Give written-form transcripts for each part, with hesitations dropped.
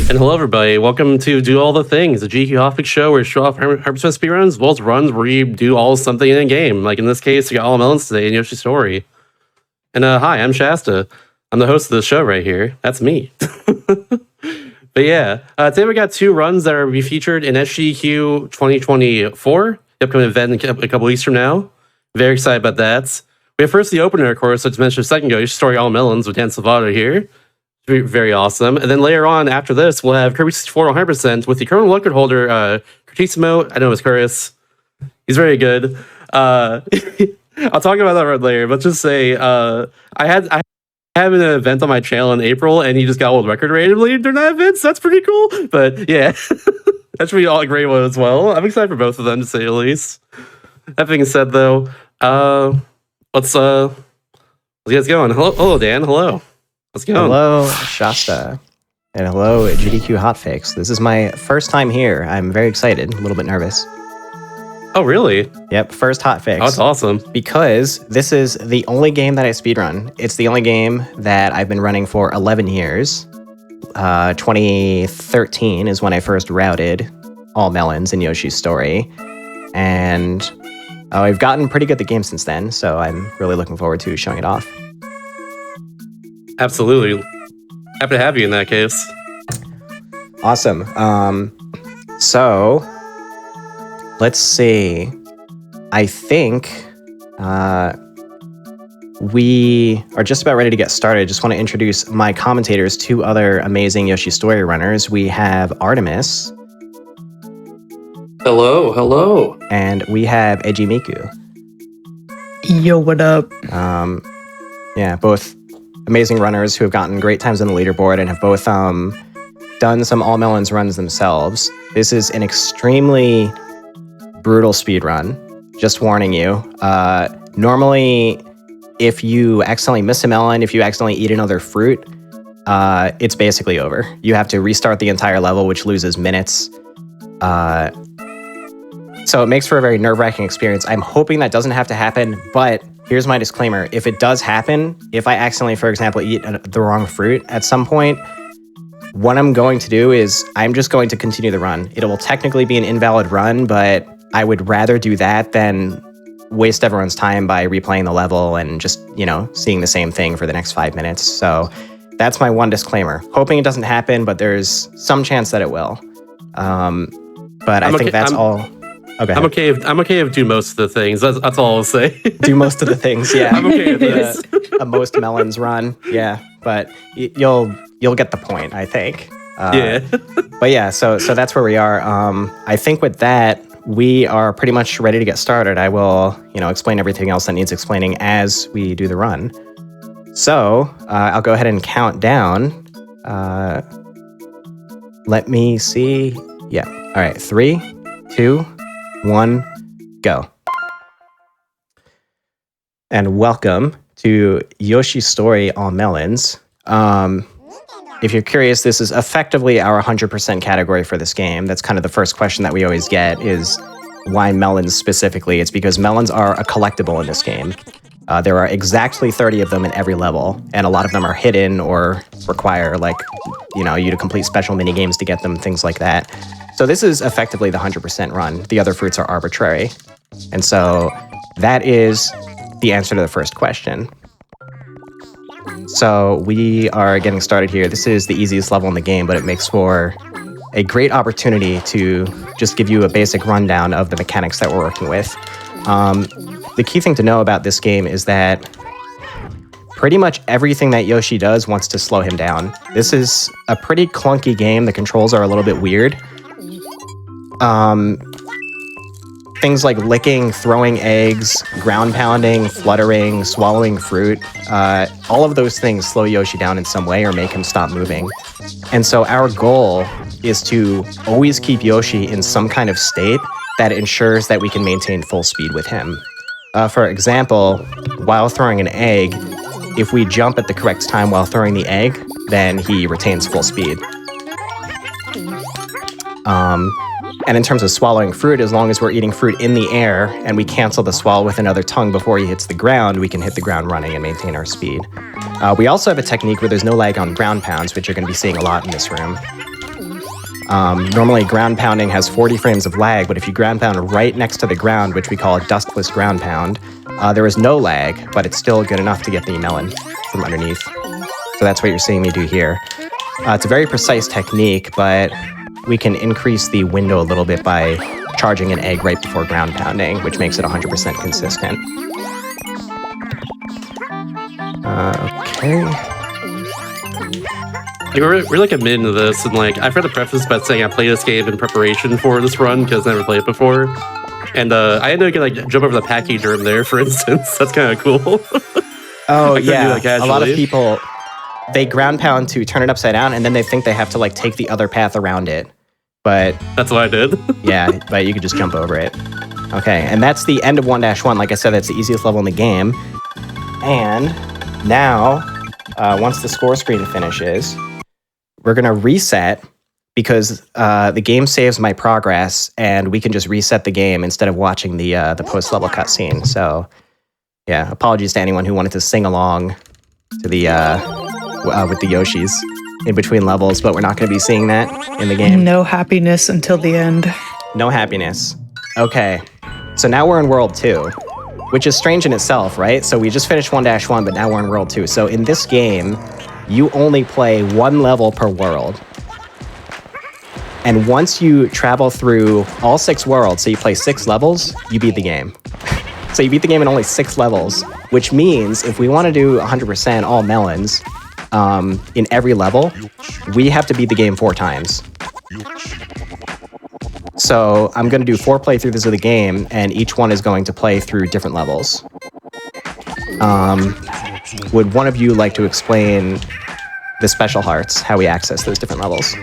And hello, everybody. Welcome to Do All the Things, the GDQ Hotfix show where we show off 100% speedruns, as well as runs where you do all something in a game. Like in this case, we got all melons today in Yoshi's Story. And hi, I'm Shasta. I'm the host of the show right here. That's me. But yeah, today we got two runs that are be featured in SGDQ 2024, the upcoming event in a couple weeks from now. Very excited about that. We have first the opener, of course, which I mentioned a second ago, Yoshi's Story All Melons with Dan Salvato here. Very awesome. And then later on, after this, we'll have Kirby 64 100% with the current record holder, Curtissimo. I know it's Curtis. He's very good. I'll talk about that right later, but just say I had an event on my channel in April, and he just got world record randomly during that event, so that's pretty cool. But yeah, that's really all a great one as well. I'm excited for both of them, to say the least. That being said, though, let's get going. Hello, Dan. Hello. How's it going? Hello, Shasta. And hello, GDQ Hotfix. This is my first time here. I'm very excited, a little bit nervous. Oh, really? Yep, first Hotfix. Oh, that's awesome. Because this is the only game that I speedrun. It's the only game that I've been running for 11 years. 2013 is when I first routed all melons in Yoshi's Story. And I've gotten pretty good at the game since then, so I'm really looking forward to showing it off. Absolutely. Happy to have you in that case. Awesome. So let's see. I think we are just about ready to get started. I just want to introduce my commentators, two other amazing Yoshi Story runners. We have Artemis. Hello, hello. And we have Ejimiku. Yo, what up? Yeah, both amazing runners who have gotten great times on the leaderboard and have both done some all melons runs themselves. This is an extremely brutal speed run. Just warning you. Normally, if you accidentally miss a melon, if you accidentally eat another fruit, it's basically over. You have to restart the entire level, which loses minutes. So it makes for a very nerve-wracking experience. I'm hoping that doesn't have to happen, but here's my disclaimer. If it does happen, if I accidentally, for example, eat the wrong fruit at some point, what I'm going to do is I'm just going to continue the run. It will technically be an invalid run, but I would rather do that than waste everyone's time by replaying the level and just, seeing the same thing for the next 5 minutes. So that's my one disclaimer. Hoping it doesn't happen, but there's some chance that it will. But I think that's all. Okay. I'm okay if do most of the things. That's all I'll say. Do most of the things, yeah. I'm okay with this. A most melons run, yeah. But you'll get the point, I think. Yeah. But yeah, so that's where we are. I think with that, we are pretty much ready to get started. I will, explain everything else that needs explaining as we do the run. So I'll go ahead and count down. Let me see. Yeah. All right. 3, 2, 1, go. And welcome to Yoshi's Story All Melons. If you're curious, this is effectively our 100% category for this game. That's kind of the first question that we always get is why melons specifically? It's because melons are a collectible in this game. There are exactly 30 of them in every level, and a lot of them are hidden or require you to complete special mini games to get them, things like that. So this is effectively the 100% run. The other fruits are arbitrary. And so that is the answer to the first question. So we are getting started here. This is the easiest level in the game, but it makes for a great opportunity to just give you a basic rundown of the mechanics that we're working with. The key thing to know about this game is that pretty much everything that Yoshi does wants to slow him down. This is a pretty clunky game. The controls are a little bit weird. Things like licking, throwing eggs, ground pounding, fluttering, swallowing fruit, all of those things slow Yoshi down in some way or make him stop moving. And so our goal is to always keep Yoshi in some kind of state that ensures that we can maintain full speed with him. For example, while throwing an egg, if we jump at the correct time while throwing the egg, then he retains full speed. And in terms of swallowing fruit, as long as we're eating fruit in the air and we cancel the swallow with another tongue before he hits the ground, we can hit the ground running and maintain our speed. We also have a technique where there's no lag on ground pounds, which you're going to be seeing a lot in this room. Normally, ground pounding has 40 frames of lag, but if you ground pound right next to the ground, which we call a dustless ground pound, there is no lag, but it's still good enough to get the melon from underneath. So that's what you're seeing me do here. It's a very precise technique, but we can increase the window a little bit by charging an egg right before ground pounding, which makes it 100% consistent. Okay. Like, we're like a minute into this, and like I've read a preface about saying I played this game in preparation for this run because I never played it before, and I had to like jump over the package room there, for instance. That's kind of cool. Oh yeah, a lot of people they ground pound to turn it upside down, and then they think they have to like take the other path around it. But that's what I did. Yeah, but you could just jump over it. Okay, and that's the end of 1-1. Like I said, that's the easiest level in the game. And now, once the score screen finishes, we're going to reset because the game saves my progress, and we can just reset the game instead of watching the post-level cutscene. So, yeah, apologies to anyone who wanted to sing along to the with the Yoshis in between levels, but we're not going to be seeing that in the game. No happiness until the end. No happiness. Okay, so now we're in World 2, which is strange in itself, right? So we just finished 1-1, but now we're in World 2. So in this game, you only play one level per world. And once you travel through all 6 worlds, so you play 6 levels, you beat the game. So you beat the game in only 6 levels, which means if we want to do 100% all melons in every level, we have to beat the game 4 times. So I'm going to do 4 playthroughs of the game, and each one is going to play through different levels. Would one of you like to explain the special hearts, how we access those different levels?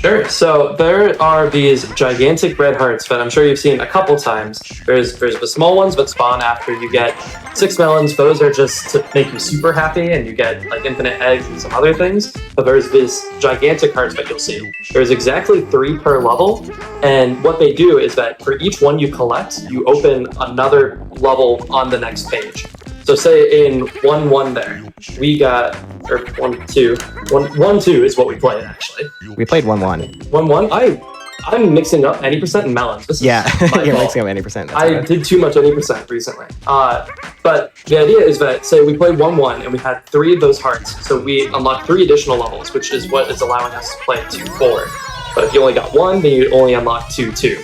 Sure. So there are these gigantic red hearts that I'm sure you've seen a couple times. There's the small ones that spawn after you get 6 melons. Those are just to make you super happy, and you get like infinite eggs and some other things. But there's this gigantic hearts that you'll see. There's exactly 3 per level, and what they do is that for each one you collect, you open another level on the next page. So say in 1-1 there, we got, or 1-2, 1-2 is what we played actually. We played 1-1. 1-1? I'm mixing up 80% and melons. This is Yeah, my you're fault. mixing up 80%. I did too much 80% recently. But the idea is that, say we played 1-1 and we had 3 of those hearts, so we unlocked 3 additional levels, which is what is allowing us to play 2-4. But if you only got 1, then you only unlock 2-2.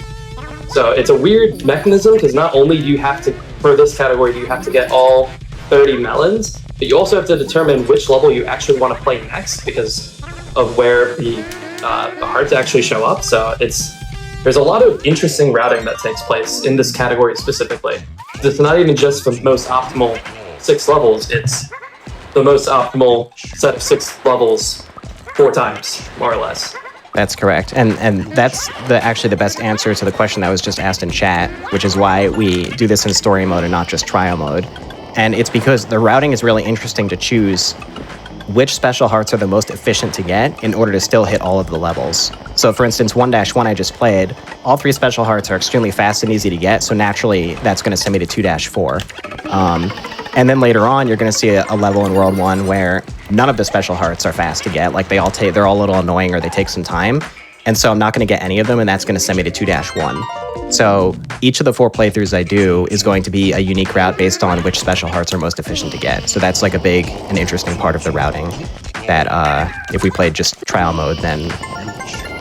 So it's a weird mechanism, because not only do you have to, for this category, do you have to get all 30 melons, but you also have to determine which level you actually want to play next because of where the hearts actually show up. So there's a lot of interesting routing that takes place in this category specifically. It's not even just the most optimal 6 levels, it's the most optimal set of 6 levels 4 times, more or less. That's correct. And that's actually the best answer to the question that was just asked in chat, which is why we do this in story mode and not just trial mode. And it's because the routing is really interesting to choose which special hearts are the most efficient to get in order to still hit all of the levels. So for instance, 1-1 I just played, all 3 special hearts are extremely fast and easy to get, so naturally that's going to send me to 2-4. And then later on, you're going to see a level in World 1 where none of the special hearts are fast to get. Like they're all a little annoying or they take some time. And so I'm not going to get any of them, and that's going to send me to 2-1. So each of the 4 playthroughs I do is going to be a unique route based on which special hearts are most efficient to get. So that's like a big and interesting part of the routing that if we played just trial mode, then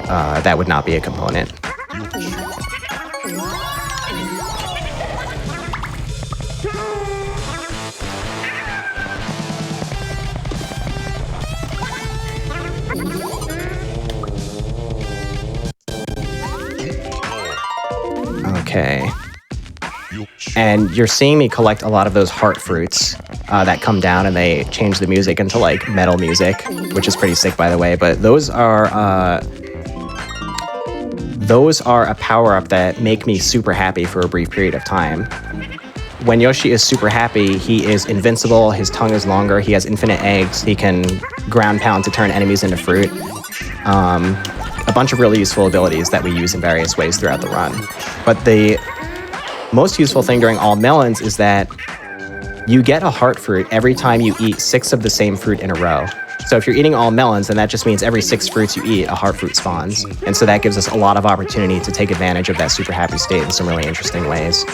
that would not be a component. Okay. And you're seeing me collect a lot of those heart fruits that come down, and they change the music into like metal music, which is pretty sick, by the way. But those are a power-up that make me super happy for a brief period of time. When Yoshi is super happy, he is invincible, his tongue is longer, he has infinite eggs, he can ground pound to turn enemies into fruit. A bunch of really useful abilities that we use in various ways throughout the run. But the most useful thing during all melons is that you get a heart fruit every time you eat 6 of the same fruit in a row. So if you're eating all melons, then that just means every 6 fruits you eat, a heart fruit spawns. And so that gives us a lot of opportunity to take advantage of that super happy state in some really interesting ways.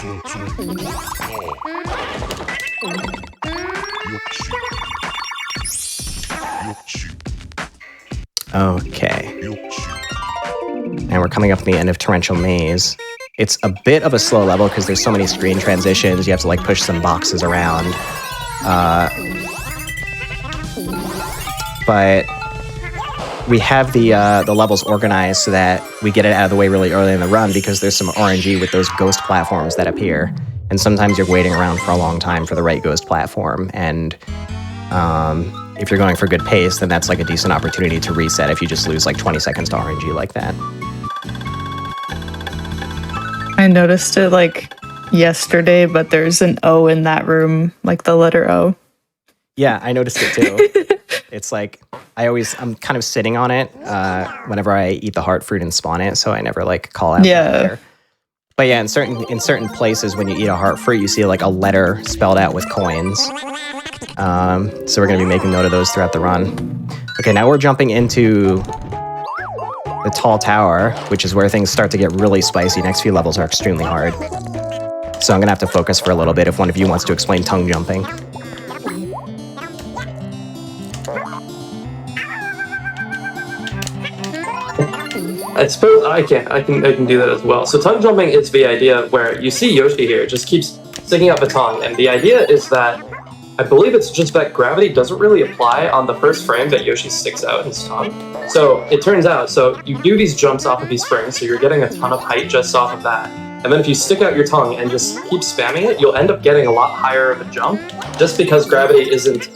Okay. And we're coming up to the end of Torrential Maze. It's a bit of a slow level because there's so many screen transitions. You have to like push some boxes around. But we have the levels organized so that we get it out of the way really early in the run because there's some RNG with those ghost platforms that appear. And sometimes you're waiting around for a long time for the right ghost platform. And if you're going for good pace, then that's like a decent opportunity to reset if you just lose like 20 seconds to RNG like that. I noticed it like yesterday, but there's an O in that room, like the letter O. Yeah, I noticed it too. It's like I'm kind of sitting on it whenever I eat the heart fruit and spawn it, so I never like call out that letter. But yeah, in certain places when you eat a heart fruit, you see like a letter spelled out with coins. So we're gonna be making note of those throughout the run. Okay, now we're jumping into the tall tower, which is where things start to get really spicy. Next few levels are extremely hard. So I'm gonna have to focus for a little bit if one of you wants to explain tongue jumping. I suppose I can do that as well. So tongue jumping is the idea where you see Yoshi here just keeps sticking up a tongue, and the idea is that I believe it's just that gravity doesn't really apply on the first frame that Yoshi sticks out his tongue. So it turns out, so you do these jumps off of these springs, so you're getting a ton of height just off of that. And then if you stick out your tongue and just keep spamming it, you'll end up getting a lot higher of a jump just because gravity isn't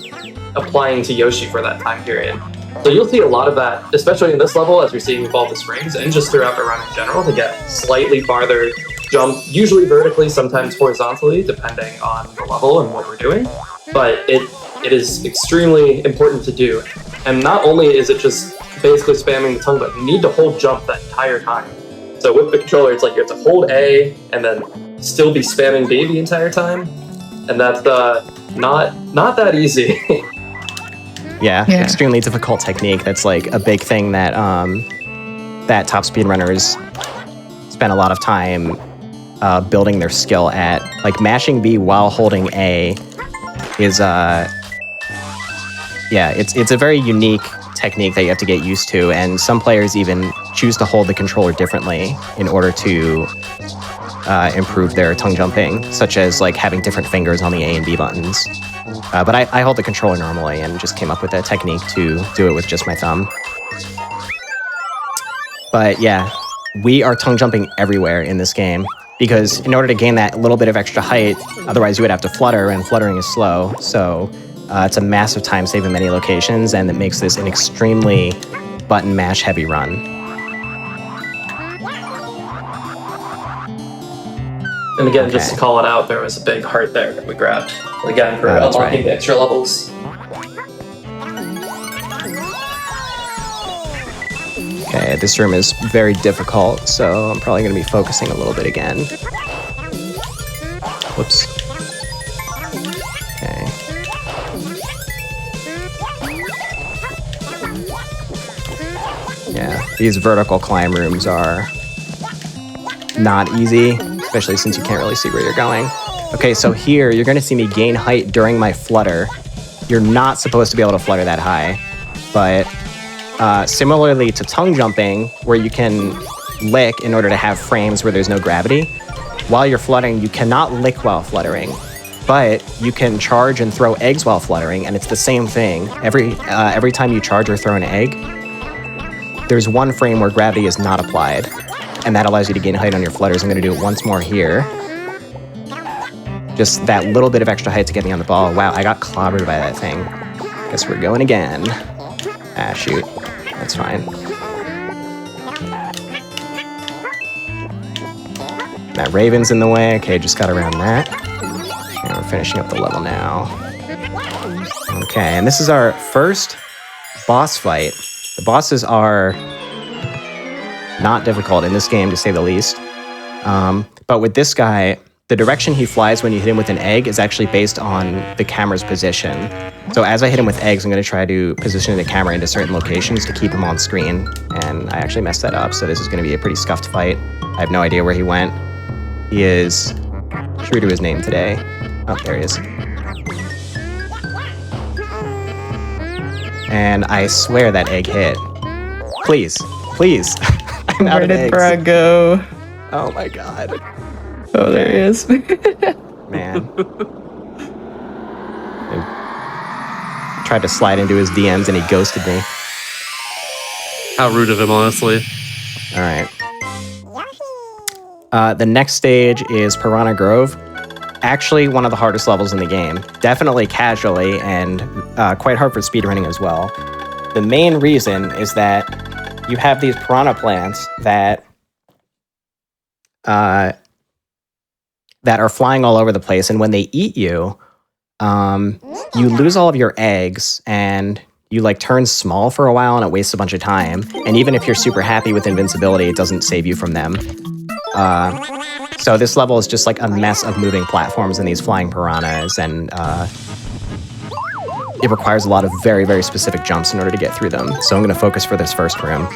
applying to Yoshi for that time period. So you'll see a lot of that, especially in this level as you're seeing with all the springs and just throughout the run in general to get slightly farther jump, usually vertically, sometimes horizontally, depending on the level and what we're doing. But it is extremely important to do. And not only is it just basically spamming the tongue, but you need to hold jump that entire time. So with the controller, it's like you have to hold A and then still be spamming B the entire time. And that's not that easy. Yeah, extremely difficult technique. That's like a big thing that that top speedrunners spend a lot of time building their skill at. Like mashing B while holding A is it's a very unique technique that you have to get used to, and some players even choose to hold the controller differently in order to improve their tongue jumping, such as like having different fingers on the A and B buttons. But I hold the controller normally and just came up with that technique to do it with just my thumb. But yeah, we are tongue jumping everywhere in this game because in order to gain that little bit of extra height, otherwise you would have to flutter, and fluttering is slow. So it's a massive time save in many locations, and it makes this an extremely button mash heavy run. And again, just to call it out, there was a big heart there that we grabbed. Again, for unlocking the extra levels. Okay, this room is very difficult, so I'm probably going to be focusing a little bit again. Whoops. Okay. Yeah, these vertical climb rooms are not easy, especially since you can't really see where you're going. Okay, so here, you're going to see me gain height during my flutter. You're not supposed to be able to flutter that high, but similarly to tongue jumping, where you can lick in order to have frames where there's no gravity, while you're fluttering, you cannot lick while fluttering, but you can charge and throw eggs while fluttering, and it's the same thing. Every time you charge or throw an egg, there's one frame where gravity is not applied, and that allows you to gain height on your flutters. I'm going to do it once more here. Just that little bit of extra height to get me on the ball. Wow, I got clobbered by that thing. Guess we're going again. Ah, shoot. That's fine. That Raven's in the way. Okay, just got around that. And we're finishing up the level now. Okay, and this is our first boss fight. The bosses are not difficult in this game, to say the least. But with this guy, the direction he flies when you hit him with an egg is actually based on the camera's position. So as I hit him with eggs, I'm going to try to position the camera into certain locations to keep him on screen. And I actually messed that up, so this is going to be a pretty scuffed fight. I have no idea where he went. He is true to his name today. Oh, there he is. And I swear that egg hit. Please, please. I'm out Where of did eggs. Brad go? Oh my god. Oh, there he is. Man. I tried to slide into his DMs and he ghosted me. How rude of him, honestly. All right. The next stage is Piranha Grove. Actually, one of the hardest levels in the game. Definitely casually and quite hard for speedrunning as well. The main reason is that you have these piranha plants that are flying all over the place, and when they eat you, you lose all of your eggs, and you like turn small for a while, and it wastes a bunch of time. And even if you're super happy with invincibility, it doesn't save you from them. So this level is just like a mess of moving platforms and these flying piranhas, and it requires a lot of very, very specific jumps in order to get through them. So I'm going to focus for this first room.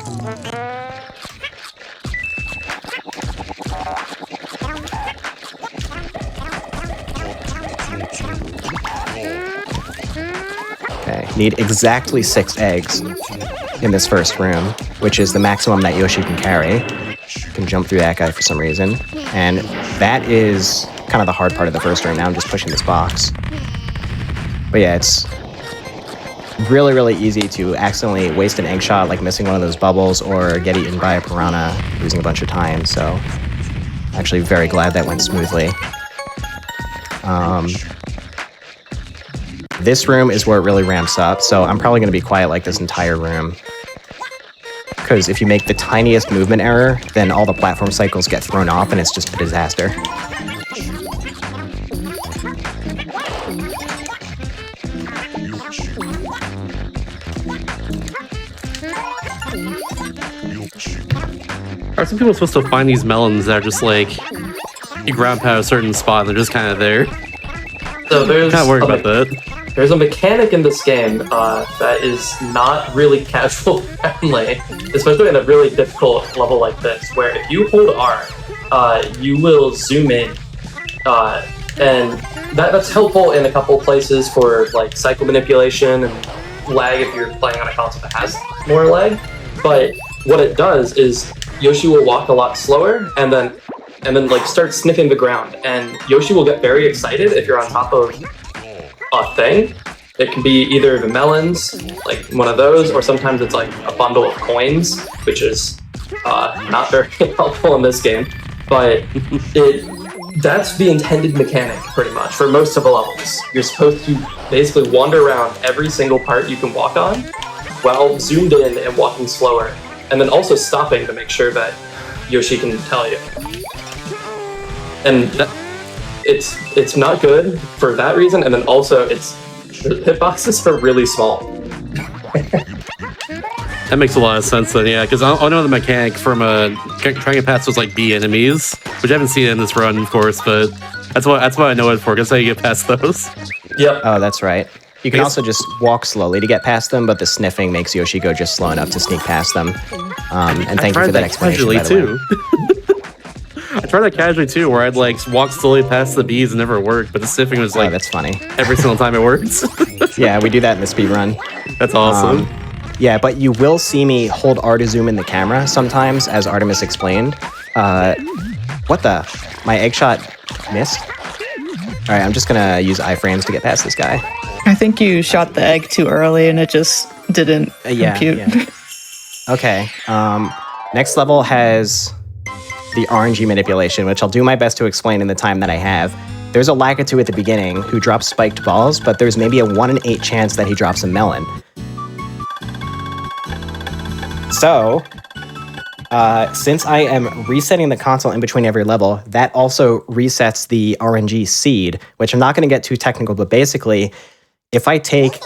Okay, need exactly 6 eggs in this first room, which is the maximum that Yoshi can carry. Can jump through that guy for some reason. And that is kind of the hard part of the first room. Now I'm just pushing this box. But yeah, it's really, really easy to accidentally waste an egg shot, like missing one of those bubbles, or get eaten by a piranha, losing a bunch of time. So actually very glad that went smoothly. This room is where it really ramps up, so I'm probably going to be quiet like this entire room. Because if you make the tiniest movement error, then all the platform cycles get thrown off and it's just a disaster. Are some people supposed to find these melons that are just like, you grab at a certain spot and they're just kind of there? So there's Not worried about that. There's a mechanic in this game that is not really casual friendly, especially in a really difficult level like this, where if you hold R, you will zoom in, and that's helpful in a couple places for like cycle manipulation and lag if you're playing on a console that has more lag. But what it does is Yoshi will walk a lot slower and then like start sniffing the ground, and Yoshi will get very excited if you're on top of a thing. It can be either the melons, like one of those, or sometimes it's like a bundle of coins, which is not very helpful in this game. But that's the intended mechanic, pretty much, for most of the levels. You're supposed to basically wander around every single part you can walk on, while zoomed in and walking slower, and then also stopping to make sure that Yoshi can tell you. And it's not good for that reason, and then also the hitboxes are really small. That makes a lot of sense then, yeah, because I know the mechanic from trying to get past those like B enemies, which I haven't seen in this run, of course, but that's what I know it for, because how you get past those. Yep. Oh, that's right. You can also just walk slowly to get past them, but the sniffing makes Yoshi go just slow enough to sneak past them. And thank you for that explanation, by the way. I tried that casually too, where I'd like walk slowly past the bees and never worked, but the sniffing was like, oh, that's funny. Every single time it works. Yeah, we do that in the speedrun. That's awesome. Yeah, but you will see me hold R to zoom in the camera sometimes, as Artemis explained. What the? My egg shot missed? All right, I'm just gonna use iframes to get past this guy. I think you shot the egg too early and it just didn't compute. Yeah. Okay, next level has the RNG manipulation, which I'll do my best to explain in the time that I have. There's a Lakitu at the beginning who drops spiked balls, but there's maybe a 1 in 8 chance that he drops a melon. So, since I am resetting the console in between every level, that also resets the RNG seed, which I'm not going to get too technical, but basically, if I take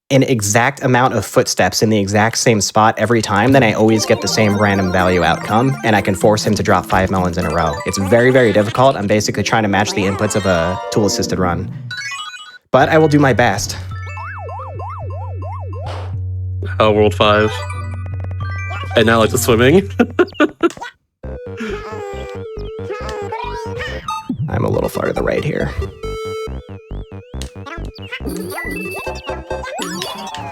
an exact amount of footsteps in the exact same spot every time, then I always get the same random value outcome, and I can force him to drop 5 melons in a row. It's very, very difficult. I'm basically trying to match the inputs of a tool-assisted run. But I will do my best. Oh, World 5. And now like the swimming. I'm a little far to the right here.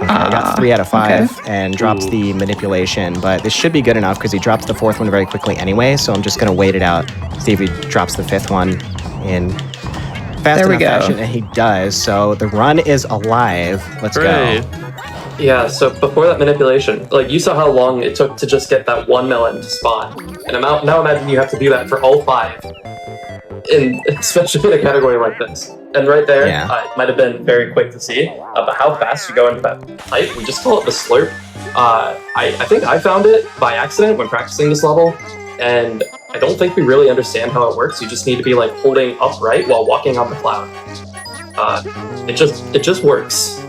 Okay, I got 3 out of 5 and drops the manipulation, but this should be good enough because he drops the 4th one very quickly anyway, so I'm just going to wait it out, see if he drops the 5th one in fast enough fashion, and he does, so the run is alive. Let's go. Yeah, so before that manipulation, like you saw how long it took to just get that 1 melon to spawn, and now imagine you have to do that for all 5, especially in a category like this. And right there, it might have been very quick to see, but how fast you go into that pipe, we just call it the slurp. I think I found it by accident when practicing this level, and I don't think we really understand how it works. You just need to be like holding upright while walking on the cloud. It just works.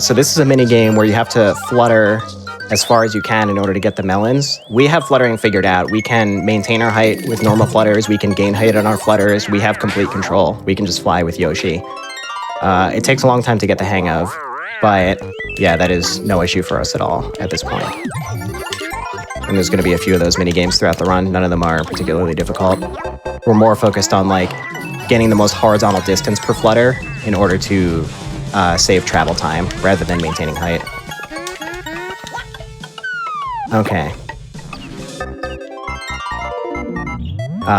So this is a mini game where you have to flutter as far as you can in order to get the melons. We have fluttering figured out. We can maintain our height with normal flutters. We can gain height on our flutters. We have complete control. We can just fly with Yoshi. It takes a long time to get the hang of, but yeah, that is no issue for us at all at this point. And there's going to be a few of those mini games throughout the run. None of them are particularly difficult. We're more focused on like getting the most horizontal distance per flutter in order to save travel time rather than maintaining height. Okay.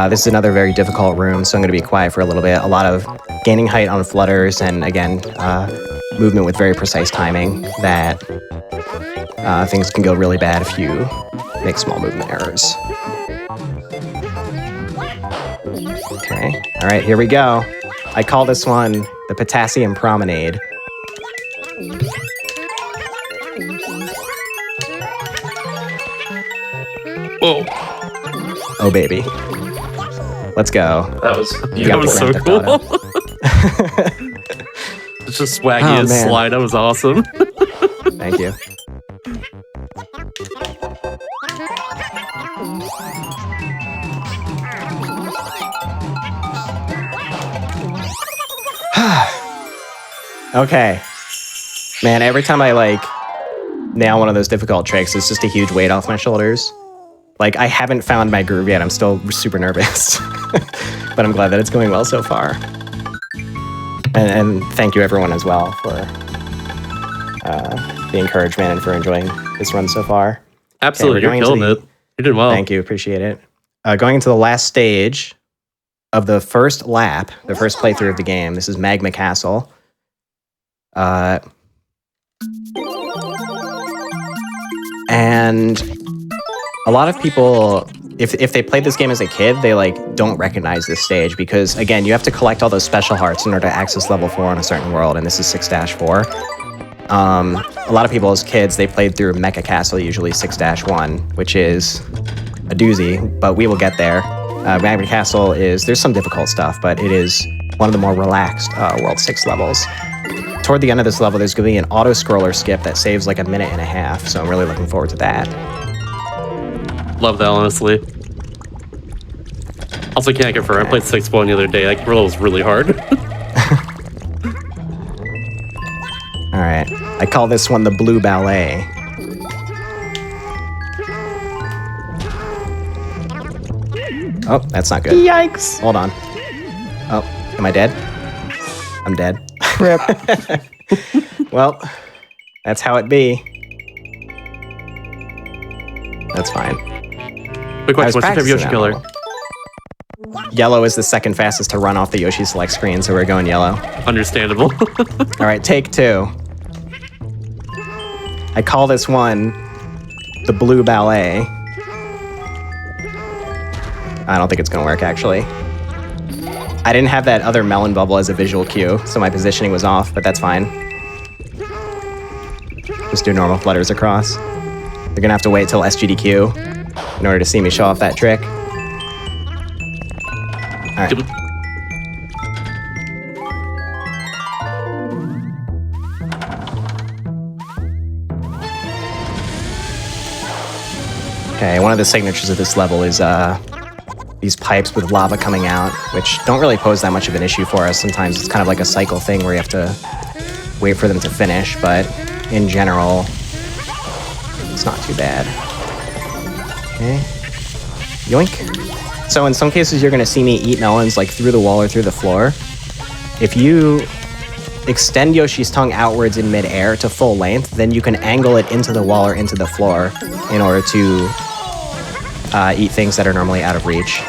This is another very difficult room, so I'm going to be quiet for a little bit. A lot of gaining height on flutters and, again, movement with very precise timing that things can go really bad if you make small movement errors. Okay. All right, here we go. I call this one the Potassium Promenade. Whoa. Oh, baby. Let's go. That was That was so cool. It's just swaggy as slide. That was awesome. Thank you. Okay. Man, every time I like nail one of those difficult tricks, it's just a huge weight off my shoulders. Like, I haven't found my groove yet. I'm still super nervous. But I'm glad that it's going well so far. And thank you everyone as well for the encouragement and for enjoying this run so far. Absolutely, you're killing it. You did well. Thank you, appreciate it. Going into the last stage of the first lap, the first playthrough of the game. This is Magma Castle. And a lot of people, if they played this game as a kid, they like don't recognize this stage because, again, you have to collect all those special hearts in order to access level 4 on a certain world, and this is 6-4. A lot of people as kids, they played through Mecha Castle, usually 6-1, which is a doozy, but we will get there. Magma Castle there's some difficult stuff, but it is one of the more relaxed World 6 levels. Toward the end of this level, there's going to be an auto-scroller skip that saves like a minute and a half, so I'm really looking forward to that. Love that, honestly. Also, can't confirm. I played 6-1 the other day. That level was really hard. All right. I call this one the Blue Ballet. Oh, that's not good. Yikes. Hold on. Oh, am I dead? I'm dead. Rip. Well, that's how it be. That's fine. Quick question, what's your favorite Yoshi killer? Yellow is the second fastest to run off the Yoshi select screen, so we're going yellow. Understandable. All right, take 2. I call this one the Blue Ballet. I don't think it's going to work, actually. I didn't have that other melon bubble as a visual cue, so my positioning was off, but that's fine. Just do normal flutters across. They're going to have to wait till SGDQ in order to see me show off that trick. All right. Okay, one of the signatures of this level is these pipes with lava coming out, which don't really pose that much of an issue for us. Sometimes it's kind of like a cycle thing where you have to wait for them to finish, but in general, it's not too bad. Okay. Yoink. So in some cases, you're going to see me eat melons like through the wall or through the floor. If you extend Yoshi's tongue outwards in midair to full length, then you can angle it into the wall or into the floor in order to eat things that are normally out of reach.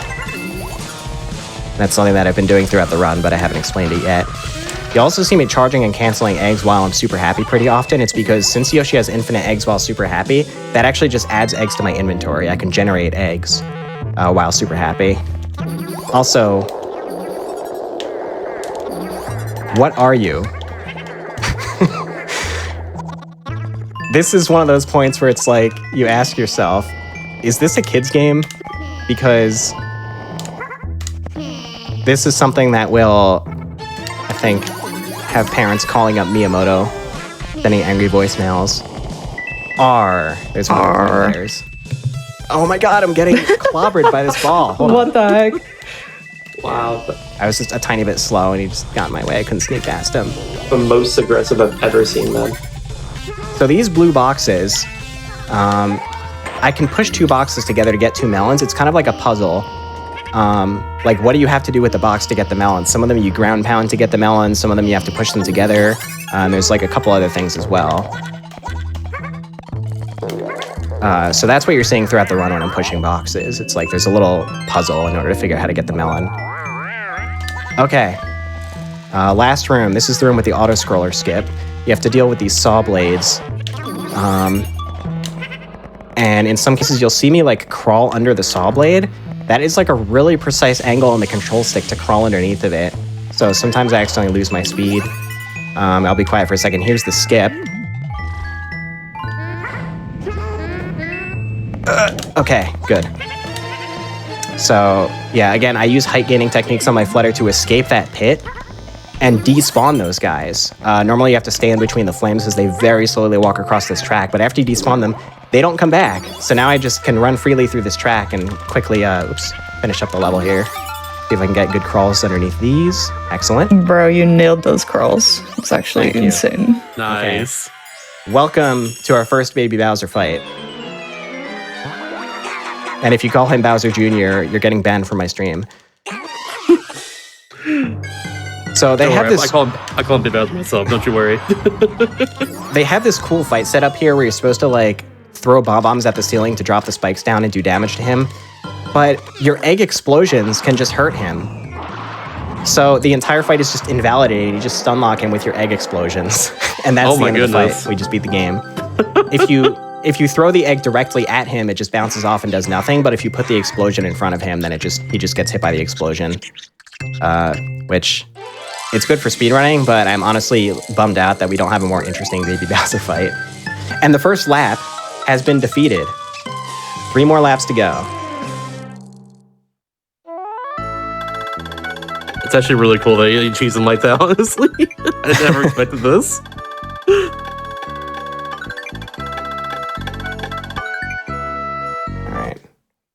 That's something that I've been doing throughout the run, but I haven't explained it yet. You also see me charging and canceling eggs while I'm super happy pretty often. It's because since Yoshi has infinite eggs while super happy, that actually just adds eggs to my inventory. I can generate eggs while super happy. Also, what are you? This is one of those points where it's like, you ask yourself, is this a kid's game? Because this is something that will, I think, have parents calling up Miyamoto, sending angry voicemails. There's more players. Oh my god, I'm getting clobbered by this ball. Hold on. What the heck? Wow, I was just a tiny bit slow and he just got in my way. I couldn't sneak past him. the most aggressive I've ever seen them. So these blue boxes, I can push 2 boxes together to get 2 melons. It's kind of like a puzzle. Like, what do you have to do with the box to get the melons? Some of them you ground pound to get the melons. Some of them you have to push them together. There's like a couple other things as well. So that's what you're seeing throughout the run when I'm pushing boxes. It's like there's a little puzzle in order to figure out how to get the melon. Okay. Last room. This is the room with the auto-scroller skip. You have to deal with these saw blades. And in some cases, you'll see me like crawl under the saw blade. That is like a really precise angle on the control stick to crawl underneath of it. So sometimes I accidentally lose my speed. I'll be quiet for a second. Here's the skip. Okay, good. So yeah, again, I use height gaining techniques on my flutter to escape that pit and despawn those guys. Normally you have to stay in between the flames as they very slowly walk across this track, but after you despawn them, they don't come back. So now I just can run freely through this track and quickly, finish up the level here. See if I can get good crawls underneath these. Excellent. Bro, you nailed those crawls. It's actually Thank you. insane. Nice. Welcome to our first Baby Bowser fight. And if you call him Bowser Jr., you're getting banned from my stream. So they Don't have worry, this. I call him Big Bowser myself. Don't you worry. They have this cool fight set up here where you're supposed to like throw bombs at the ceiling to drop the spikes down and do damage to him. But your egg explosions can just hurt him. So the entire fight is just invalidated. You just stun lock him with your egg explosions. And that's the end of the fight. We just beat the game. If you throw the egg directly at him, it just bounces off and does nothing. But if you put the explosion in front of him, then he just gets hit by the explosion. Which, it's good for speedrunning, but I'm honestly bummed out that we don't have a more interesting Baby Bowser fight. And the first lap has been defeated. 3 more laps to go. It's actually really cool that you choose him like that, honestly. I never expected this. All right.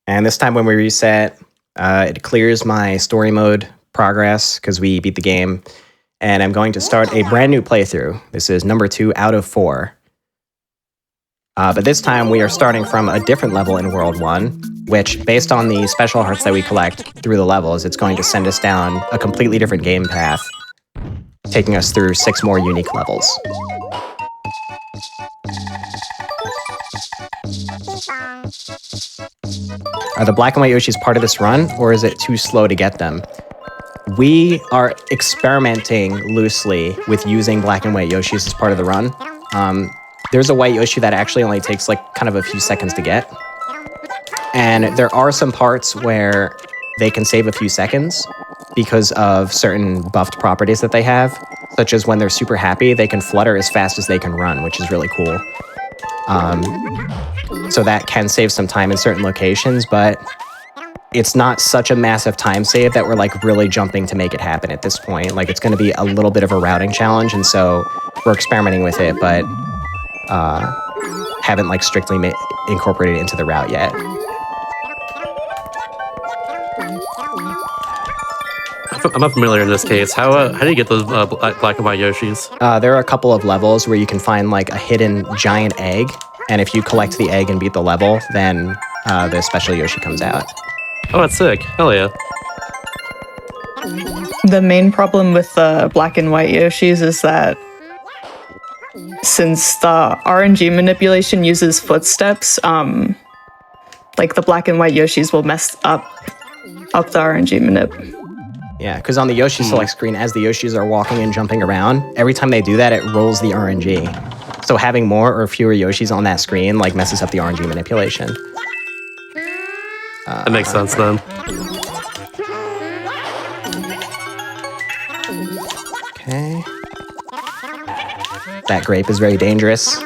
And this time when we reset, it clears my story mode progress because we beat the game. And I'm going to start a brand new playthrough. This is number 2 out of 4. But this time we are starting from a different level in World 1, which, based on the special hearts that we collect through the levels, it's going to send us down a completely different game path, taking us through 6 more unique levels. Are the black and white Yoshis part of this run, or is it too slow to get them? We are experimenting loosely with using black and white Yoshis as part of the run. There's a white Yoshi that actually only takes like kind of a few seconds to get. And there are some parts where they can save a few seconds because of certain buffed properties that they have, such as when they're super happy, they can flutter as fast as they can run, which is really cool. So that can save some time in certain locations, but it's not such a massive time save that we're like really jumping to make it happen at this point. Like, it's going to be a little bit of a routing challenge, and so we're experimenting with it, but haven't like strictly incorporated into the route yet. I'm not familiar in this case. How do you get those black and white Yoshis? There are a couple of levels where you can find like a hidden giant egg, and if you collect the egg and beat the level, then the special Yoshi comes out. Oh, that's sick. Hell yeah. The main problem with the black and white Yoshis is that since the RNG manipulation uses footsteps, like the black and white Yoshis will mess up the RNG manip. Yeah, because on the Yoshi select screen, as the Yoshis are walking and jumping around, every time they do that, it rolls the RNG. So having more or fewer Yoshis on that screen like messes up the RNG manipulation. That makes sense then. Okay. That grape is very dangerous.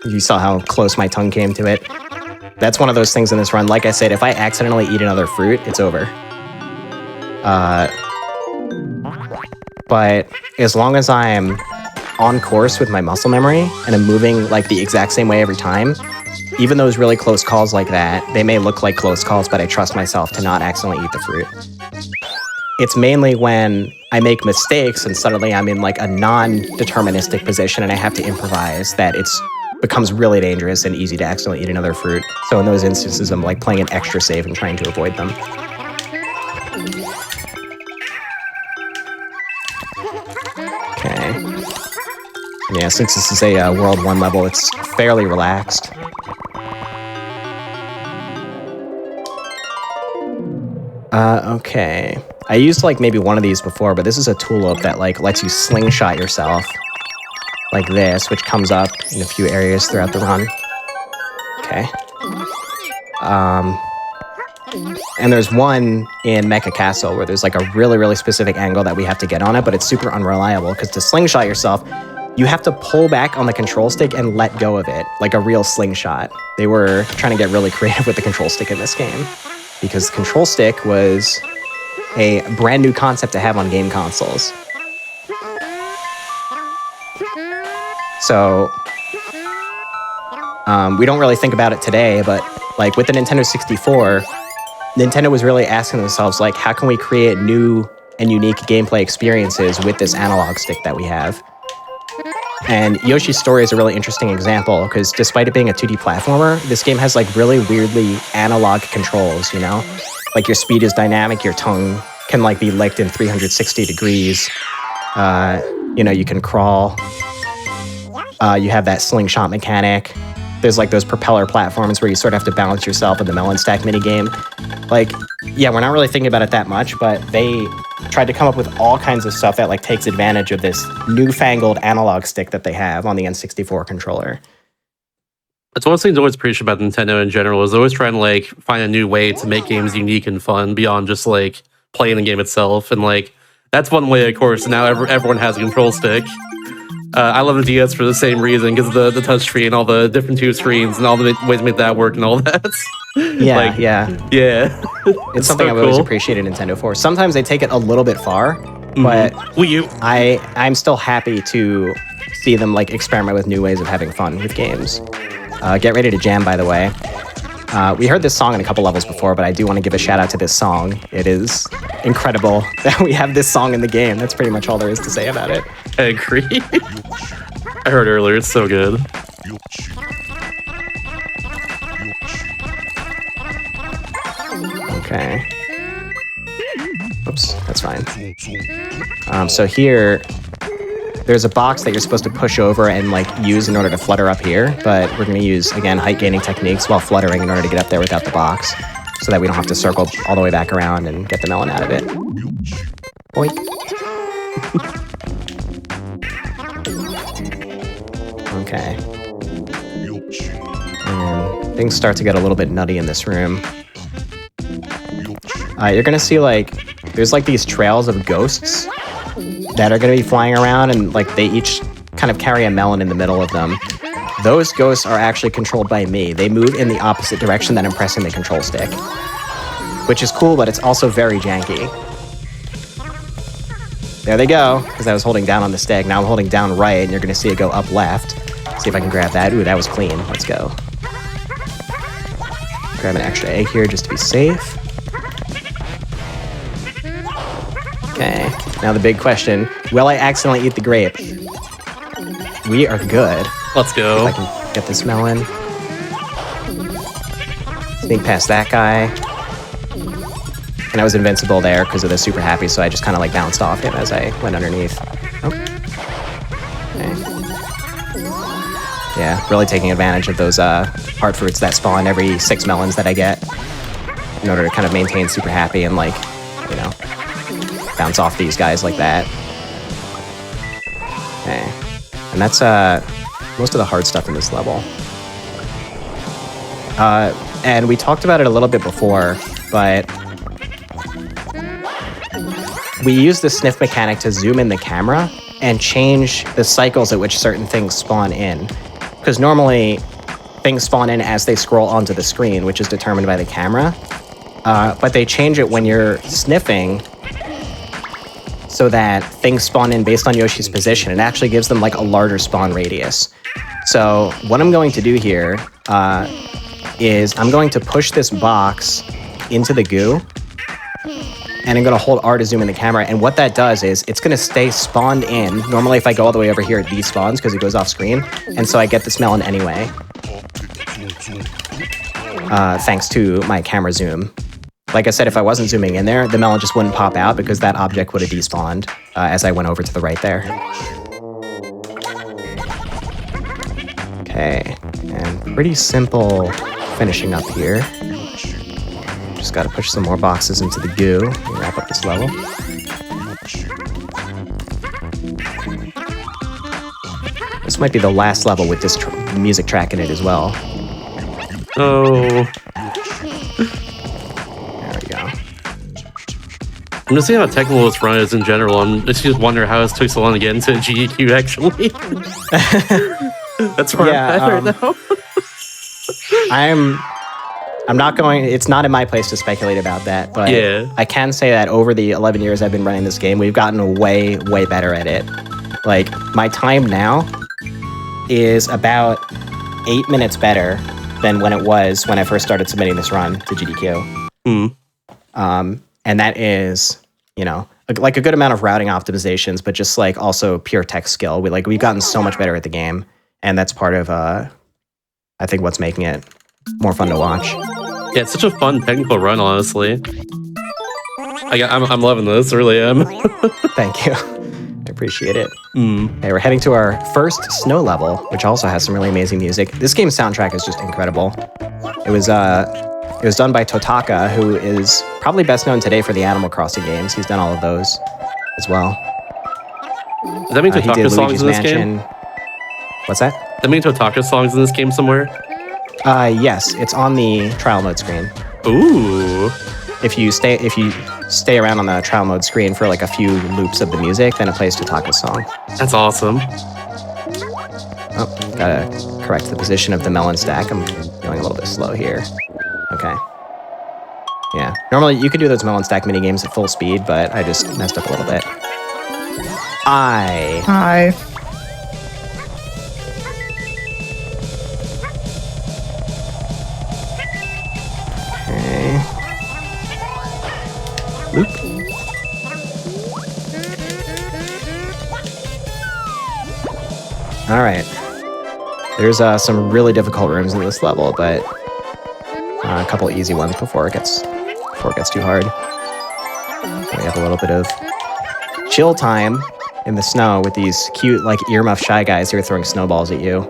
You saw how close my tongue came to it. That's one of those things in this run. Like I said, if I accidentally eat another fruit, it's over. But as long as I'm on course with my muscle memory and I'm moving like the exact same way every time, even those really close calls like that, they may look like close calls, but I trust myself to not accidentally eat the fruit. It's mainly when I make mistakes and suddenly I'm in like a non-deterministic position and I have to improvise that it becomes really dangerous and easy to accidentally eat another fruit. So in those instances, I'm like playing an extra save and trying to avoid them. Okay. Yeah, since this is a World 1 level, it's fairly relaxed. Okay. I used like maybe one of these before, but this is a tulip that like lets you slingshot yourself like this, which comes up in a few areas throughout the run. Okay. And there's one in Mecha Castle where there's like a really, really specific angle that we have to get on it, but it's super unreliable because to slingshot yourself, you have to pull back on the control stick and let go of it, like a real slingshot. They were trying to get really creative with the control stick in this game because the control stick was a brand new concept to have on game consoles. So, we don't really think about it today, but like with the Nintendo 64, Nintendo was really asking themselves, like, how can we create new and unique gameplay experiences with this analog stick that we have? And Yoshi's Story is a really interesting example, because despite it being a 2D platformer, this game has, like, really weirdly analog controls, you know? Like, your speed is dynamic, your tongue can, like, be licked in 360 degrees. You know, you can crawl. You have that slingshot mechanic. There's like those propeller platforms where you sort of have to balance yourself in the melon stack minigame. Like, yeah, we're not really thinking about it that much, but they tried to come up with all kinds of stuff that like takes advantage of this newfangled analog stick that they have on the N64 controller. It's one of the things I always appreciate about Nintendo in general is always trying to like find a new way to make games unique and fun beyond just like playing the game itself. And like that's one way, of course. Now everyone has a control stick. I love the DS for the same reason, because the touchscreen, all the different two screens, and all the ways to make that work and all that. Yeah, like, yeah. It's something so I've always appreciated Nintendo for. Sometimes they take it a little bit far, but I'm still happy to see them like experiment with new ways of having fun with games. Get ready to jam, by the way. We heard this song in a couple levels before, but I do want to give a shout out to this song. It is incredible that we have this song in the game. That's pretty much all there is to say about it. I agree. I heard earlier, it's so good. Okay. Oops, that's fine. So here, there's a box that you're supposed to push over and like use in order to flutter up here, but we're going to use, again, height gaining techniques while fluttering in order to get up there without the box, so that we don't have to circle all the way back around and get the melon out of it. Oink. Okay. And things start to get a little bit nutty in this room. You're gonna see like, there's like these trails of ghosts that are gonna be flying around, and like they each kind of carry a melon in the middle of them. Those ghosts are actually controlled by me. They move in the opposite direction that I'm pressing the control stick, which is cool, but it's also very janky. There they go, because I was holding down on the stick. Now I'm holding down right, and you're gonna see it go up left. See if I can grab that. Ooh, that was clean. Let's go. grab an extra egg here just to be safe. Okay, now the big question. Will I accidentally eat the grape? We are good. Let's go. If I can get this melon. Sneak past that guy. And I was invincible there because of the super happy, so I just kind of like bounced off him as I went underneath. Oh. Okay. Yeah, really taking advantage of those heart fruits that spawn every 6 melons that I get in order to kind of maintain super happy and like, you know, bounce off these guys like that. Okay. And that's most of the hard stuff in this level. And we talked about it a little bit before, but we use the sniff mechanic to zoom in the camera and change the cycles at which certain things spawn in. Because normally things spawn in as they scroll onto the screen, which is determined by the camera. But they change it when you're sniffing so that things spawn in based on Yoshi's position. It actually gives them like a larger spawn radius. So what I'm going to do here is I'm going to push this box into the goo, and I'm going to hold R to zoom in the camera. And what that does is it's going to stay spawned in. Normally, if I go all the way over here, it despawns because it goes off screen. And so I get this melon anyway, thanks to my camera zoom. Like I said, if I wasn't zooming in there, the melon just wouldn't pop out because that object would have despawned as I went over to the right there. Okay, and pretty simple finishing up here. Just gotta push some more boxes into the goo and wrap up this level. This might be the last level with this music track in it as well. Oh. There we go. I'm just seeing how technical this run is in general. I just wonder how it took so long to get into GDQ, actually. That's where I'm at right now. I'm not going, it's not in my place to speculate about that, but yeah. I can say that over the 11 years I've been running this game, we've gotten way, way better at it. Like, my time now is about 8 minutes better than when it was when I first started submitting this run to GDQ. And that is, you know, like a good amount of routing optimizations, but just like also pure tech skill. We've gotten so much better at the game, and that's part of, I think, what's making it more fun to watch. Yeah, it's such a fun technical run, honestly. I'm loving this, really am. Thank you. I appreciate it. Okay, we're heading to our first snow level, which also has some really amazing music. This game's soundtrack is just incredible. It was done by Totaka, who is probably best known today for the Animal Crossing games. He's done all of those as well. Does that mean Totaka songs in this game? What's that? Does that mean Totaka songs in this game somewhere? Yes, it's on the trial mode screen. Ooh. If you stay around on the trial mode screen for like a few loops of the music, then it plays Totaka's song. That's awesome. Oh, gotta correct the position of the melon stack. I'm going a little bit slow here. Okay. Yeah, normally you could do those melon stack mini games at full speed, but I just messed up a little bit. Hi. Loop. All right. There's some really difficult rooms in this level, but a couple easy ones before it gets too hard. We have a little bit of chill time in the snow with these cute, like, earmuff shy guys who are throwing snowballs at you.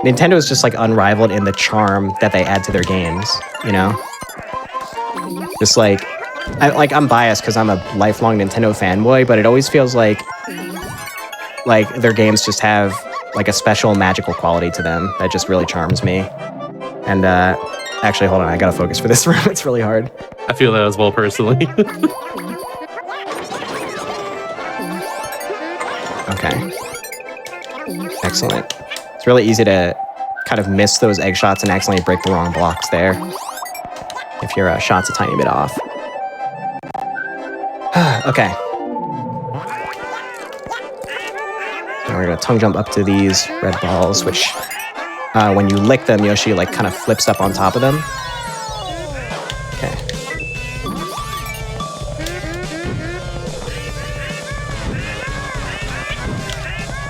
Nintendo is just like unrivaled in the charm that they add to their games, you know? Just like, I'm biased because I'm a lifelong Nintendo fanboy, but it always feels like their games just have like a special magical quality to them that just really charms me. And actually, hold on, I gotta focus for this room. It's really hard. I feel that as well, personally. Okay. Excellent. It's really easy to kind of miss those egg shots and accidentally break the wrong blocks there if your shot's a tiny bit off. Okay. Now we're gonna tongue jump up to these red balls, which when you lick them, Yoshi like kind of flips up on top of them.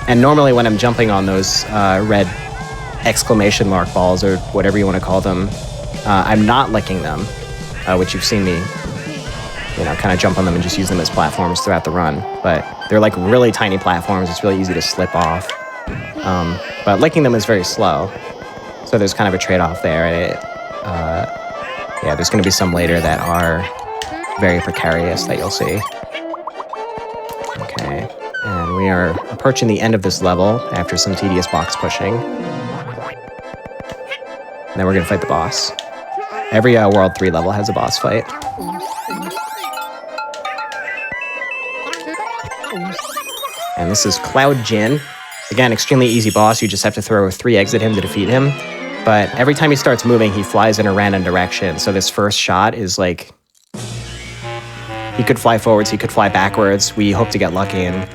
And normally when I'm jumping on those red exclamation mark balls, or whatever you want to call them, I'm not licking them, which you've seen me, kind of jump on them and just use them as platforms throughout the run. But they're like really tiny platforms. It's really easy to slip off. But licking them is very slow. So there's kind of a trade-off there. Yeah, there's going to be some later that are very precarious that you'll see. Okay, and we are approaching the end of this level after some tedious box pushing. And then we're going to fight the boss. Every World 3 level has a boss fight. And this is Cloud Jin. Again, extremely easy boss. You just have to throw 3 eggs at him to defeat him. But every time he starts moving, he flies in a random direction. So this first shot is like... he could fly forwards, he could fly backwards. We hope to get lucky and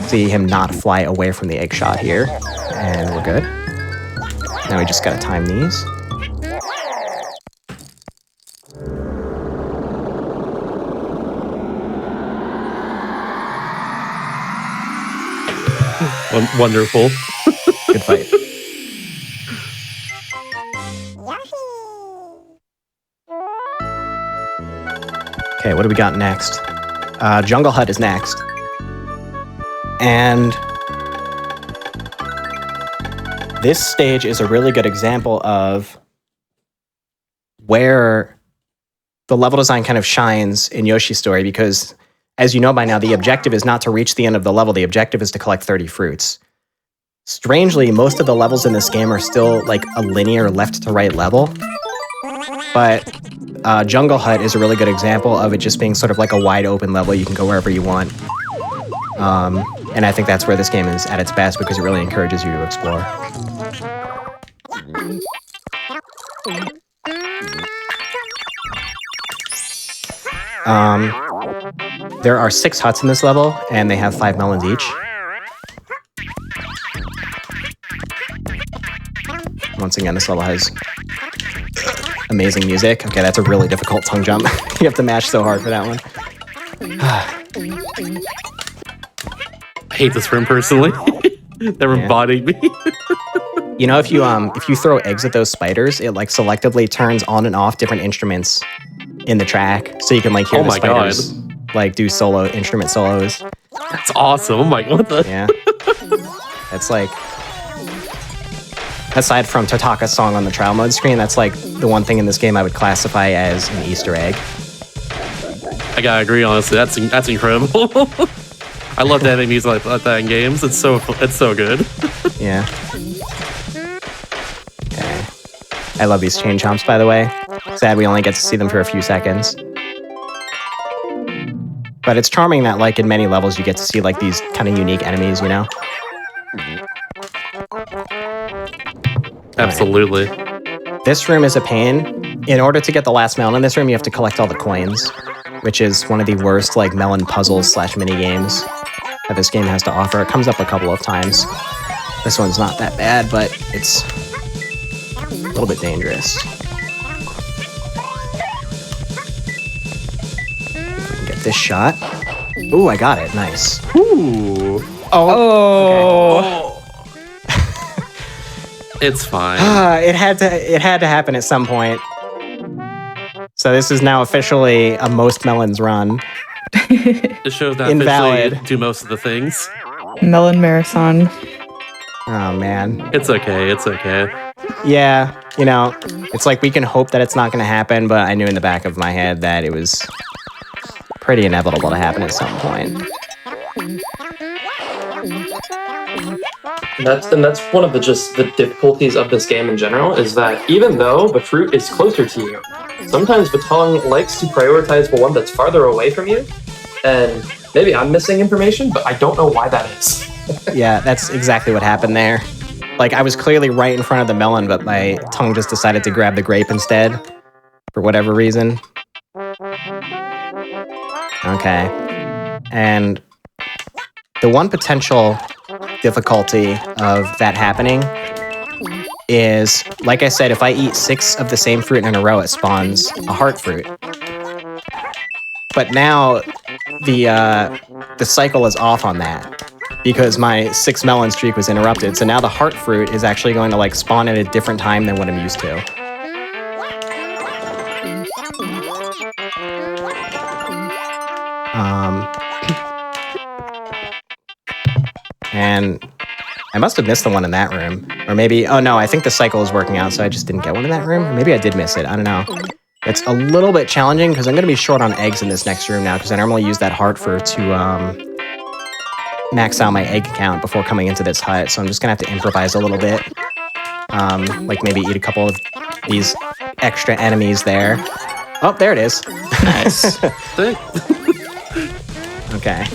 see him not fly away from the egg shot here. And we're good. Now we just gotta time these. Wonderful. Good fight. Okay, what do we got next? Jungle Hut is next. And this stage is a really good example of where the level design kind of shines in Yoshi's story, because as you know by now, the objective is not to reach the end of the level. The objective is to collect 30 fruits. Strangely, most of the levels in this game are still like a linear left to right level. But Jungle Hut is a really good example of it just being sort of like a wide open level. You can go wherever you want. And I think that's where this game is at its best, because it really encourages you to explore. There are 6 huts in this level, and they have 5 melons each. Once again, this level has amazing music. Okay, that's a really difficult tongue jump. You have to mash so hard for that one. I hate this room personally. Never bodied me. If you throw eggs at those spiders, it like selectively turns on and off different instruments in the track, so you can like hear the spiders like do solo instrument solos. That's awesome. Oh my god, what the? Yeah. That's like, aside from Totaka's song on the trial mode screen, that's like the one thing in this game I would classify as an Easter egg. I gotta agree, honestly. That's incredible. I love having music like that in games. It's so good. Yeah. Okay. I love these chain chomps, by the way. Sad we only get to see them for a few seconds. But it's charming that, like, in many levels you get to see, like, these kind of unique enemies, you know? Absolutely. Right. This room is a pain. In order to get the last melon in this room, you have to collect all the coins, which is one of the worst, like, melon puzzles / mini games that this game has to offer. It comes up a couple of times. This one's not that bad, but it's a little bit dangerous. If we can get this shot. Ooh, I got it. Nice. Ooh. Oh. Okay. It's fine. It had to happen at some point. So this is now officially a most melons run. This shows that Invalid. officially do most of the things. Melon marathon. Oh man. It's okay. It's okay. Yeah, it's like we can hope that it's not going to happen, but I knew in the back of my head that it was pretty inevitable to happen at some point. That's one of the difficulties of this game in general, is that even though the fruit is closer to you, sometimes the tongue likes to prioritize the one that's farther away from you, and maybe I'm missing information, but I don't know why that is. Yeah, that's exactly what happened there. Like, I was clearly right in front of the melon, but my tongue just decided to grab the grape instead, for whatever reason. Okay. And the one potential difficulty of that happening is, like I said, if I eat 6 of the same fruit in a row, it spawns a heart fruit. But now the cycle is off on that. because my 6 melon streak was interrupted. So now the heart fruit is actually going to like spawn at a different time than what I'm used to. And I must have missed the one in that room. Or maybe, oh no, I think the cycle is working out, so I just didn't get one in that room. Or maybe I did miss it, I don't know. It's a little bit challenging because I'm going to be short on eggs in this next room now because I normally use that heart fruit to max out my egg count before coming into this hut. So I'm just going to have to improvise a little bit. Like maybe eat a couple of these extra enemies there. Oh, there it is. Nice. Okay.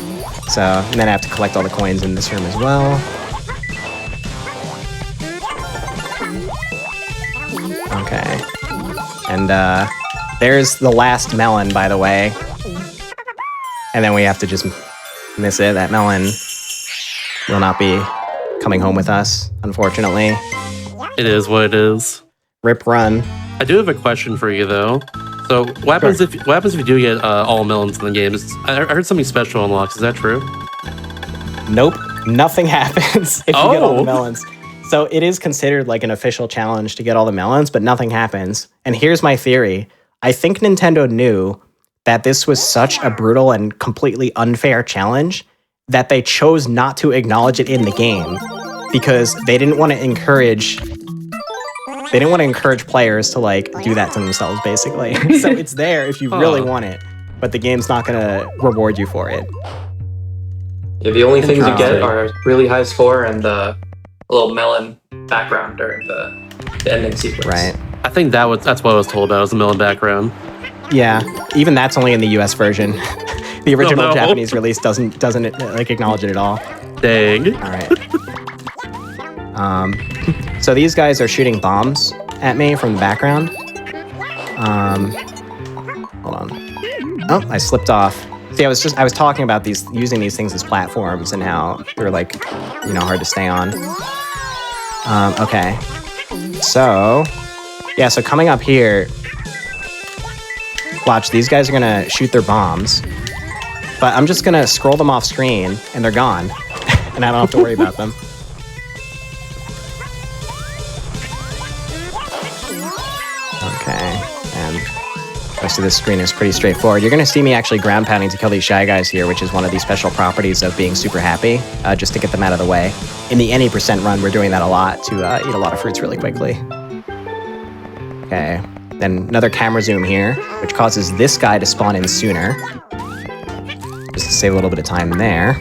So, and then I have to collect all the coins in this room as well. Okay. And there's the last melon, by the way. And then we have to just miss it. That melon will not be coming home with us, unfortunately. It is what it is. Rip run. I do have a question for you, though. So, what happens if you do get all melons in the game? I heard something special unlocks. Is that true? Nope. Nothing happens if you get all the melons. So it is considered like an official challenge to get all the melons, but nothing happens. And here's my theory. I think Nintendo knew that this was such a brutal and completely unfair challenge that they chose not to acknowledge it in the game because they didn't want to encourage players to like do that to themselves, basically. So it's there if you really want it, but the game's not going to reward you for it. Yeah, the only things you get are really high score and the little melon background during the ending sequence. Right. I think that's what I was told about, was the melon background. Yeah, even that's only in the US version. The original no. Japanese release doesn't like acknowledge it at all. Dang. All right. So these guys are shooting bombs at me from the background. Hold on. Oh, I slipped off. See, I was talking about using these things as platforms and how they're like, hard to stay on. Okay. So, yeah, so coming up here, watch, these guys are gonna shoot their bombs, but I'm just gonna scroll them off screen and they're gone, and I don't have to worry about them. Okay, and the rest of this screen is pretty straightforward. You're gonna see me actually ground pounding to kill these Shy Guys here, which is one of the special properties of being super happy, just to get them out of the way. In the any % run, we're doing that a lot to eat a lot of fruits really quickly. Okay, then another camera zoom here, which causes this guy to spawn in sooner. Just to save a little bit of time there.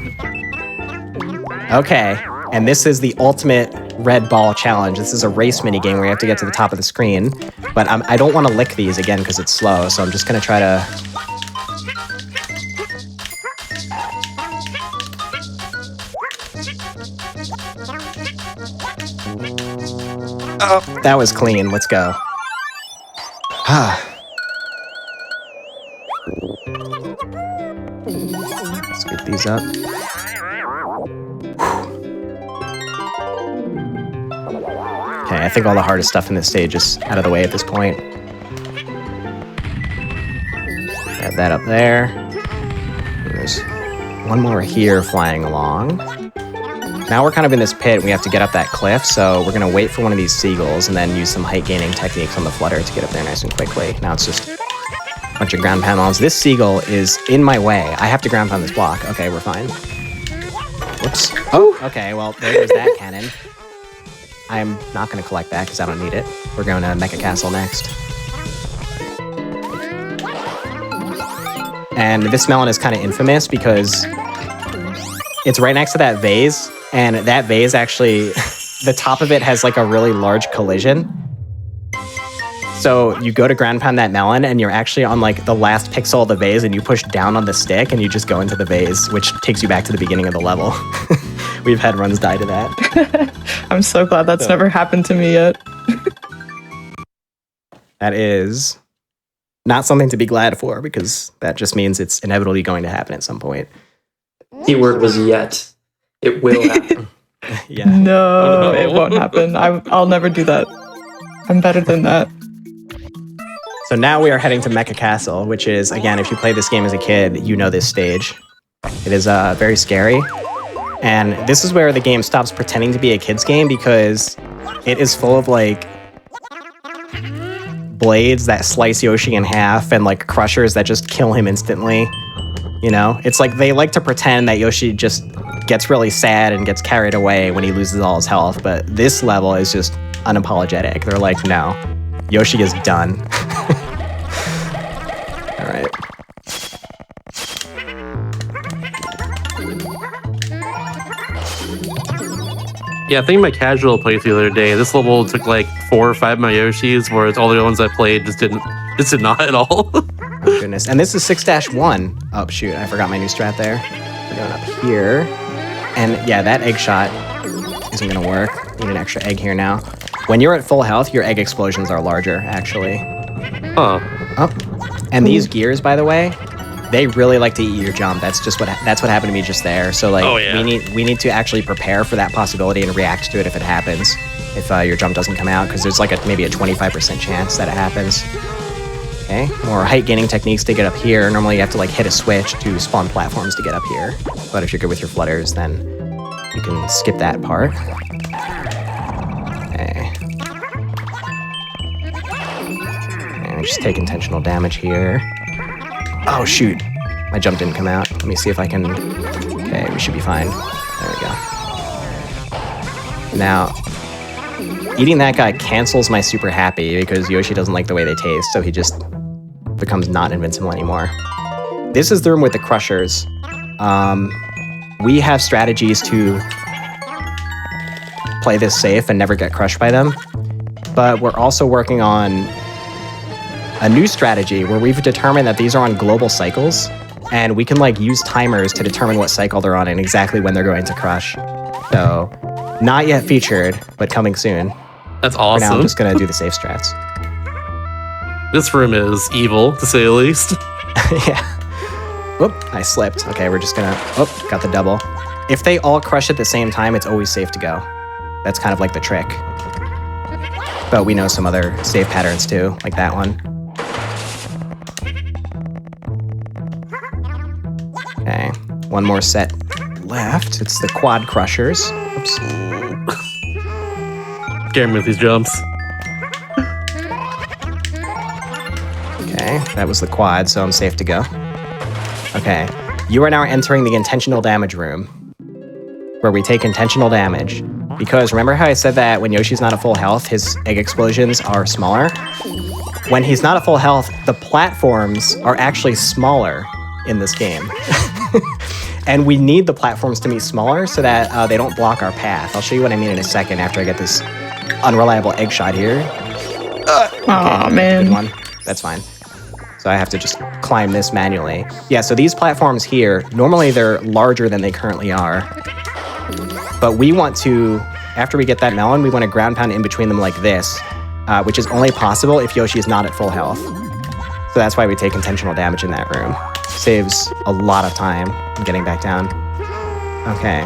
Okay, and this is the ultimate red ball challenge. This is a race mini game where you have to get to the top of the screen, but I don't want to lick these again because it's slow, so I'm just going to try to... Oh, that was clean. Let's go. Scoop these up. Okay, I think all the hardest stuff in this stage is out of the way at this point. Grab that up there. And there's one more here flying along. Now we're kind of in this pit and we have to get up that cliff, so we're gonna wait for one of these seagulls and then use some height gaining techniques on the flutter to get up there nice and quickly. Now it's just a bunch of ground pounds. This seagull is in my way. I have to ground pound this block. Okay, we're fine. Whoops. Oh, okay, well, there goes that cannon. I'm not going to collect that because I don't need it. We're going to Mecha Castle next. And this melon is kind of infamous because it's right next to that vase, and that vase actually, the top of it has like a really large collision. So you go to ground pound that melon, and you're actually on like the last pixel of the vase, and you push down on the stick, and you just go into the vase, which takes you back to the beginning of the level. We've had runs die to that. I'm so glad that's never happened to me yet. That is not something to be glad for, because that just means it's inevitably going to happen at some point. Keyword was yet. It will happen. Yeah. No, it won't happen. I'll never do that. I'm better than that. So now we are heading to Mecha Castle, which is, again, if you play this game as a kid, you know this stage. It is very scary. And this is where the game stops pretending to be a kid's game because it is full of like blades that slice Yoshi in half and like crushers that just kill him instantly. You know, it's like they like to pretend that Yoshi just gets really sad and gets carried away when he loses all his health, but this level is just unapologetic. They're like, no, Yoshi is done. All right. Yeah, I think my casual playthrough the other day, this level took like 4 or 5 of my Yoshis, whereas all the other ones I played just did not at all. Oh, goodness. And this is 6-1. Oh, shoot. I forgot my new strat there. We're going up here. And yeah, that egg shot isn't going to work. Need an extra egg here now. When you're at full health, your egg explosions are larger, actually. Huh. Oh. And these gears, by the way, they really like to eat your jump. That's what happened to me just there. So like, Oh, yeah. we need to actually prepare for that possibility and react to it if it happens. If your jump doesn't come out, because there's like maybe a 25% chance that it happens. Okay, more height gaining techniques to get up here. Normally you have to like hit a switch to spawn platforms to get up here. But if you're good with your flutters, then you can skip that part. Okay. And just take intentional damage here. Oh shoot, my jump didn't come out. Let me see if I can, okay, we should be fine. There we go. Now, eating that guy cancels my super happy because Yoshi doesn't like the way they taste, so he just becomes not invincible anymore. This is the room with the crushers. We have strategies to play this safe and never get crushed by them, but we're also working on a new strategy where we've determined that these are on global cycles, and we can like use timers to determine what cycle they're on and exactly when they're going to crush. So, not yet featured, but coming soon. That's For awesome. now, I'm just gonna do the safe strats. This room is evil, to say the least. Yeah. Whoop, I slipped. Okay, we're just gonna, oh, got the double. If they all crush at the same time, it's always safe to go. That's kind of like the trick. But we know some other safe patterns too, like that one. Okay, one more set left. It's the quad crushers. Oops. Scared me with these jumps. Okay, that was the quad, so I'm safe to go. Okay, you are now entering the intentional damage room, where we take intentional damage. Because remember how I said that when Yoshi's not at full health, his egg explosions are smaller? When he's not at full health, the platforms are actually smaller in this game. And we need the platforms to be smaller so that they don't block our path. I'll show you what I mean in a second after I get this unreliable egg shot here. Aw, Good man. one. That's fine. So I have to just climb this manually. Yeah, so these platforms here, normally they're larger than they currently are. But we want to, after we get that melon, we want to ground pound in between them like this, which is only possible if Yoshi is not at full health. So that's why we take intentional damage in that room. Saves a lot of time in getting back down. Okay.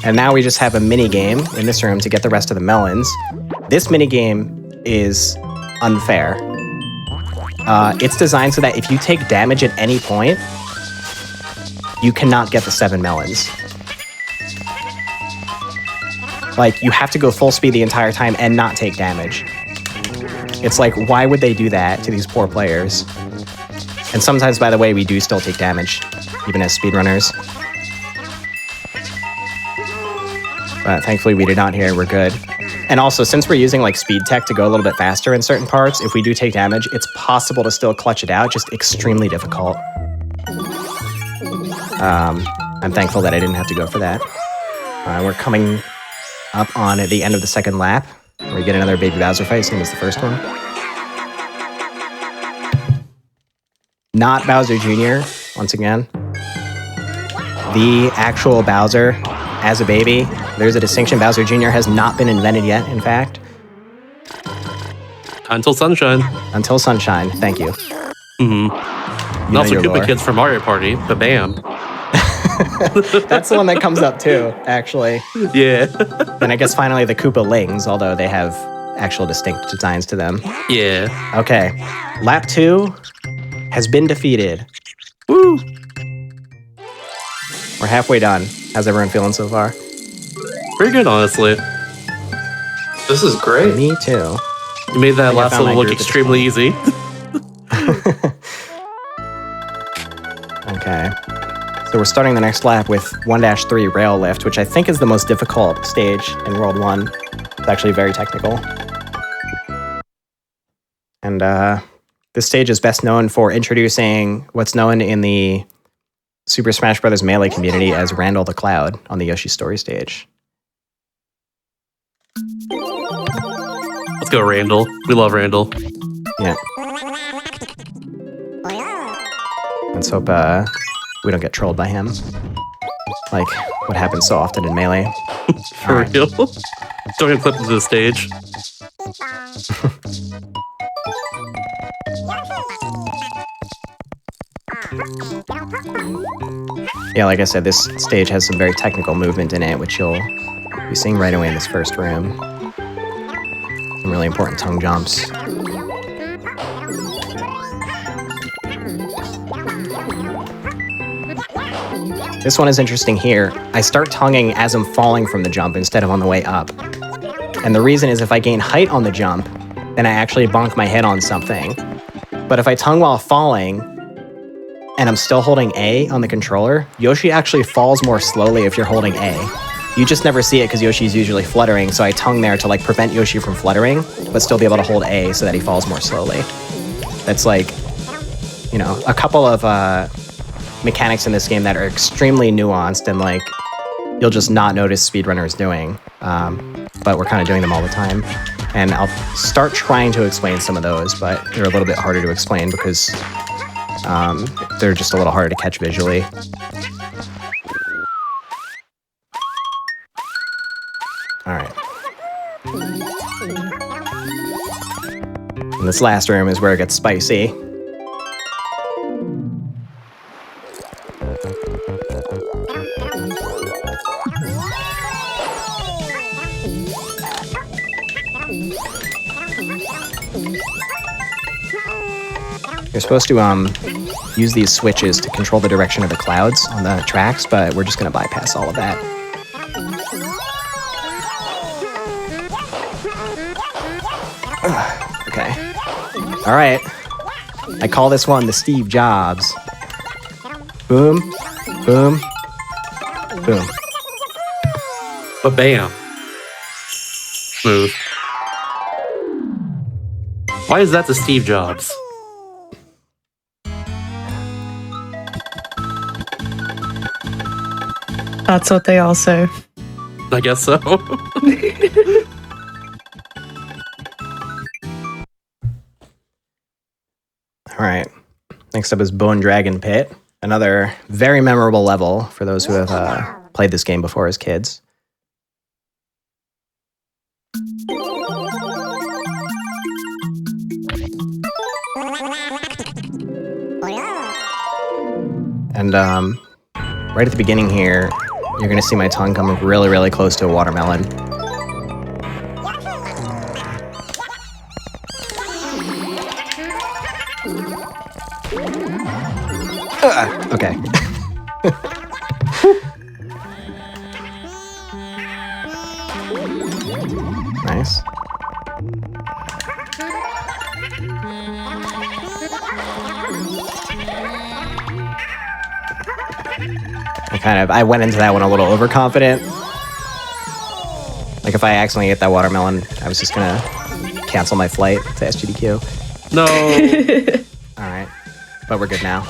And now we just have a mini game in this room to get the rest of the melons. This mini game is unfair. It's designed so that if you take damage at any point, you cannot get the 7 melons. Like, you have to go full speed the entire time and not take damage. It's like, why would they do that to these poor players? And sometimes, by the way, we do still take damage, even as speedrunners. But thankfully we did not here, we're good. And also, since we're using like speed tech to go a little bit faster in certain parts, if we do take damage, it's possible to still clutch it out, just extremely difficult. I'm thankful that I didn't have to go for that. We're coming up on the end of the second lap, where we get another Baby Bowser fight, same as the first one. Not Bowser Jr., once again. The actual Bowser as a baby. There's a distinction. Bowser Jr. has not been invented yet, in fact. Until Sunshine. Until Sunshine, thank you. Mm-hmm. You Also know your Koopa lore. Kids from Mario Party, but bam. That's the one that comes up too, actually. Yeah. And I guess finally the Koopa Lings, although they have actual distinct designs to them. Yeah. Okay, lap 2 has been defeated. Woo. We're halfway done. How's everyone feeling so far? Pretty good, honestly. This is great. Me too. You made that I last found my level look group at this extremely easy. Okay. So we're starting the next lap with 1-3 rail lift, which I think is the most difficult stage in World 1. It's actually very technical. And this stage is best known for introducing what's known in the Super Smash Bros. Melee community as Randall the Cloud on the Yoshi Story stage. Let's go, Randall. We love Randall. Yeah. Let's hope we don't get trolled by him. Like what happens so often in Melee. For real. Throwing a clip into the stage. Yeah, like I said, this stage has some very technical movement in it, which you'll be seeing right away in this first room. Some really important tongue jumps. This one is interesting here. I start tonguing as I'm falling from the jump instead of on the way up. And the reason is if I gain height on the jump, then I actually bonk my head on something. But if I tongue while falling, and I'm still holding A on the controller, Yoshi actually falls more slowly if you're holding A. You just never see it because Yoshi's usually fluttering, so I tongue there to like prevent Yoshi from fluttering, but still be able to hold A so that he falls more slowly. That's like, you know, a couple of mechanics in this game that are extremely nuanced and like you'll just not notice speedrunners doing, but we're kind of doing them all the time. And I'll start trying to explain some of those, but they're a little bit harder to explain because they're just a little harder to catch visually. All right. And this last room is where it gets spicy. You're supposed to use these switches to control the direction of the clouds on the tracks, but we're just going to bypass all of that. Okay. All right. I call this one the Steve Jobs. Boom, boom, boom. But bam. Smooth. Why is that the Steve Jobs? That's what they all say. I guess so. All right. Next up is Bone Dragon Pit. Another very memorable level for those who have played this game before as kids. And right at the beginning here, you're going to see my tongue come really, really close to a watermelon. Okay. Nice. I went into that one a little overconfident. Like if I accidentally hit that watermelon, I was just gonna cancel my flight to SGDQ. No. All right, but we're good now.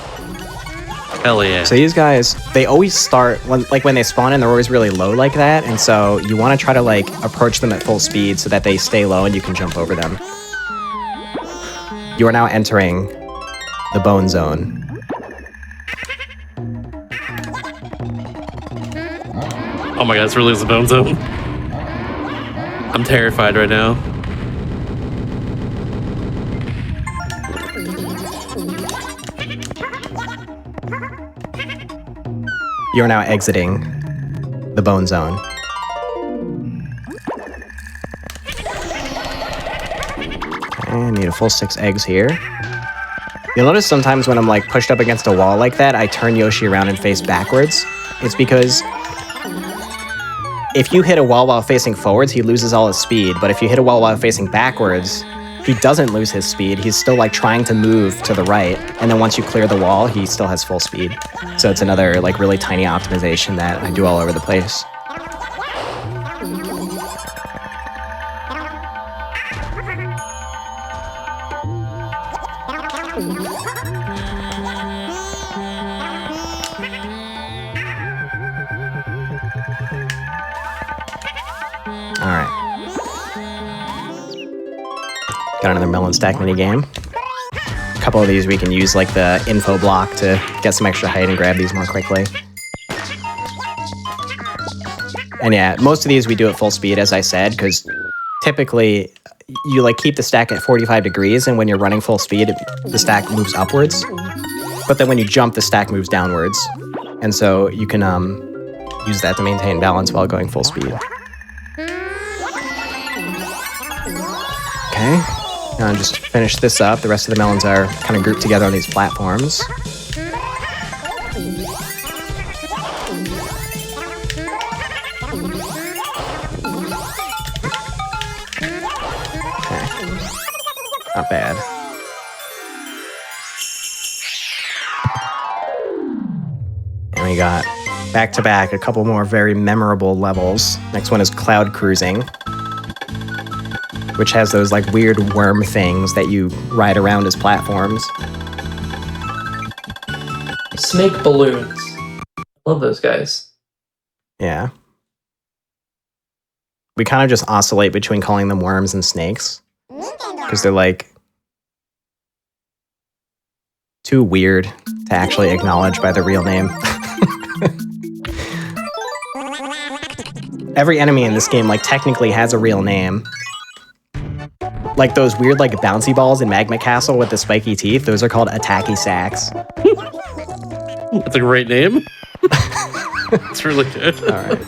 Hell yeah. So these guys, they always start when they spawn in, they're always really low like that, and so you want to try to like approach them at full speed so that they stay low and you can jump over them. You are now entering the bone zone. Oh my god, it's really the bone zone. I'm terrified right now. You are now exiting the bone zone. Okay, I need a full 6 eggs here. You'll notice sometimes when I'm like pushed up against a wall like that, I turn Yoshi around and face backwards. It's because if you hit a wall while facing forwards, he loses all his speed. But if you hit a wall while facing backwards, he doesn't lose his speed. He's still like trying to move to the right. And then once you clear the wall, he still has full speed. So it's another like really tiny optimization that I do all over the place. Alright. Got another melon stack mini game. A couple of these we can use like the info block to get some extra height and grab these more quickly. And yeah, most of these we do at full speed, as I said, because typically you like keep the stack at 45 degrees, and when you're running full speed, the stack moves upwards. But then when you jump, the stack moves downwards. And so you can use that to maintain balance while going full speed. Okay, now just finish this up. The rest of the melons are kind of grouped together on these platforms. Okay, not bad. And we got back to back a couple more very memorable levels. Next one is Cloud Cruising, which has those like weird worm things that you ride around as platforms. Snake balloons. Love those guys. Yeah. We kind of just oscillate between calling them worms and snakes, because they're like too weird to actually acknowledge by the real name. Every enemy in this game like technically has a real name. Like those weird like bouncy balls in Magma Castle with the spiky teeth, those are called attacky sacks. That's a great name. It's really good. All right.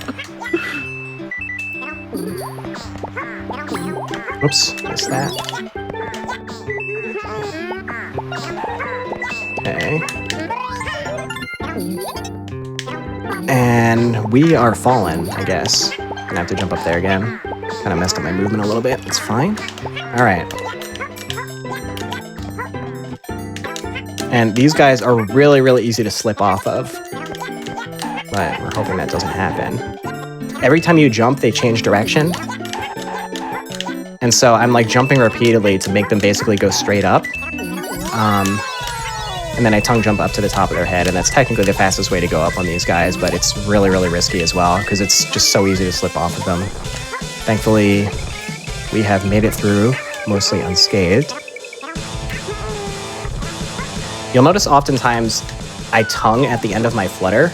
Oops, missed that. Okay. And we are fallen, I guess. Gonna have to jump up there again. Kind of messed up my movement a little bit. It's fine. All right. And these guys are really, really easy to slip off of. But we're hoping that doesn't happen. Every time you jump, they change direction. And so I'm like jumping repeatedly to make them basically go straight up. And then I tongue jump up to the top of their head, and that's technically the fastest way to go up on these guys, but it's really, really risky as well, because it's just so easy to slip off of them. Thankfully, we have made it through, mostly unscathed. You'll notice oftentimes I tongue at the end of my flutter.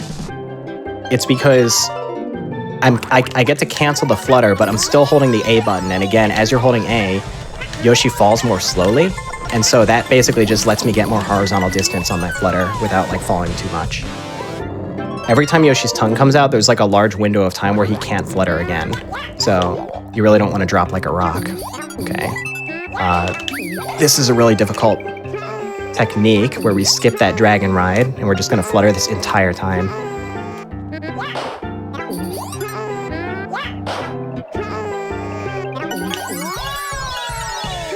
It's because I get to cancel the flutter, but I'm still holding the A button, and again, as you're holding A, Yoshi falls more slowly, and so that basically just lets me get more horizontal distance on my flutter without like falling too much. Every time Yoshi's tongue comes out, there's like a large window of time where he can't flutter again. So you really don't want to drop like a rock. Okay. This is a really difficult technique where we skip that dragon ride and we're just going to flutter this entire time.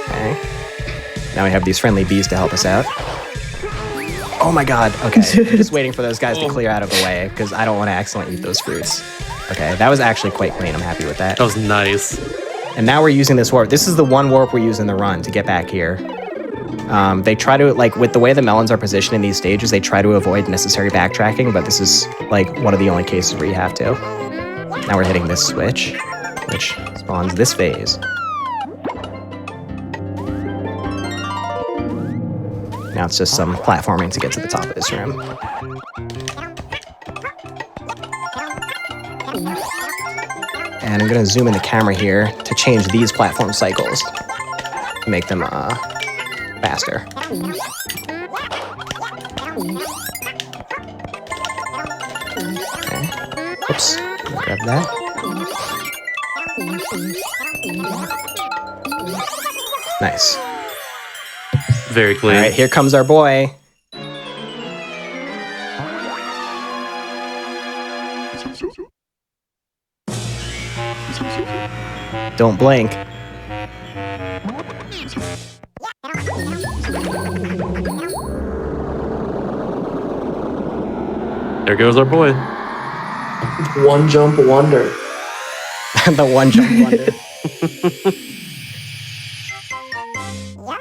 Okay. Now we have these friendly bees to help us out. Oh my god, okay. Just waiting for those guys to clear out of the way, because I don't want to accidentally eat those fruits. Okay, that was actually quite clean. I'm happy with that. That was nice. And now we're using this warp. This is the one warp we use in the run to get back here. They try to, like, with the way the melons are positioned in these stages, they try to avoid necessary backtracking, but this is, like, one of the only cases where you have to. Now we're hitting this switch, which spawns this phase. Now it's just some platforming to get to the top of this room. And I'm gonna zoom in the camera here to change these platform cycles to make them faster. Okay. Oops, grab that. Nice. Very clean. All right, here comes our boy. Don't blink. There goes our boy. One jump wonder. The one jump wonder.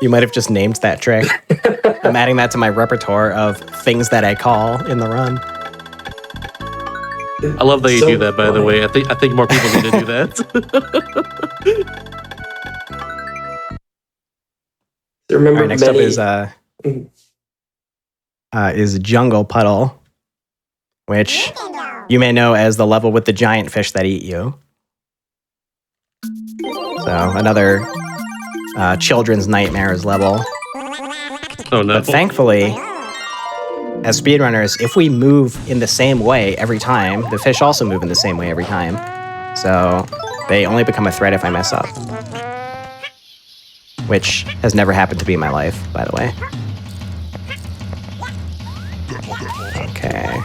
You might have just named that trick. I'm adding that to my repertoire of things that I call in the run. I love that you So do that, by the funny. way. I think more people need to do that. I remember All right, next many, up is Jungle Puddle, which you may know as the level with the giant fish that eat you. So another children's nightmares level. Oh no. But thankfully, as speedrunners, if we move in the same way every time, the fish also move in the same way every time. So they only become a threat if I mess up. Which has never happened to me in my life, by the way. Okay.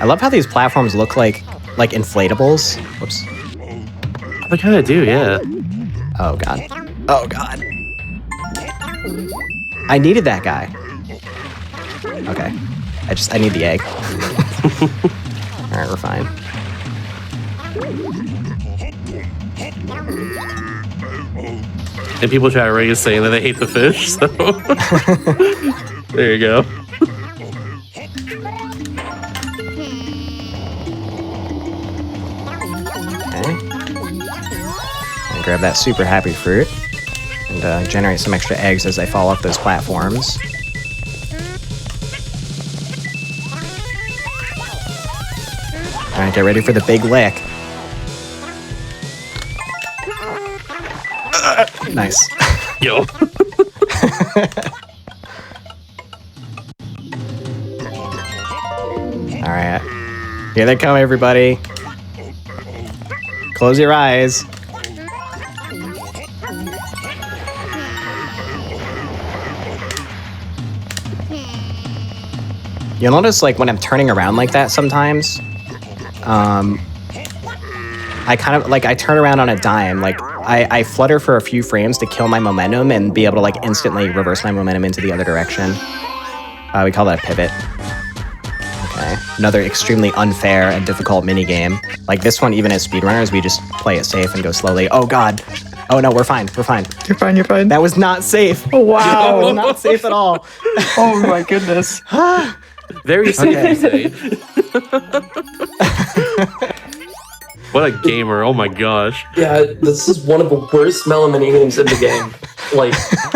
I love how these platforms look like inflatables. Whoops. They kind of do, yeah. Oh god. Oh god. I needed that guy. Okay. I need the egg. Alright, we're fine. And people try to raise saying that they hate the fish, so there you go. Okay. And grab that super happy fruit. And generate some extra eggs as I fall off those platforms. Alright, get ready for the big lick. Nice. Yo. Alright. Here they come, everybody. Close your eyes. You'll notice, like, when I'm turning around like that sometimes, I kind of, like, I turn around on a dime. Like, I flutter for a few frames to kill my momentum and be able to, like, instantly reverse my momentum into the other direction. We call that a pivot. Okay. Another extremely unfair and difficult minigame. Like, this one, even as speedrunners, we just play it safe and go slowly. Oh, God. Oh, no, we're fine. We're fine. You're fine, you're fine. That was not safe. Oh, That was wow. not safe at all. Oh my goodness. Very safe, Okay. you say. What a gamer, oh my gosh. Yeah, this is one of the worst melon games in the game. Like,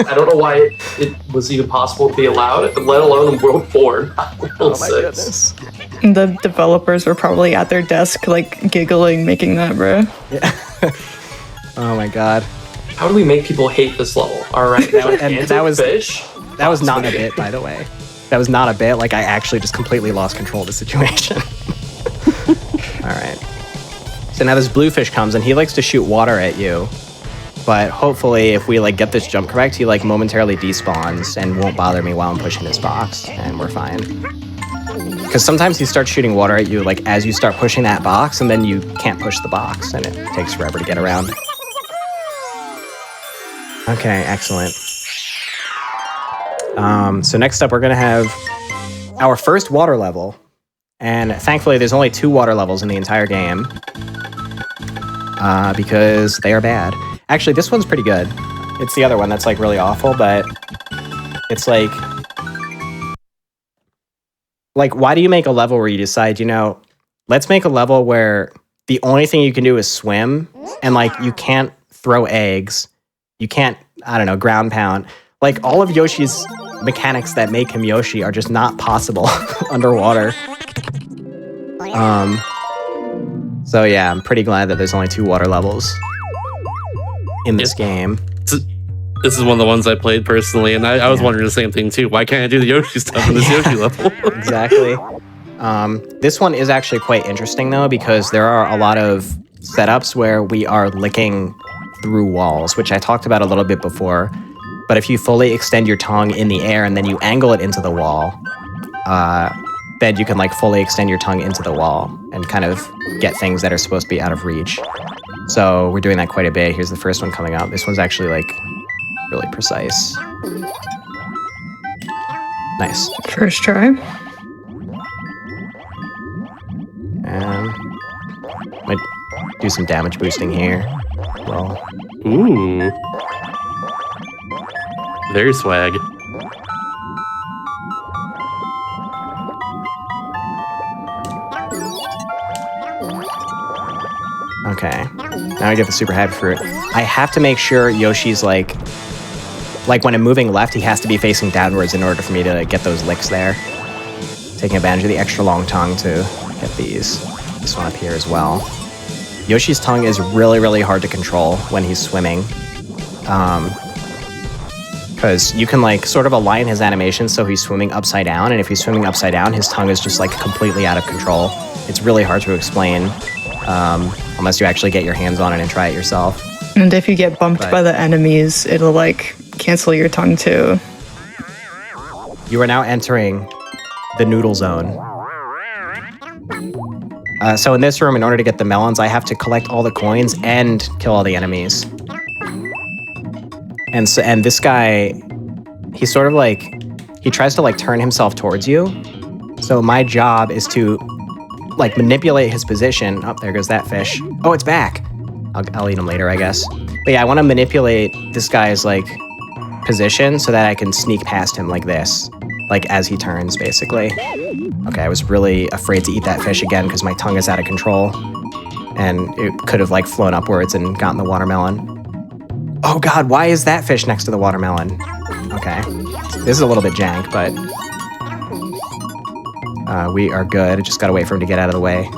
I don't know why it was even possible to be allowed, let alone in World 4, not World Oh, 6. my goodness. The developers were probably at their desk, like, giggling, making that, bro. Oh, my God. How do we make people hate this level? Alright, that was- fish. That was not a bit, by the way. That was not a bit. Like, I actually just completely lost control of the situation. All right. So now this bluefish comes, and he likes to shoot water at you. But hopefully, if we, like, get this jump correct, he, like, momentarily despawns and won't bother me while I'm pushing this box, and we're fine. Because sometimes he starts shooting water at you, like, as you start pushing that box, and then you can't push the box, and it takes forever to get around. Okay, excellent. So next up, we're going to have our first water level. And thankfully, there's only 2 water levels in the entire game. Because they are bad. Actually, this one's pretty good. It's the other one that's, like, really awful, but it's like... Like, why do you make a level where you decide, you know, let's make a level where the only thing you can do is swim, and, like, you can't throw eggs, you can't, I don't know, ground pound. Like, all of Yoshi's mechanics that make him Yoshi are just not possible underwater. So yeah, I'm pretty glad that there's only 2 water levels in this game. This is one of the ones I played personally, and I was wondering the same thing too. Why can't I do the Yoshi stuff in this Yoshi level? Exactly. This one is actually quite interesting though, because there are a lot of setups where we are licking through walls, which I talked about a little bit before. But if you fully extend your tongue in the air and then you angle it into the wall, then you can like fully extend your tongue into the wall and kind of get things that are supposed to be out of reach. So we're doing that quite a bit. Here's the first one coming up. This one's actually like really precise. Nice. First try. And might do some damage boosting here. Well, Ooh. Very swag. okay. Now I get the super happy fruit. I have to make sure Yoshi's like when I'm moving left, he has to be facing downwards in order for me to get those licks there. Taking advantage of the extra long tongue to get these. This one up here as well. Yoshi's tongue is really, really hard to control when he's swimming. Because you can like sort of align his animation so he's swimming upside down, and if he's swimming upside down, his tongue is just like completely out of control. It's really hard to explain unless you actually get your hands on it and try it yourself. And if you get bumped by the enemies, it'll like cancel your tongue too. You are now entering the noodle zone. So in this room, in order to get the melons, I have to collect all the coins and kill all the enemies. And this guy, he's sort of like, he tries to like turn himself towards you. So my job is to like manipulate his position. Oh, there goes that fish. Oh, it's back. I'll eat him later, I guess. But yeah, I want to manipulate this guy's like position so that I can sneak past him like this, like as he turns, basically. Okay, I was really afraid to eat that fish again because my tongue is out of control, and it could have like flown upwards and gotten the watermelon. Oh God, why is that fish next to the watermelon? Okay, this is a little bit jank, but we are good. I just gotta wait for him to get out of the way.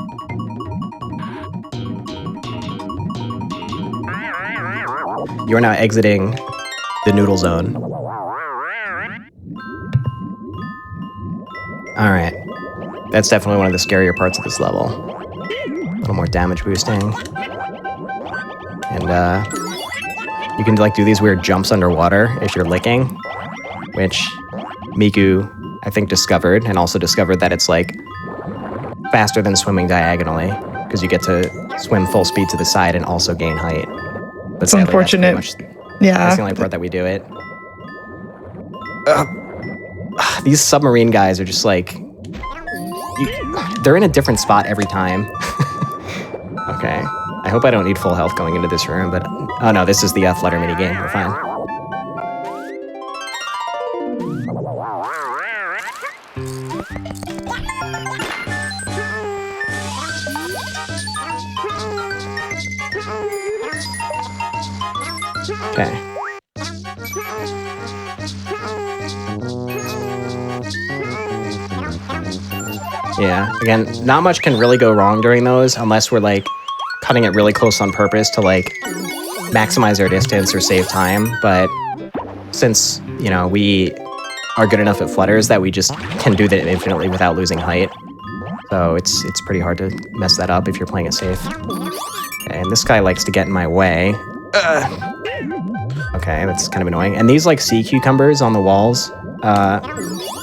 You are now exiting the noodle zone. All right, that's definitely one of the scarier parts of this level. A little more damage boosting. And you can like do these weird jumps underwater if you're licking, which Miku, I think, discovered, and also discovered that it's like faster than swimming diagonally because you get to swim full speed to the side and also gain height. But it's unfortunate. That's the only part that we do it. These submarine guys are just like, they're in a different spot every time. Okay. I hope I don't need full health going into this room, but oh no, this is the Flutter mini game. We're fine. Okay. Yeah, again, not much can really go wrong during those unless we're like cutting it really close on purpose to like maximize our distance or save time. But since, you know, we are good enough at flutters that we just can do that infinitely without losing height. So it's pretty hard to mess that up if you're playing it safe. Okay, and this guy likes to get in my way. Okay, that's kind of annoying. And these like sea cucumbers on the walls,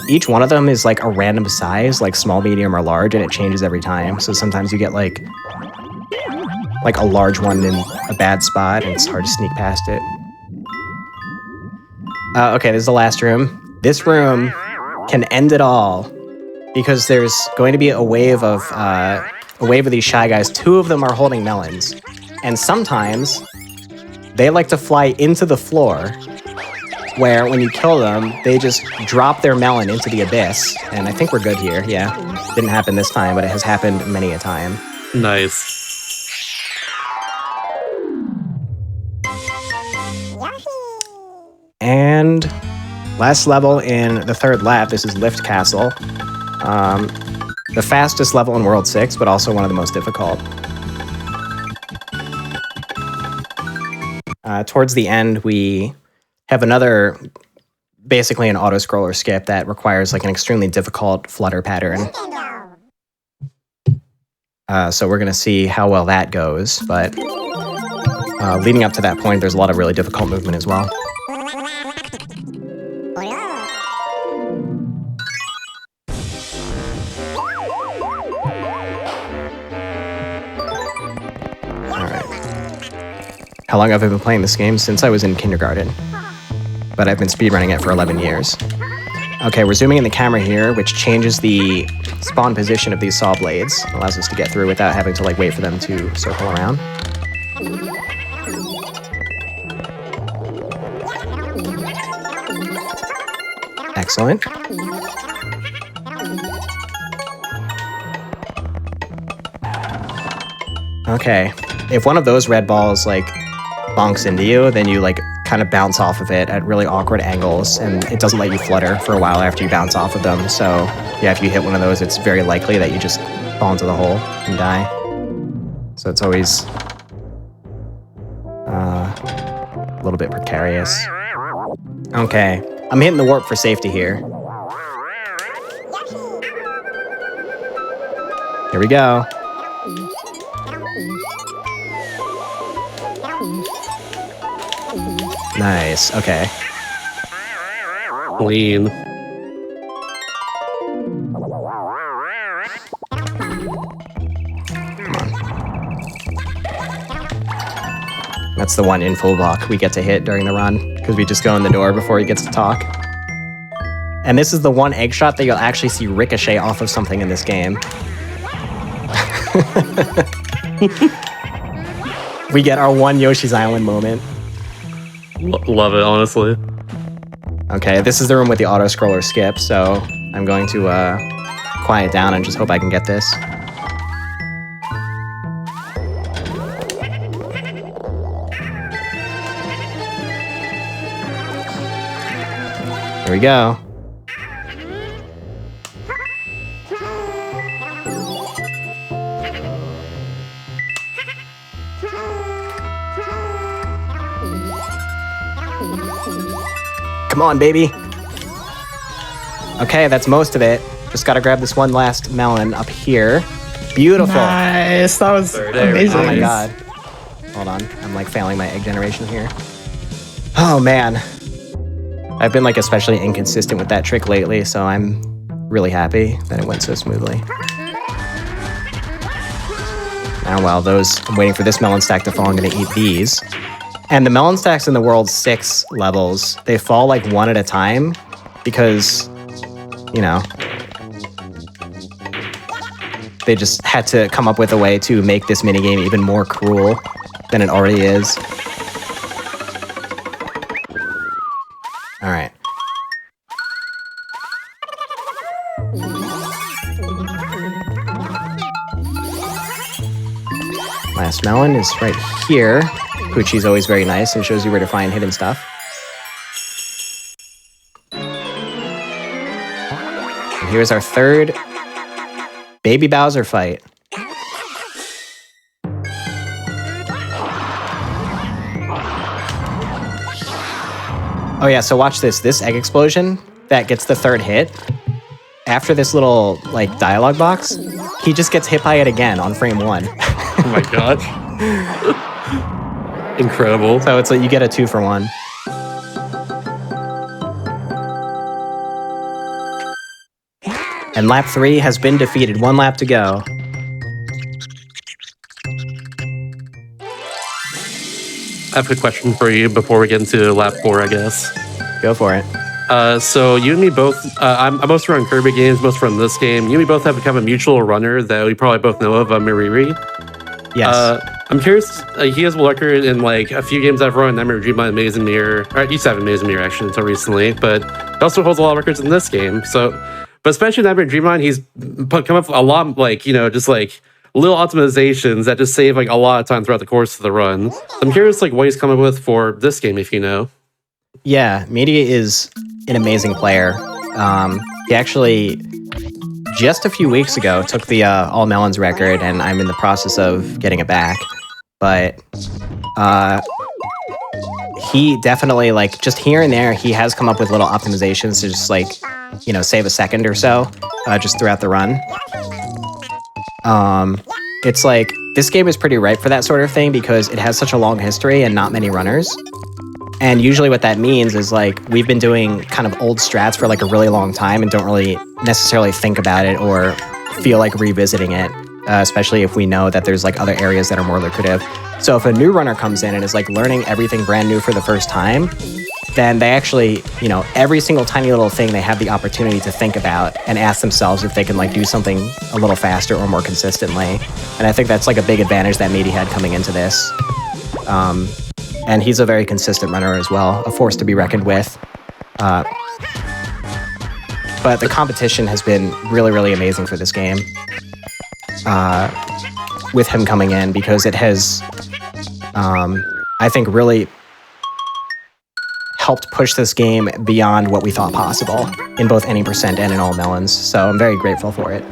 each one of them is like a random size, like small, medium, or large, and it changes every time. So sometimes you get like a large one in a bad spot, and it's hard to sneak past it. Okay, this is the last room. This room can end it all because there's going to be a wave of these Shy Guys. 2 of them are holding melons, and sometimes they like to fly into the floor, where when you kill them, they just drop their melon into the abyss. And I think we're good here. Yeah, didn't happen this time, but it has happened many a time. Nice. And last level in the 3rd lap, this is Lift Castle. The fastest level in World 6, but also one of the most difficult. Towards the end, we have another, basically an auto-scroller skip that requires like an extremely difficult flutter pattern. So we're going to see how well that goes, but leading up to that point, there's a lot of really difficult movement as well. How long have I been playing this game? Since I was in kindergarten. But I've been speedrunning it for 11 years. Okay, we're zooming in the camera here, which changes the spawn position of these saw blades. Allows us to get through without having to like wait for them to circle around. Excellent. Okay, if one of those red balls like bonks into you, then you like kind of bounce off of it at really awkward angles, and it doesn't let you flutter for a while after you bounce off of them. So yeah, if you hit one of those, it's very likely that you just fall into the hole and die. So it's always a little bit precarious. Okay, I'm hitting the warp for safety here. Here we go. Nice, okay. Clean. Come on. That's the one info block we get to hit during the run, because we just go in the door before he gets to talk. And this is the one egg shot that you'll actually see ricochet off of something in this game. We get our one Yoshi's Island moment. Love it, honestly. Okay, this is the room with the auto-scroller skip, so I'm going to quiet down and just hope I can get this. Here we go. Come on, baby. Okay, that's most of it. Just gotta grab this one last melon up here. Beautiful. Nice. That was amazing. Oh my god. Hold on. I'm like failing my egg generation here. Oh man. I've been like especially inconsistent with that trick lately, so I'm really happy that it went so smoothly. Now while I'm waiting for this melon stack to fall, I'm gonna eat these. And the melon stacks in the world's 6 levels, they fall like one at a time because, you know, they just had to come up with a way to make this minigame even more cruel than it already is. All right. Last melon is right here. Poochie's always very nice and shows you where to find hidden stuff. And here's our third Baby Bowser fight. Oh yeah, so watch this. This egg explosion that gets the third hit, after this little like dialogue box, he just gets hit by it again on frame 1. Oh my god. Incredible. So it's like you get a 2 for 1. And lap 3 has been defeated. 1 lap to go. I have a question for you before we get into lap 4, I guess. Go for it. So you and me both, I'm most run Kirby games, most run this game. You and me both have kind of a mutual runner that we probably both know of, Miriri. Yes. I'm curious, he has a record in like a few games I've run, Nightmare Dream by Amazing Mirror. Or I used to have Amazing Mirror actually until recently, but he also holds a lot of records in this game. So, but especially Nightmare Dream on, he's come up with a lot, like, you know, just like little optimizations that just save like a lot of time throughout the course of the run. So I'm curious like what he's come up with for this game, if you know. Yeah, Media is an amazing player. He actually, just a few weeks ago, took the All Melons record, and I'm in the process of getting it back. But he definitely, like, just here and there, he has come up with little optimizations to just, like, you know, save a second or so just throughout the run. It's like, this game is pretty ripe for that sort of thing because it has such a long history and not many runners. And usually what that means is, like, we've been doing kind of old strats for, like, a really long time and don't really necessarily think about it or feel like revisiting it especially if we know that there's like other areas that are more lucrative. So if a new runner comes in and is like learning everything brand new for the first time, then they actually, you know, every single tiny little thing they have the opportunity to think about and ask themselves if they can like do something a little faster or more consistently. And I think that's like a big advantage that Meaty had coming into this. And he's a very consistent runner as well, a force to be reckoned with. But the competition has been really, really amazing for this game with him coming in, because it has, I think, really helped push this game beyond what we thought possible in both Any Percent and in All Melons. So I'm very grateful for it.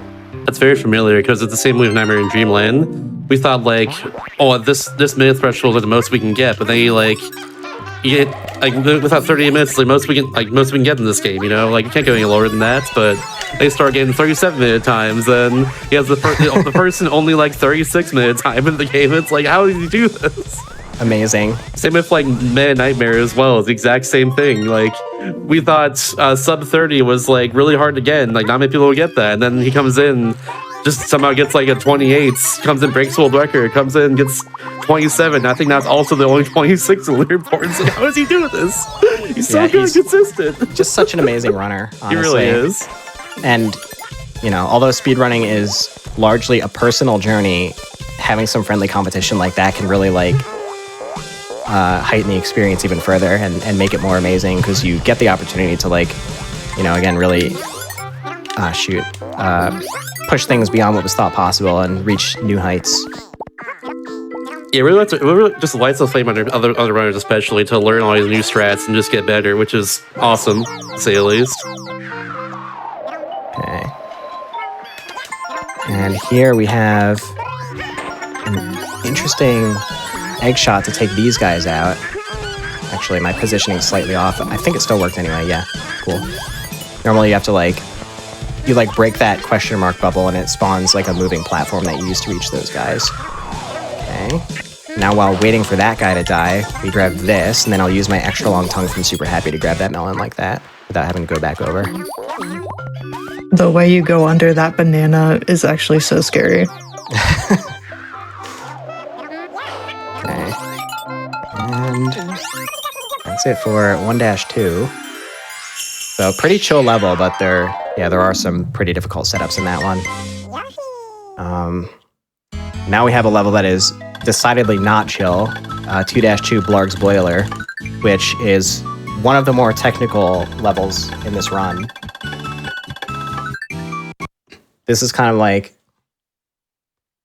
That's very familiar, because it's the same way with Nightmare in Dreamland. We thought like, oh, this minute threshold is the most we can get, but then you get like without 38 minutes, like most we can get in this game. You know, like you can't go any lower than that. But they start getting 37-minute times, and he has the person only like 36-minute time in the game. It's like, how did you do this? Amazing. Same with like Man Nightmare as well. It's the exact same thing. Like we thought sub 30 was like really hard to get, and like not many people would get that. And then he comes in, just somehow gets like a 28, comes in, breaks world record, comes in, gets 27. I think that's also the only 26 in the leaderboard. Like, how does he do this? He's so good and consistent. Just such an amazing runner, honestly. He really is. And, you know, although speedrunning is largely a personal journey, having some friendly competition like that can really like heighten the experience even further and make it more amazing, because you get the opportunity to like, you know, again, really push things beyond what was thought possible and reach new heights. Yeah, it really just lights the flame under other runners, especially to learn all these new strats and just get better, which is awesome, to say the least. Okay. And here we have an interesting egg shot to take these guys out. Actually, my positioning is slightly off. I think it still worked anyway. Yeah, cool. Normally you have to like, you like break that question mark bubble and it spawns like a moving platform that you use to reach those guys. Okay. Now while waiting for that guy to die, we grab this, and then I'll use my extra long tongue from Super Happy to grab that melon like that without having to go back over. The way you go under that banana is actually so scary. Okay. And that's it for 1-2. So pretty chill level, but there are some pretty difficult setups in that one. Now we have a level that is decidedly not chill, 2-2 Blarg's Boiler, which is one of the more technical levels in this run. This is kind of like,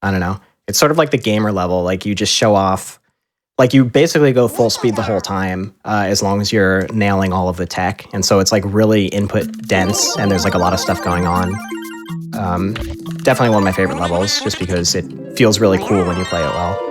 I don't know, it's sort of like the gamer level, like you just show off, like you basically go full speed the whole time, as long as you're nailing all of the tech. And so it's like really input dense, and there's like a lot of stuff going on. Definitely one of my favorite levels, just because it feels really cool when you play it well.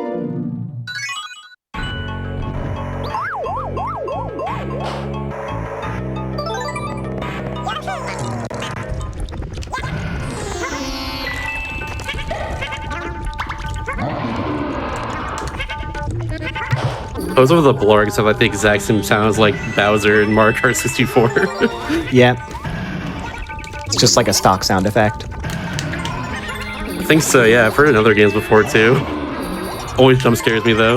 Those are the Blargs have like the exact same sounds like Bowser and Mario Kart 64. Yeah. It's just like a stock sound effect. I think so, yeah. I've heard it in other games before too. Always jump scares me though.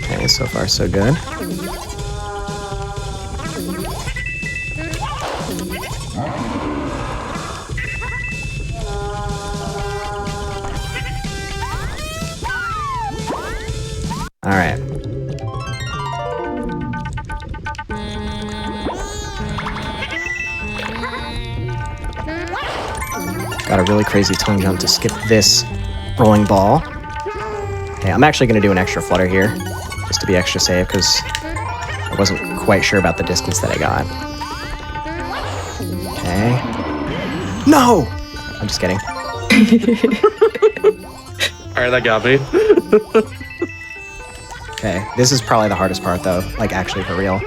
Okay, so far so good. All right. Got a really crazy tongue jump to skip this rolling ball. Okay, I'm actually going to do an extra flutter here, just to be extra safe, because I wasn't quite sure about the distance that I got. Okay. No! I'm just kidding. Alright, that got me. Okay, this is probably the hardest part though, like actually for real.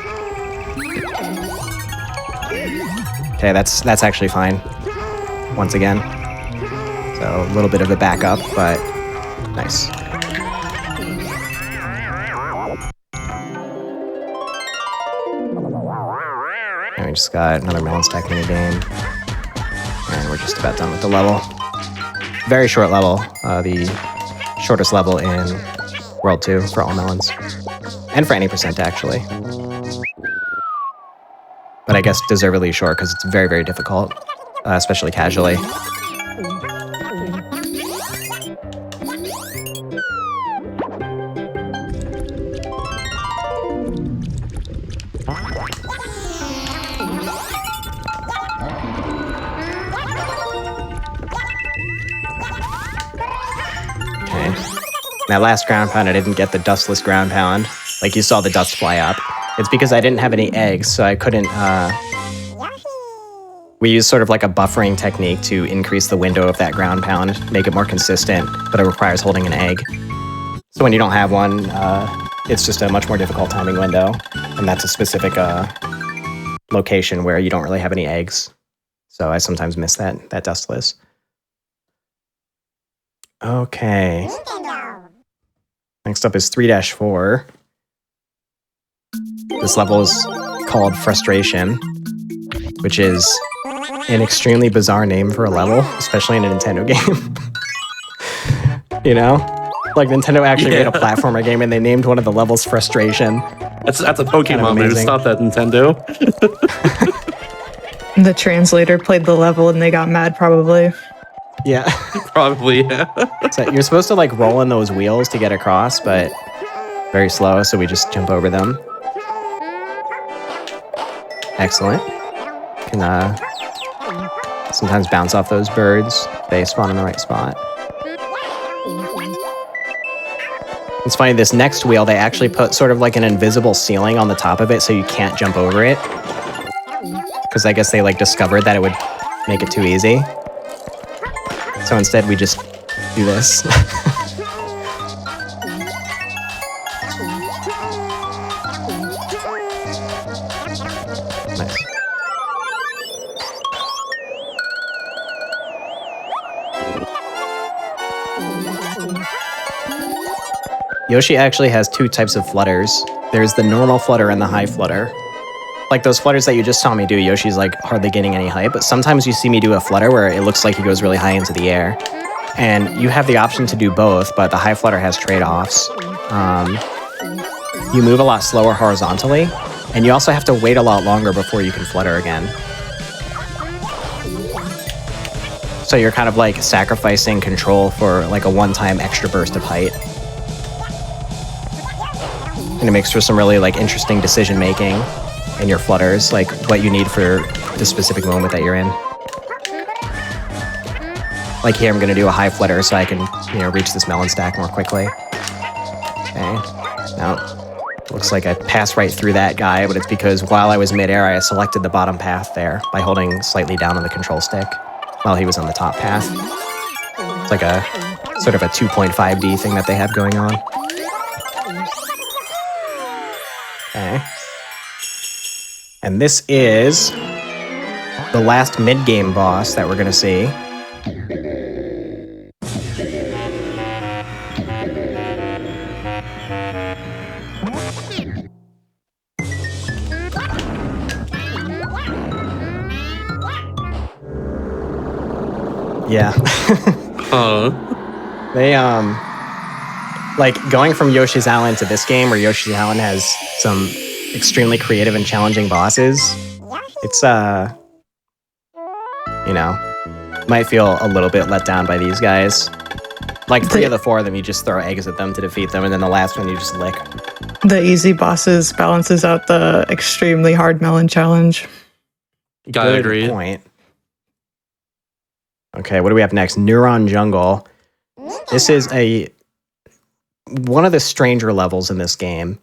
Okay, that's actually fine. Once again. So a little bit of a backup, but nice. And we just got another melon stack mini game. just about done with the level. Very short level. The shortest level in World 2 for all melons. And for any percent, actually. But I guess deservedly short because it's very, very difficult, especially casually. That last ground pound, I didn't get the dustless ground pound. Like you saw the dust fly up. It's because I didn't have any eggs, so I couldn't, we use sort of like a buffering technique to increase the window of that ground pound, make it more consistent, but it requires holding an egg. So when you don't have one, it's just a much more difficult timing window, and that's a specific location where you don't really have any eggs. So I sometimes miss that dustless. Okay. Next up is 3-4. This level is called Frustration, which is an extremely bizarre name for a level, especially in a Nintendo game. You know? Like, Nintendo actually made a platformer game and they named one of the levels Frustration. That's a Pokemon move. Stop that, Nintendo. The translator played the level and they got mad, probably. Yeah. Probably, yeah. So you're supposed to, like, roll in those wheels to get across, but very slow, so we just jump over them. Excellent. Can sometimes bounce off those birds. They spawn in the right spot. It's funny, this next wheel, they actually put sort of like an invisible ceiling on the top of it so you can't jump over it. Because I guess they, like, discovered that it would make it too easy. So instead, we just do this. Nice. Yoshi actually has two types of flutters. There's the normal flutter and the high flutter. Like those flutters that you just saw me do, Yoshi's like hardly getting any height, but sometimes you see me do a flutter where it looks like he goes really high into the air. And you have the option to do both, but the high flutter has trade-offs. You move a lot slower horizontally, and you also have to wait a lot longer before you can flutter again. So you're kind of like sacrificing control for like a one-time extra burst of height. And it makes for some really like interesting decision-making in your flutters, like what you need for the specific moment that you're in. Like here, I'm gonna do a high flutter so I can, you know, reach this melon stack more quickly. Okay, now, looks like I passed right through that guy, but it's because while I was midair, I selected the bottom path there by holding slightly down on the control stick while he was on the top path. It's like a sort of a 2.5D thing that they have going on. Okay. And this is the last mid-game boss that we're gonna see. Yeah. They, like, going from Yoshi's Island to this game, where Yoshi's Island has some extremely creative and challenging bosses, it's, you know, might feel a little bit let down by these guys. Like, 3 of the 4 of them, you just throw eggs at them to defeat them, and then the last one you just lick. The easy bosses balances out the extremely hard melon challenge. Gotta agree. Point. Okay, what do we have next? Neuron Jungle. This is one of the stranger levels in this game.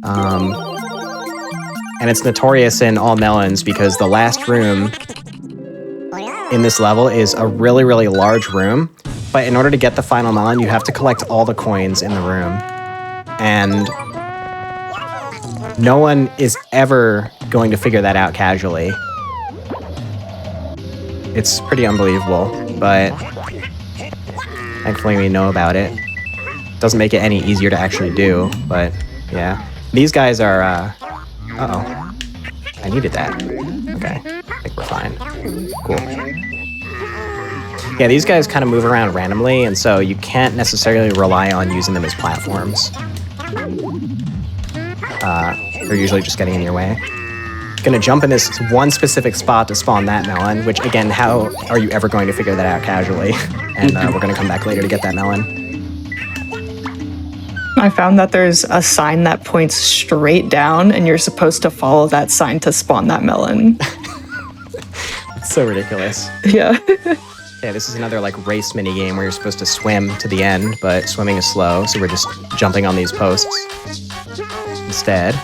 And it's notorious in all melons because the last room in this level is a really, really large room. But in order to get the final melon, you have to collect all the coins in the room. And no one is ever going to figure that out casually. It's pretty unbelievable, but thankfully we know about it. Doesn't make it any easier to actually do, but yeah. These guys are, uh-oh. I needed that. Okay, I think we're fine. Cool. Yeah, these guys kind of move around randomly, and so you can't necessarily rely on using them as platforms. They're usually just getting in your way. Gonna jump in this one specific spot to spawn that melon, which again, how are you ever going to figure that out casually? And we're gonna come back later to get that melon. I found that there's a sign that points straight down, and you're supposed to follow that sign to spawn that melon. It's so ridiculous. Yeah. Yeah, this is another like race mini game where you're supposed to swim to the end, but swimming is slow, so we're just jumping on these posts instead.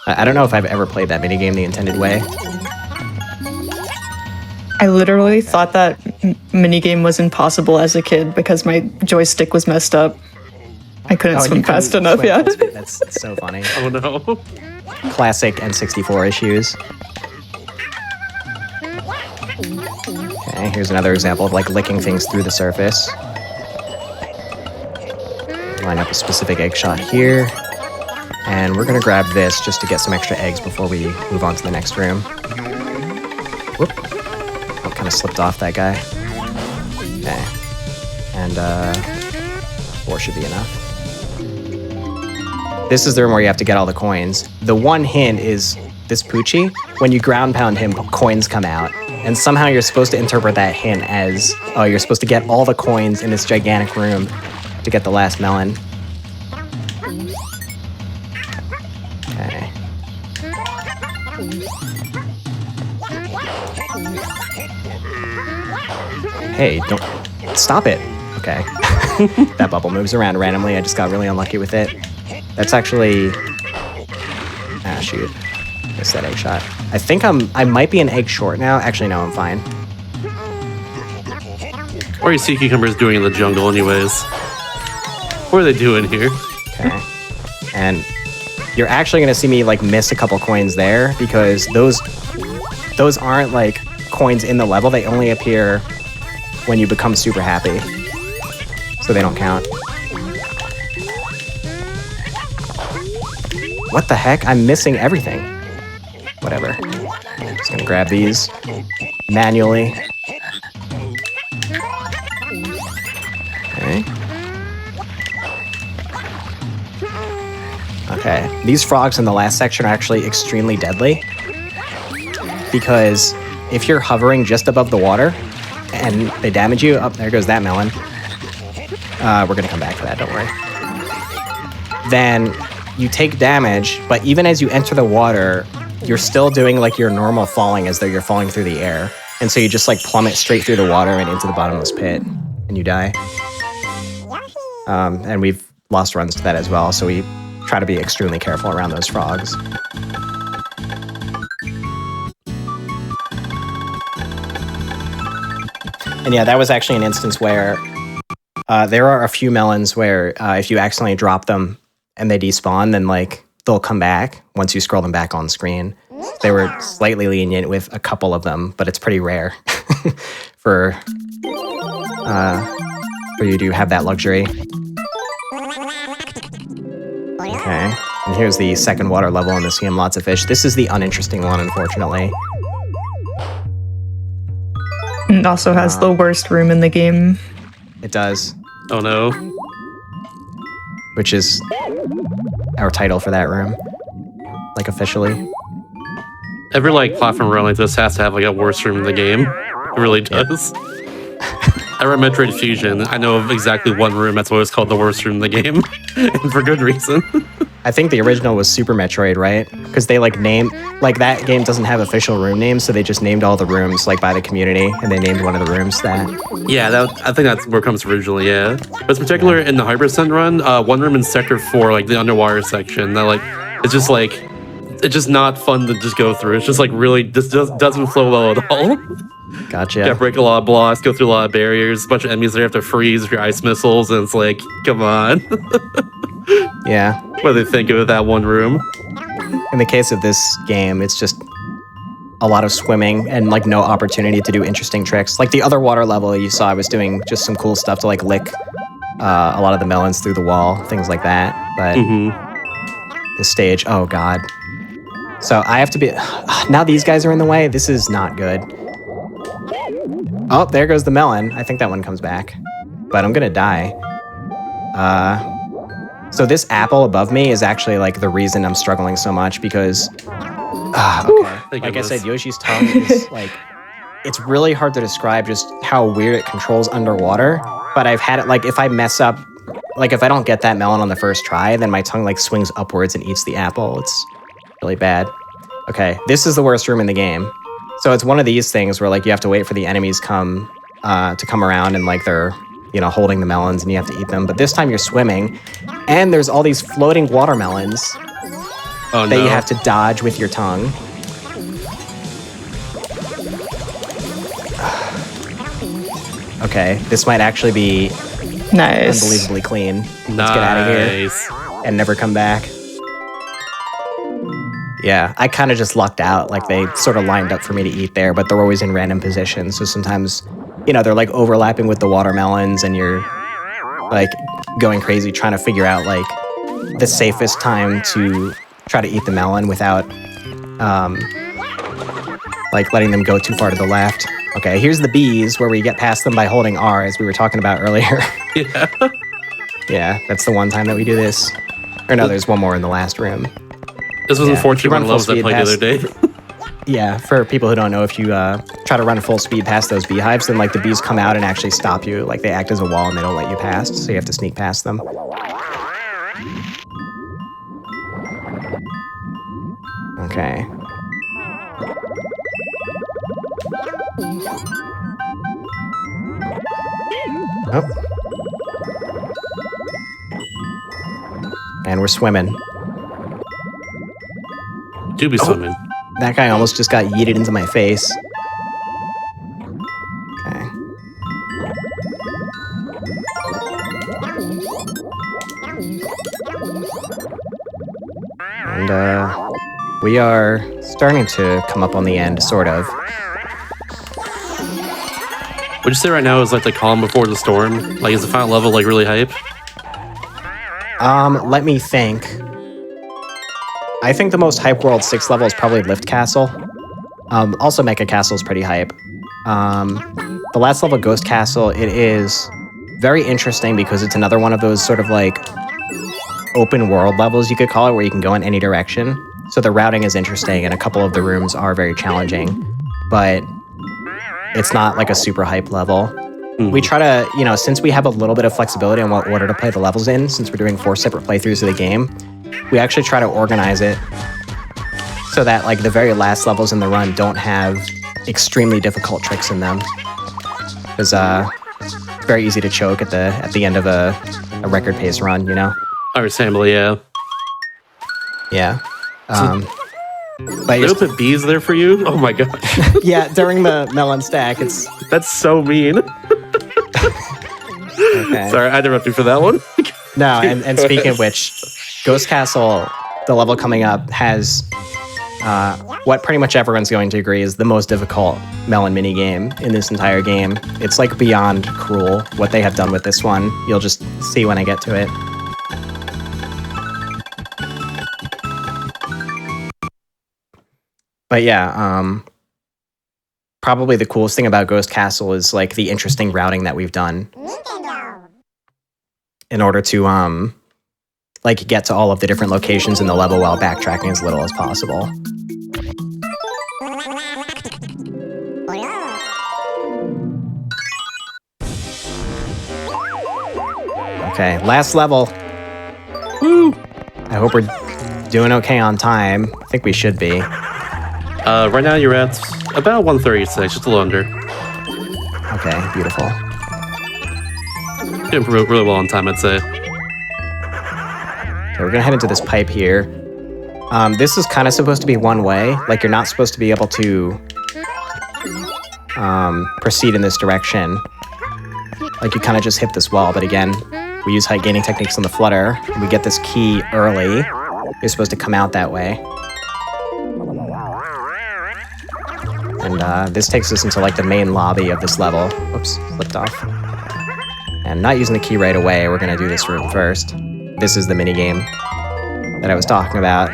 I don't know if I've ever played that minigame the intended way. I literally thought that minigame was impossible as a kid because my joystick was messed up. I couldn't swim fast enough, yeah. That's so funny. Oh no. Classic N64 issues. Okay, here's another example of like licking things through the surface. Line up a specific egg shot here. And we're gonna grab this just to get some extra eggs before we move on to the next room. Whoop. Oh, kind of slipped off that guy. Okay. And 4 should be enough. This is the room where you have to get all the coins. The one hint is this Poochie, when you ground pound him, coins come out. And somehow you're supposed to interpret that hint as, oh, you're supposed to get all the coins in this gigantic room to get the last melon. Okay. Hey, don't stop it. Okay. That bubble moves around randomly. I just got really unlucky with it. That's actually... Ah, shoot. Missed that egg shot. I think I might be an egg short now. Actually, no, I'm fine. What are you sea cucumbers doing in the jungle anyways? What are they doing here? Okay. And you're actually going to see me like miss a couple coins there because those aren't like coins in the level. They only appear when you become super happy. So they don't count. What the heck? I'm missing everything. Whatever. Just gonna grab these manually. Okay. Okay. These frogs in the last section are actually extremely deadly because if you're hovering just above the water and they damage you, oh, there goes that melon. We're gonna come back to that, don't worry. Then you take damage, but even as you enter the water, you're still doing like your normal falling as though you're falling through the air. And so you just like plummet straight through the water and into the bottomless pit, and you die. And we've lost runs to that as well, so we try to be extremely careful around those frogs. And yeah, that was actually an instance where there are a few melons where if you accidentally drop them and they despawn, then like they'll come back once you scroll them back on screen. They were slightly lenient with a couple of them, but it's pretty rare for you to have that luxury. Okay, and here's the second water level in the Sea and Lots of Fish. This is the uninteresting one, unfortunately. It also has the worst room in the game. It does. Oh no. Which is our title for that room. Like, officially. Every like platform run like this has to have like a worse room in the game. It really does. I read Metroid Fusion. I know of exactly one room that's what was called the worst room in the game. And for good reason. I think the original was Super Metroid, right? Because they like that game doesn't have official room names, so they just named all the rooms like by the community, and they named one of the rooms that. Yeah, I think that's where it comes originally, yeah. But it's particular in the Hypercent run, one room in Sector 4, like the underwater section, that like, it's just not fun to just go through. It's just like really, this doesn't flow well at all. Gotcha. You gotta break a lot of blocks, go through a lot of barriers, a bunch of enemies there have to freeze with your ice missiles, and it's like, come on. Yeah. What do they think of that one room? In the case of this game, it's just a lot of swimming and like no opportunity to do interesting tricks. Like the other water level you saw, I was doing just some cool stuff to like lick a lot of the melons through the wall, things like that. But this stage, oh god. So I have to be... Now these guys are in the way. This is not good. Oh, there goes the melon. I think that one comes back. But I'm gonna die. So this apple above me is actually like the reason I'm struggling so much because... okay. Like I said, Yoshi's tongue is like... It's really hard to describe just how weird it controls underwater. But I've had it like if I mess up... Like if I don't get that melon on the first try, then my tongue like swings upwards and eats the apple. It's really bad. Okay, this is the worst room in the game. So it's one of these things where like you have to wait for the enemies to come around and like they're, you know, holding the melons and you have to eat them. But this time you're swimming and there's all these floating watermelons that you have to dodge with your tongue. Okay, this might actually be unbelievably clean. Let's get out of here and never come back. Yeah, I kind of just lucked out. Like they sort of lined up for me to eat there, but they're always in random positions. So sometimes, you know, they're like overlapping with the watermelons and you're like going crazy trying to figure out like the safest time to try to eat the melon without like letting them go too far to the left. Okay, here's the bees where we get past them by holding R as we were talking about earlier. Yeah. Yeah, that's the one time that we do this. Or no, there's one more in the last room. This was unfortunate one of those I played the other day. Yeah, for people who don't know, if you try to run full speed past those beehives, then like the bees come out and actually stop you. Like they act as a wall and they don't let you past, so you have to sneak past them. Okay. Oh. And we're swimming. Do be swimming. That guy almost just got yeeted into my face. Okay. And we are starting to come up on the end, sort of. Would you say right now is like the calm before the storm? Like is the final level like really hype? Let me think. I think the most hype World 6 level is probably Lift Castle. Also Mecha Castle is pretty hype. The last level, Ghost Castle, it is very interesting because it's another one of those sort of like open world levels, you could call it, where you can go in any direction. So the routing is interesting and a couple of the rooms are very challenging, but it's not like a super hype level. We try to, you know, since we have a little bit of flexibility on what order to play the levels in, since we're doing 4 separate playthroughs of the game, we actually try to organize it so that like the very last levels in the run don't have extremely difficult tricks in them. Because it's very easy to choke at the end of a record pace run, you know? Understandably, yeah. Yeah. They don't put bees there for you? Oh my god. Yeah, during the melon stack, That's so mean. Okay. Sorry, I interrupted you for that one. No, and speaking of which, Ghost Castle, the level coming up, has what pretty much everyone's going to agree is the most difficult melon minigame in this entire game. It's like beyond cruel what they have done with this one. You'll just see when I get to it. But yeah, probably the coolest thing about Ghost Castle is like the interesting routing that we've done in order to like get to all of the different locations in the level while backtracking as little as possible. Okay, last level. Woo! I hope we're doing okay on time. I think we should be. Right now you're at about 136, just a little under. Okay, beautiful. Doing really well on time, I'd say. Okay, we're gonna head into this pipe here. This is kind of supposed to be one way. Like, you're not supposed to be able to proceed in this direction. Like, you kind of just hit this wall, but again, we use height gaining techniques on the flutter, and we get this key early. You're supposed to come out that way. And this takes us into like the main lobby of this level. Oops, flipped off. And not using the key right away, we're going to do this room first. This is the minigame that I was talking about.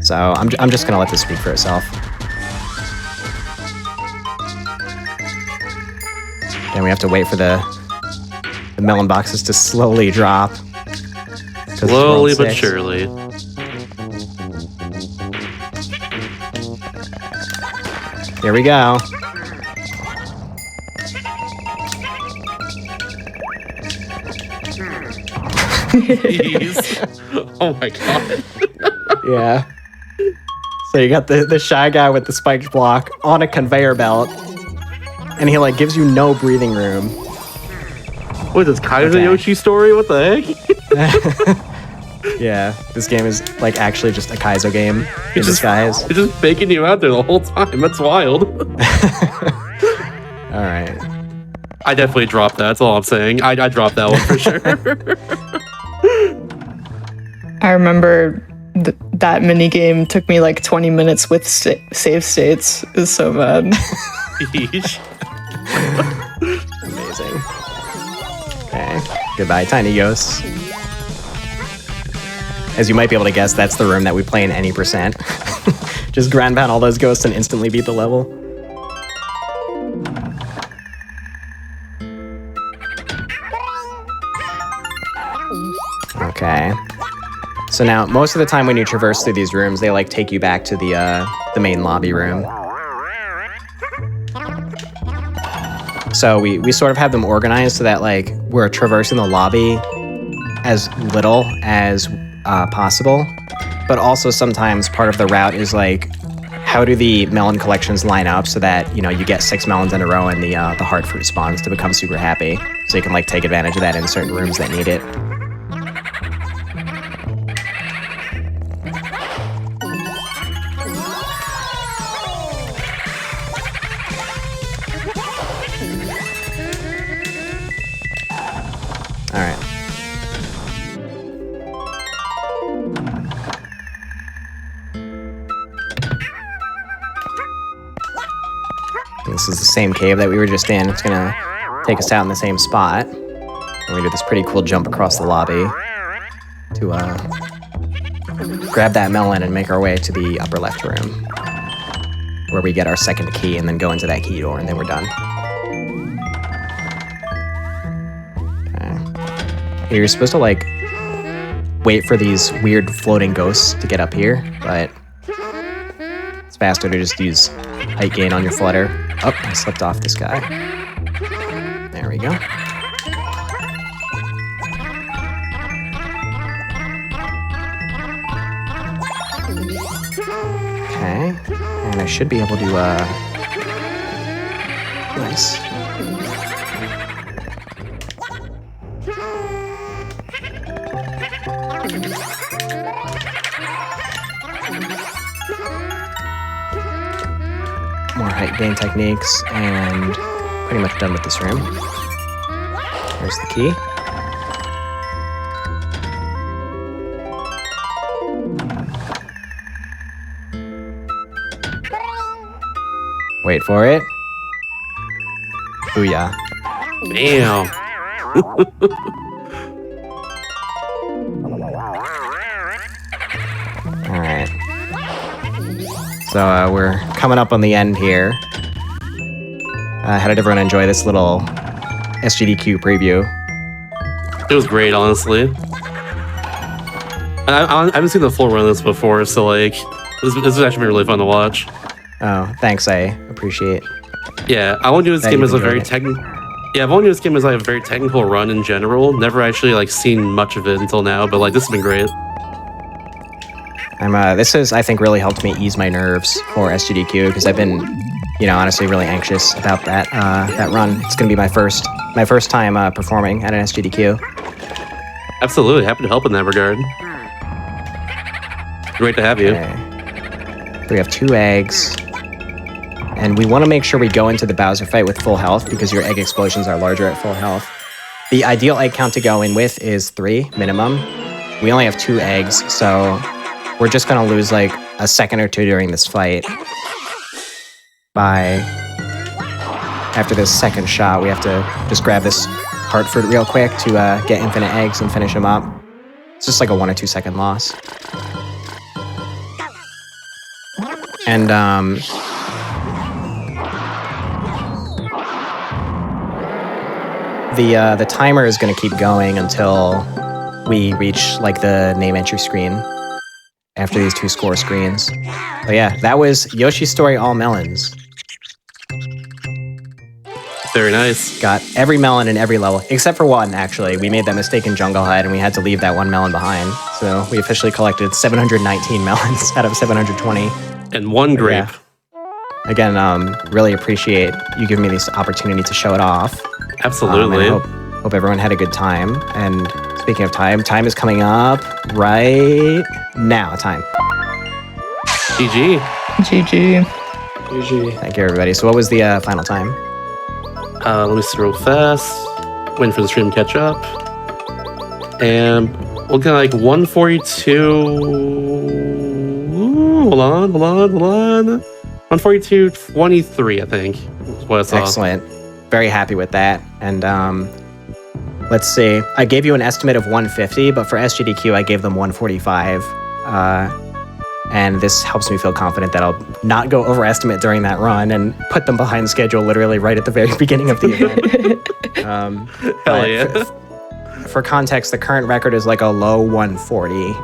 So I'm just going to let this speak for itself. And we have to wait for the melon boxes to slowly drop. Slowly but surely. Here we go. Jeez. Oh my god. Yeah. So you got the shy guy with the spiked block on a conveyor belt, and he like gives you no breathing room. What is this Kaiser Yoshi story? What the heck? Yeah, this game is like actually just a Kaizo game in disguise. It's just faking you out there the whole time. That's wild. All right. I definitely dropped that. That's all I'm saying. I dropped that one for sure. I remember that mini game took me like 20 minutes with save states. It was so bad. Yeesh. Amazing. Okay. Goodbye, tiny ghosts. As you might be able to guess, that's the room that we play in any percent. Just grind down all those ghosts and instantly beat the level. Okay. So now, most of the time when you traverse through these rooms, they like take you back to the main lobby room. So we sort of have them organized so that like we're traversing the lobby as little as possible, but also sometimes part of the route is like, how do the melon collections line up so that, you know, you get 6 melons in a row and the heart fruit spawns to become super happy, so you can like take advantage of that in certain rooms that need it. All right. This is the same cave that we were just in. It's gonna take us out in the same spot. And we do this pretty cool jump across the lobby to grab that melon and make our way to the upper left room, where we get our second key and then go into that key door, and then we're done. Okay. You're supposed to like wait for these weird floating ghosts to get up here, but it's faster to just use height gain on your flutter. Oh, I slipped off this guy. There we go. Okay, and I should be able to, nice. More height gain techniques, and pretty much done with this room. There's the key. Wait for it. Booyah. Damn. All right. So we're coming up on the end here. How did everyone enjoy this little SGDQ preview? It was great, honestly. I haven't seen the full run of this before, so like, this has actually been really fun to watch. Oh, thanks. I appreciate. Yeah, I want to do this That game you've as a very enjoyed technical. Yeah, I've only used this game as like a very technical run in general. Never actually like seen much of it until now, but like this has been great. This has, I think, really helped me ease my nerves for SGDQ, because I've been, you know, honestly really anxious about that that run. It's gonna be my first time performing at an SGDQ. Absolutely, happy to help in that regard. Great to have you. Okay. We have 2 eggs. And we want to make sure we go into the Bowser fight with full health, because your egg explosions are larger at full health. The ideal egg count to go in with is 3 minimum. We only have 2 eggs, so we're just going to lose like a second or 2 during this fight. After this second shot, we have to just grab this Hartford real quick to get infinite eggs and finish him up. It's just like a 1 or 2 second loss. And the timer is going to keep going until we reach like the name entry screen after these 2 score screens. But yeah, that was Yoshi's Story All Melons. Very nice. Got every melon in every level, except for one, actually. We made that mistake in Jungle Hut, and we had to leave that one melon behind. So we officially collected 719 melons out of 720. And 1 grape. Yeah. Again, really appreciate you giving me this opportunity to show it off. Absolutely. And hope everyone had a good time. And speaking of time is coming up right now. GG. GG. GG. Thank you, everybody. So what was the final time? Let me see real fast. Waiting for the stream to catch up. And we're looking at like 142. Hold on. 142.23, I think. Is what I saw. Excellent. Very happy with that. And let's see. I gave you an estimate of 150, but for SGDQ, I gave them 145. And this helps me feel confident that I'll not go overestimate during that run and put them behind schedule literally right at the very beginning of the event. Hell yeah. For context, the current record is like a low 140.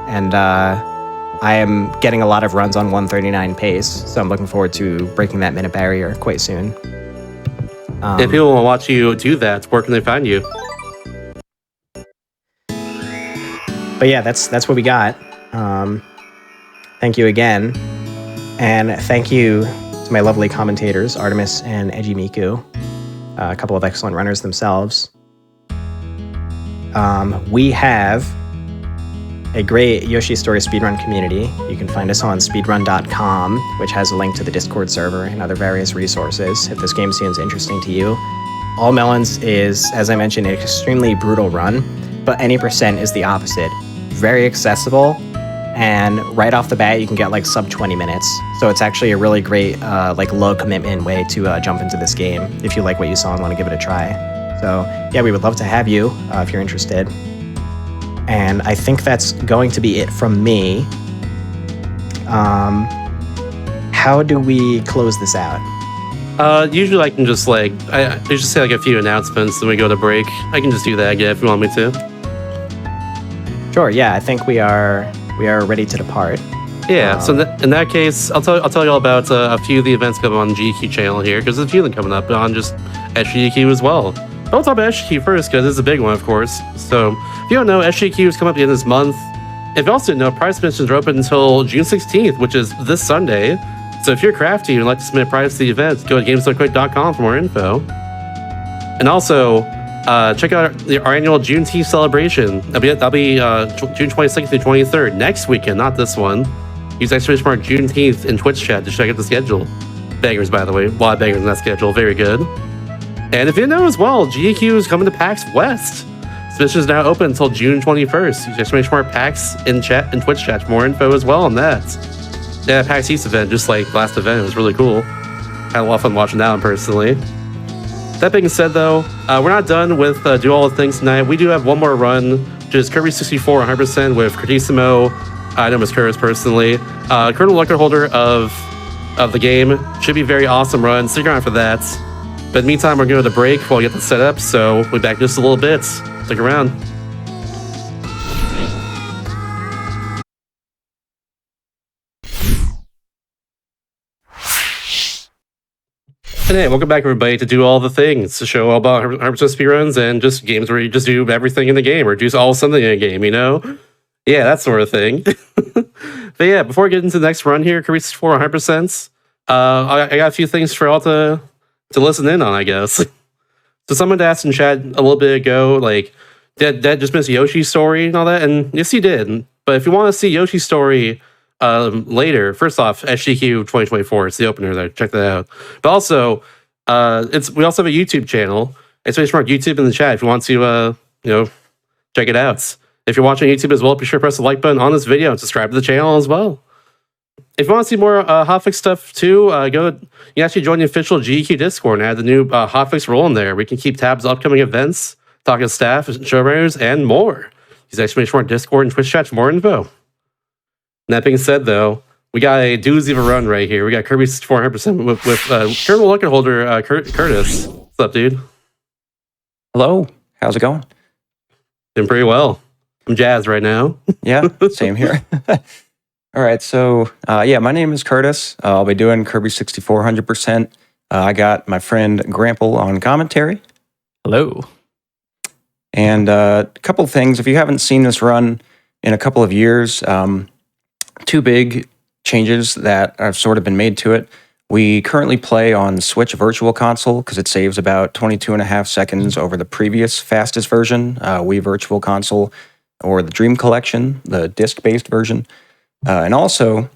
And I am getting a lot of runs on 139 pace. So I'm looking forward to breaking that minute barrier quite soon. If people want to watch you do that, where can they find you? But yeah, that's what we got. Thank you again. And thank you to my lovely commentators, Artemis and Eiji Miku, a couple of excellent runners themselves. We have a great Yoshi Story speedrun community. You can find us on speedrun.com, which has a link to the Discord server and other various resources if this game seems interesting to you. All Melons is, as I mentioned, an extremely brutal run, but any percent is the opposite. Very accessible, and right off the bat, you can get like sub 20 minutes. So it's actually a really great, like low commitment way to jump into this game if you like what you saw and want to give it a try. So yeah, we would love to have you if you're interested. And I think that's going to be it from me. How do we close this out? Usually I can just I just say like a few announcements, then we go to break. I can just do that again if you want me to. Sure. Yeah, I think we are ready to depart. Yeah. So in that case, I'll tell you all about a few of the events coming on the GDQ channel here, because there's a few of them coming up on just SGDQ as well. But I'll talk about SGDQ first because it's a big one, of course. So if you don't know, SGDQ is coming up at the end of this month. If you also know, prize submissions are open until June 16th, which is this Sunday. So if you're crafty and would like to submit a prize to the event, go to gamesdonetquick.com for more info. And also, check out our annual Juneteenth celebration. That'll be June 22nd through 23rd, next weekend, not this one. Use exclamation mark Juneteenth in Twitch chat to check out the schedule. Bangers, by the way. A lot of bangers in that schedule. Very good. And if you didn't know as well, GDQ is coming to PAX West. Submission is now open until June 21st. Use exclamation mark PAX in Twitch chat for more info as well on that. Yeah, PAX East event, just like last event, it was really cool. Had a lot of fun watching that one personally. That being said, though, we're not done with Do All the Things tonight. We do have one more run, which is Kirby 64 100% with Curtissimo. I know Miss Curtis personally. Colonel record holder of the game. Should be a very awesome run. Stick around for that. But in the meantime, we're going to break while we get the set up, so we'll be back in just a little bit. Stick around. And hey, welcome back, everybody, to Do All the Things, the show all about 100% speedruns and just games where you just do everything in the game or do all something in a game, you know? Yeah, that sort of thing. But yeah, before we get into the next run here, Kirby 64 100%, I got a few things for all to listen in on, I guess. So someone asked in chat a little bit ago, like, did that just miss Yoshi's story and all that? And yes, he did. But if you want to see Yoshi's story later, first off, SGDQ 2024, it's the opener there. Check that out. But also, we also have a YouTube channel. It's very smart YouTube in the chat if you want to, check it out. If you're watching YouTube as well, be sure to press the like button on this video and subscribe to the channel as well. If you want to see more Hotfix stuff too, you can actually join the official GDQ Discord and add the new Hotfix role in there. We can keep tabs on upcoming events, talk to staff, showrunners, and more. Use exclamation mark Discord and Twitch chat for more info. And that being said, though, we got a doozy of a run right here. We got Kirby 400% with Kirby record holder Curtis. What's up, dude? Hello. How's it going? Doing pretty well. I'm jazzed right now. Yeah, same here. All right, so my name is Curtis. I'll be doing Kirby 64 100%. I got my friend Grample on commentary. Hello. And a couple of things. If you haven't seen this run in a couple of years, two big changes that have sort of been made to it. We currently play on Switch Virtual Console because it saves about 22.5 seconds over the previous fastest version, Wii Virtual Console, or the Dream Collection, the disc-based version. And also,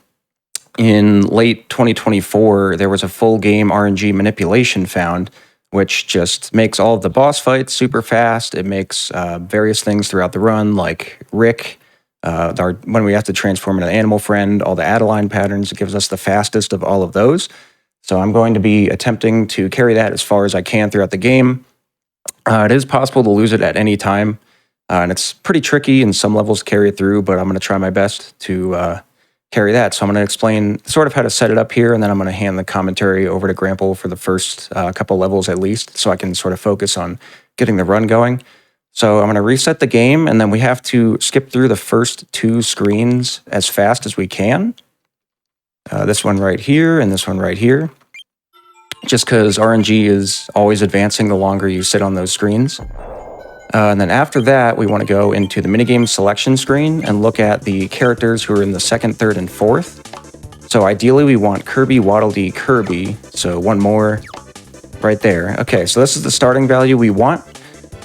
in late 2024, there was a full game RNG manipulation found, which just makes all of the boss fights super fast. It makes various things throughout the run, like Rick, when we have to transform into an animal friend, all the Adeline patterns, it gives us the fastest of all of those. So I'm going to be attempting to carry that as far as I can throughout the game. It is possible to lose it at any time, and it's pretty tricky in some levels to carry it through, but I'm going to try my best to carry that. So I'm going to explain sort of how to set it up here, and then I'm going to hand the commentary over to Grample for the first couple levels at least, so I can sort of focus on getting the run going. So I'm going to reset the game, and then we have to skip through the first two screens as fast as we can. This one right here and this one right here. Just because RNG is always advancing the longer you sit on those screens. And then after that, we want to go into the minigame selection screen and look at the characters who are in the second, third, and fourth. So ideally, we want Kirby, Waddle Dee, Kirby. So one more right there. Okay, so this is the starting value we want.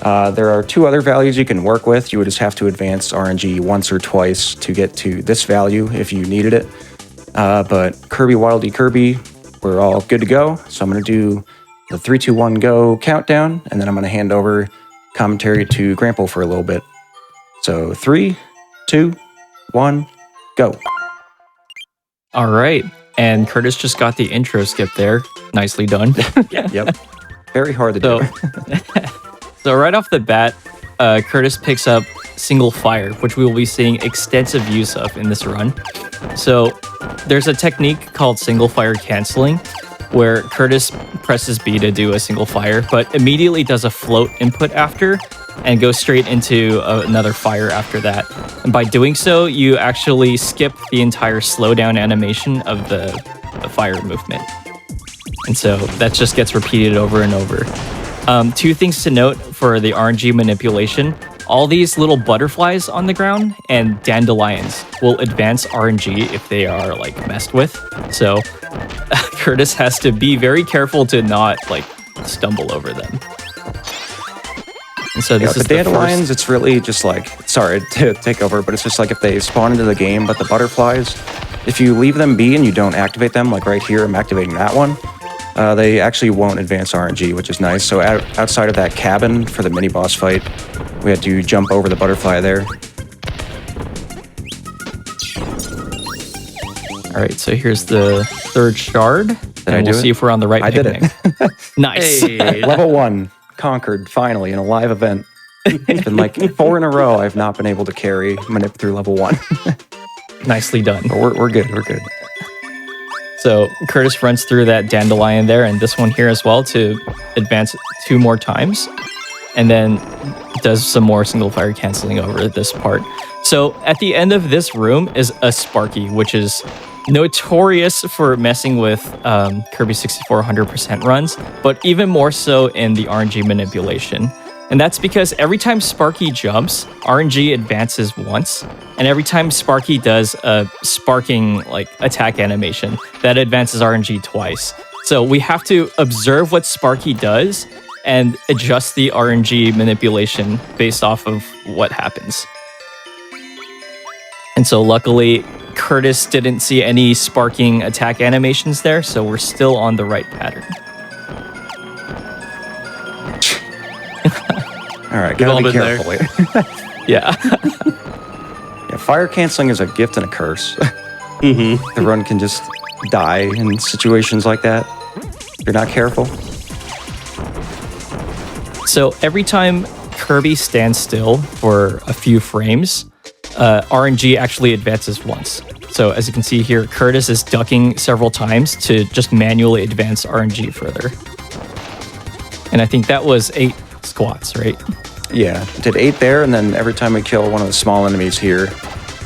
There are two other values you can work with. You would just have to advance RNG once or twice to get to this value if you needed it. But Kirby, Waddle Dee, Kirby, we're all good to go. So I'm going to do the 3, 2, 1, go countdown, and then I'm going to hand over commentary to Grample for a little bit. So 3, 2, 1, go. All right. And Curtis just got the intro skip there. Nicely done. Yep. Very hard to do. So right off the bat, Curtis picks up single fire, which we will be seeing extensive use of in this run. So there's a technique called single fire canceling, where Curtis presses B to do a single fire, but immediately does a float input after and goes straight into another fire after that. And by doing so, you actually skip the entire slowdown animation of the fire movement. And so that just gets repeated over and over. Two things to note for the RNG manipulation. All these little butterflies on the ground and dandelions will advance RNG if they are like messed with. So Curtis has to be very careful to not like stumble over them. And so this is the dandelions, it's really just like, sorry to take over, but it's just like if they spawn into the game, but the butterflies, if you leave them be and you don't activate them, like right here, I'm activating that one, they actually won't advance RNG, which is nice. So outside of that cabin for the mini boss fight, we had to jump over the butterfly there. All right, so here's the third shard. And we'll see if we're on the right picnic. I did it. Nice. Hey. Level 1 conquered finally in a live event. It's been like 4 in a row I've not been able to carry Manip through level 1. Nicely done. But we're good, we're good. So Curtis runs through that dandelion there and this one here as well to advance 2 more times. And then does some more single fire canceling over this part. So at the end of this room is a Sparky, which is notorious for messing with Kirby 64 100% runs, but even more so in the RNG manipulation. And that's because every time Sparky jumps, RNG advances once, and every time Sparky does a sparking like attack animation, that advances RNG twice. So we have to observe what Sparky does and adjust the RNG manipulation based off of what happens. And so luckily, Curtis didn't see any sparking attack animations there, so we're still on the right pattern. All right, gotta be careful here. Yeah. Yeah, fire canceling is a gift and a curse. Mm-hmm. The run can just die in situations like that if you're not careful. So every time Kirby stands still for a few frames, RNG actually advances once. So as you can see here, Curtis is ducking several times to just manually advance RNG further. And I think that was 8 squats, right? Yeah, did 8 there, and then every time we kill one of the small enemies here,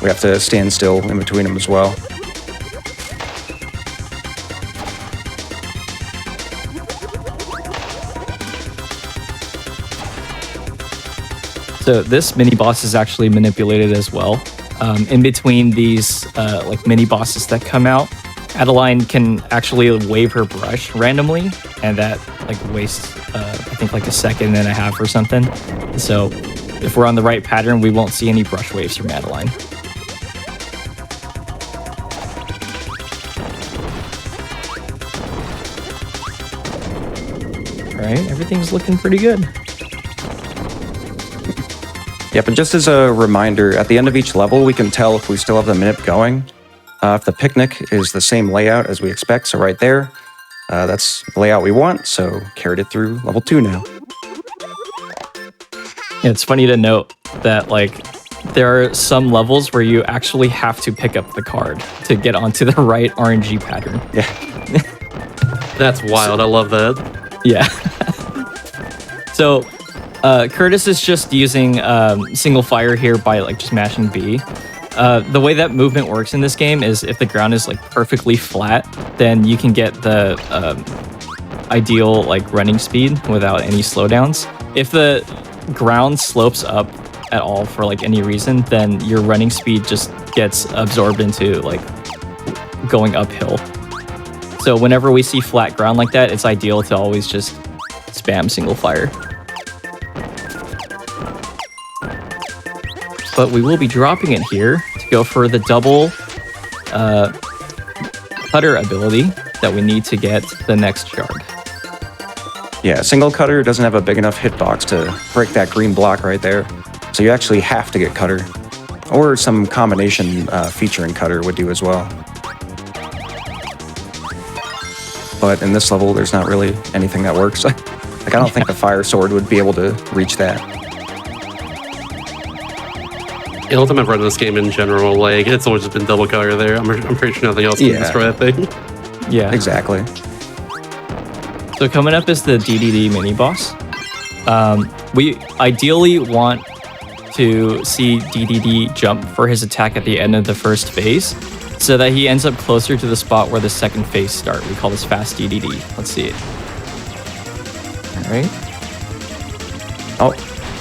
we have to stand still in between them as well. So this mini boss is actually manipulated as well. In between these like mini bosses that come out, Adeline can actually wave her brush randomly, and that like wastes I think like a second and a half or something. So if we're on the right pattern, we won't see any brush waves from Adeline. All right, everything's looking pretty good. Yeah, but just as a reminder, at the end of each level, we can tell if we still have the minute going. If the picnic is the same layout as we expect, so right there, that's the layout we want, so carried it through level 2 now. Yeah, it's funny to note that like there are some levels where you actually have to pick up the card to get onto the right RNG pattern. Yeah. That's wild. I love that. Yeah. So Curtis is just using single fire here by like just mashing B. The way that movement works in this game is if the ground is like perfectly flat, then you can get the ideal like running speed without any slowdowns. If the ground slopes up at all for like any reason, then your running speed just gets absorbed into like going uphill. So whenever we see flat ground like that, it's ideal to always just spam single fire. But we will be dropping it here to go for the double cutter ability that we need to get the next shard. Yeah, single cutter doesn't have a big enough hitbox to break that green block right there. So you actually have to get cutter. Or some combination featuring cutter would do as well. But in this level, there's not really anything that works. Like, I don't think the fire sword would be able to reach that. The whole time I've run this game in general, like, it's always just been double cutter there. I'm pretty sure nothing else can destroy that thing. Yeah. Exactly. So coming up is the DDD mini boss. We ideally want to see DDD jump for his attack at the end of the first phase so that he ends up closer to the spot where the second phase starts. We call this fast DDD. Let's see it. All right. Oh,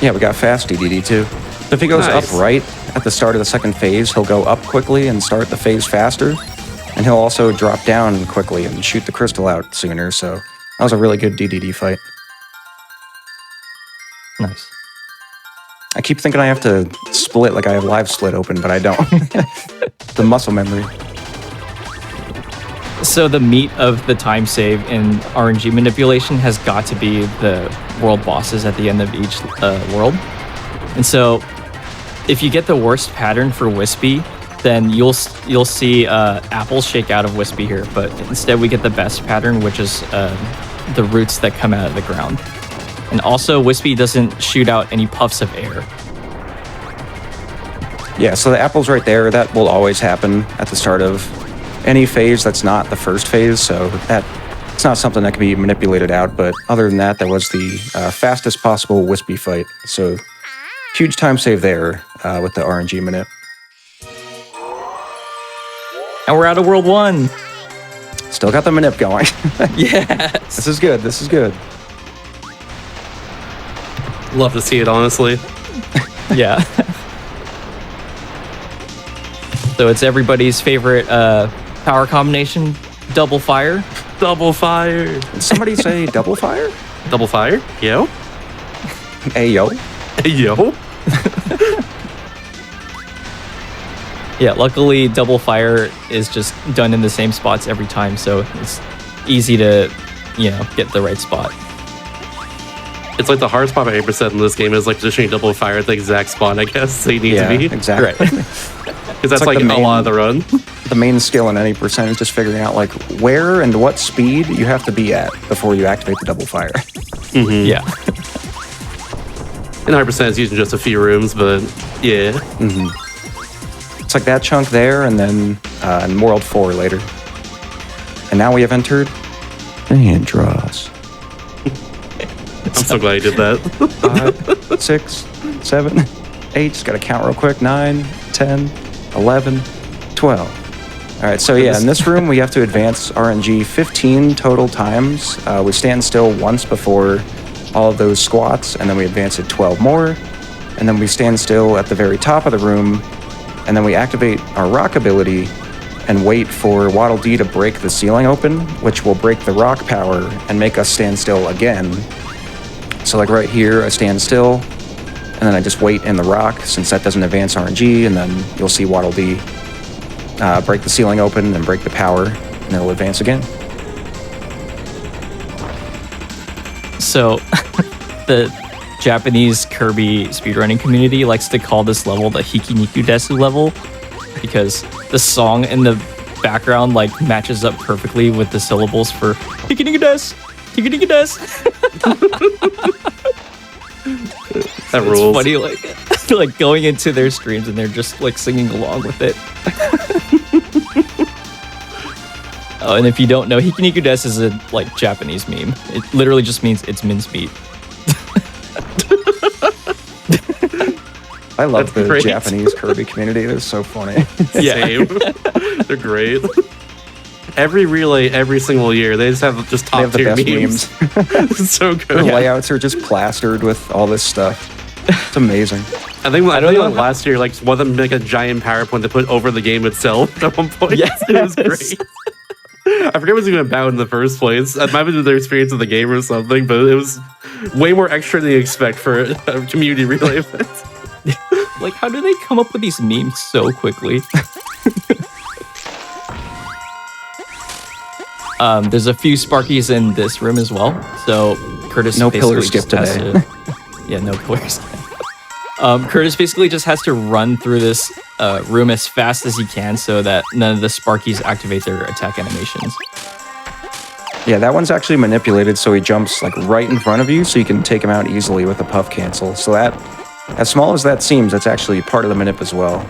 yeah, we got fast DDD too. So if he goes up right at the start of the second phase, he'll go up quickly and start the phase faster. And he'll also drop down quickly and shoot the crystal out sooner. So that was a really good DDD fight. Nice. I keep thinking I have to split like I have live split open, but I don't. The muscle memory. So the meat of the time save in RNG manipulation has got to be the world bosses at the end of each world. And so if you get the worst pattern for Wispy, then you'll see apples shake out of Wispy here. But instead we get the best pattern, which is the roots that come out of the ground. And also Wispy doesn't shoot out any puffs of air. Yeah, so the apple's right there. That will always happen at the start of any phase that's not the first phase. So it's not something that can be manipulated out. But other than that, that was the fastest possible Wispy fight. So huge time save there with the RNG minute. And we're out of World 1. Still got the minute going. Yes. This is good. This is good. Love to see it, honestly. Yeah. So it's everybody's favorite power combination, double fire. Double fire. Did somebody say double fire? Double fire? Yo. Hey, yo. Hey, yo. Yeah, luckily double fire is just done in the same spots every time, so it's easy to, get the right spot. It's like the hard spot by 8% in this game is like positioning double fire at the exact spot, I guess, they need to be. Exactly. Because that's like a lot of the run. The main skill in any percent is just figuring out like where and what speed you have to be at before you activate the double fire. Yeah. And 100% is using just a few rooms, but yeah. It's like that chunk there, and then in World 4 later. And now we have entered hand draws. I'm so glad you did that. 5, 6, 7, 8. Just got to count real quick. 9, 10, 11, 12. All right, so yeah, in this room, we have to advance RNG 15 total times. We stand still once before all of those squats, and then we advance it 12 more. And then we stand still at the very top of the room, and then we activate our rock ability and wait for Waddle Dee to break the ceiling open, which will break the rock power and make us stand still again. So like right here, I stand still, and then I just wait in the rock since that doesn't advance RNG, and then you'll see Waddle Dee break the ceiling open and break the power, and it'll advance again. So, the Japanese Kirby speedrunning community likes to call this level the Hikiniku Desu level because the song in the background like matches up perfectly with the syllables for Hikiniku Desu, Hikiniku Desu. That It's rules. funny, like going into their streams and they're just like singing along with it. Oh, and if you don't know, Hikiniku Desu is a like Japanese meme. It literally just means it's mincemeat. I love the great. Japanese Kirby community. They're so funny. Same. They're great. Every relay, every single year, they just have They top have the tier best memes. memes. It's so Their good. layouts are just plastered with all this stuff. It's amazing. I think don't know how- last year, like one of them make a giant PowerPoint to put over the game itself at one point. Yes. It was great. I forget what was even about in the first place. That might have been their experience of the game or something, but it was way more extra than you expect for a community relay event. Like, how do they come up with these memes so quickly? There's a few Sparkies in this room as well. So Curtis No basically pillar skip just has today. yeah, no pillar skip. Curtis basically just has to run through this room as fast as he can so that none of the Sparkies activate their attack animations. Yeah, that one's actually manipulated so he jumps like right in front of you so you can take him out easily with a puff cancel. So that, as small as that seems, that's actually part of the manip as well,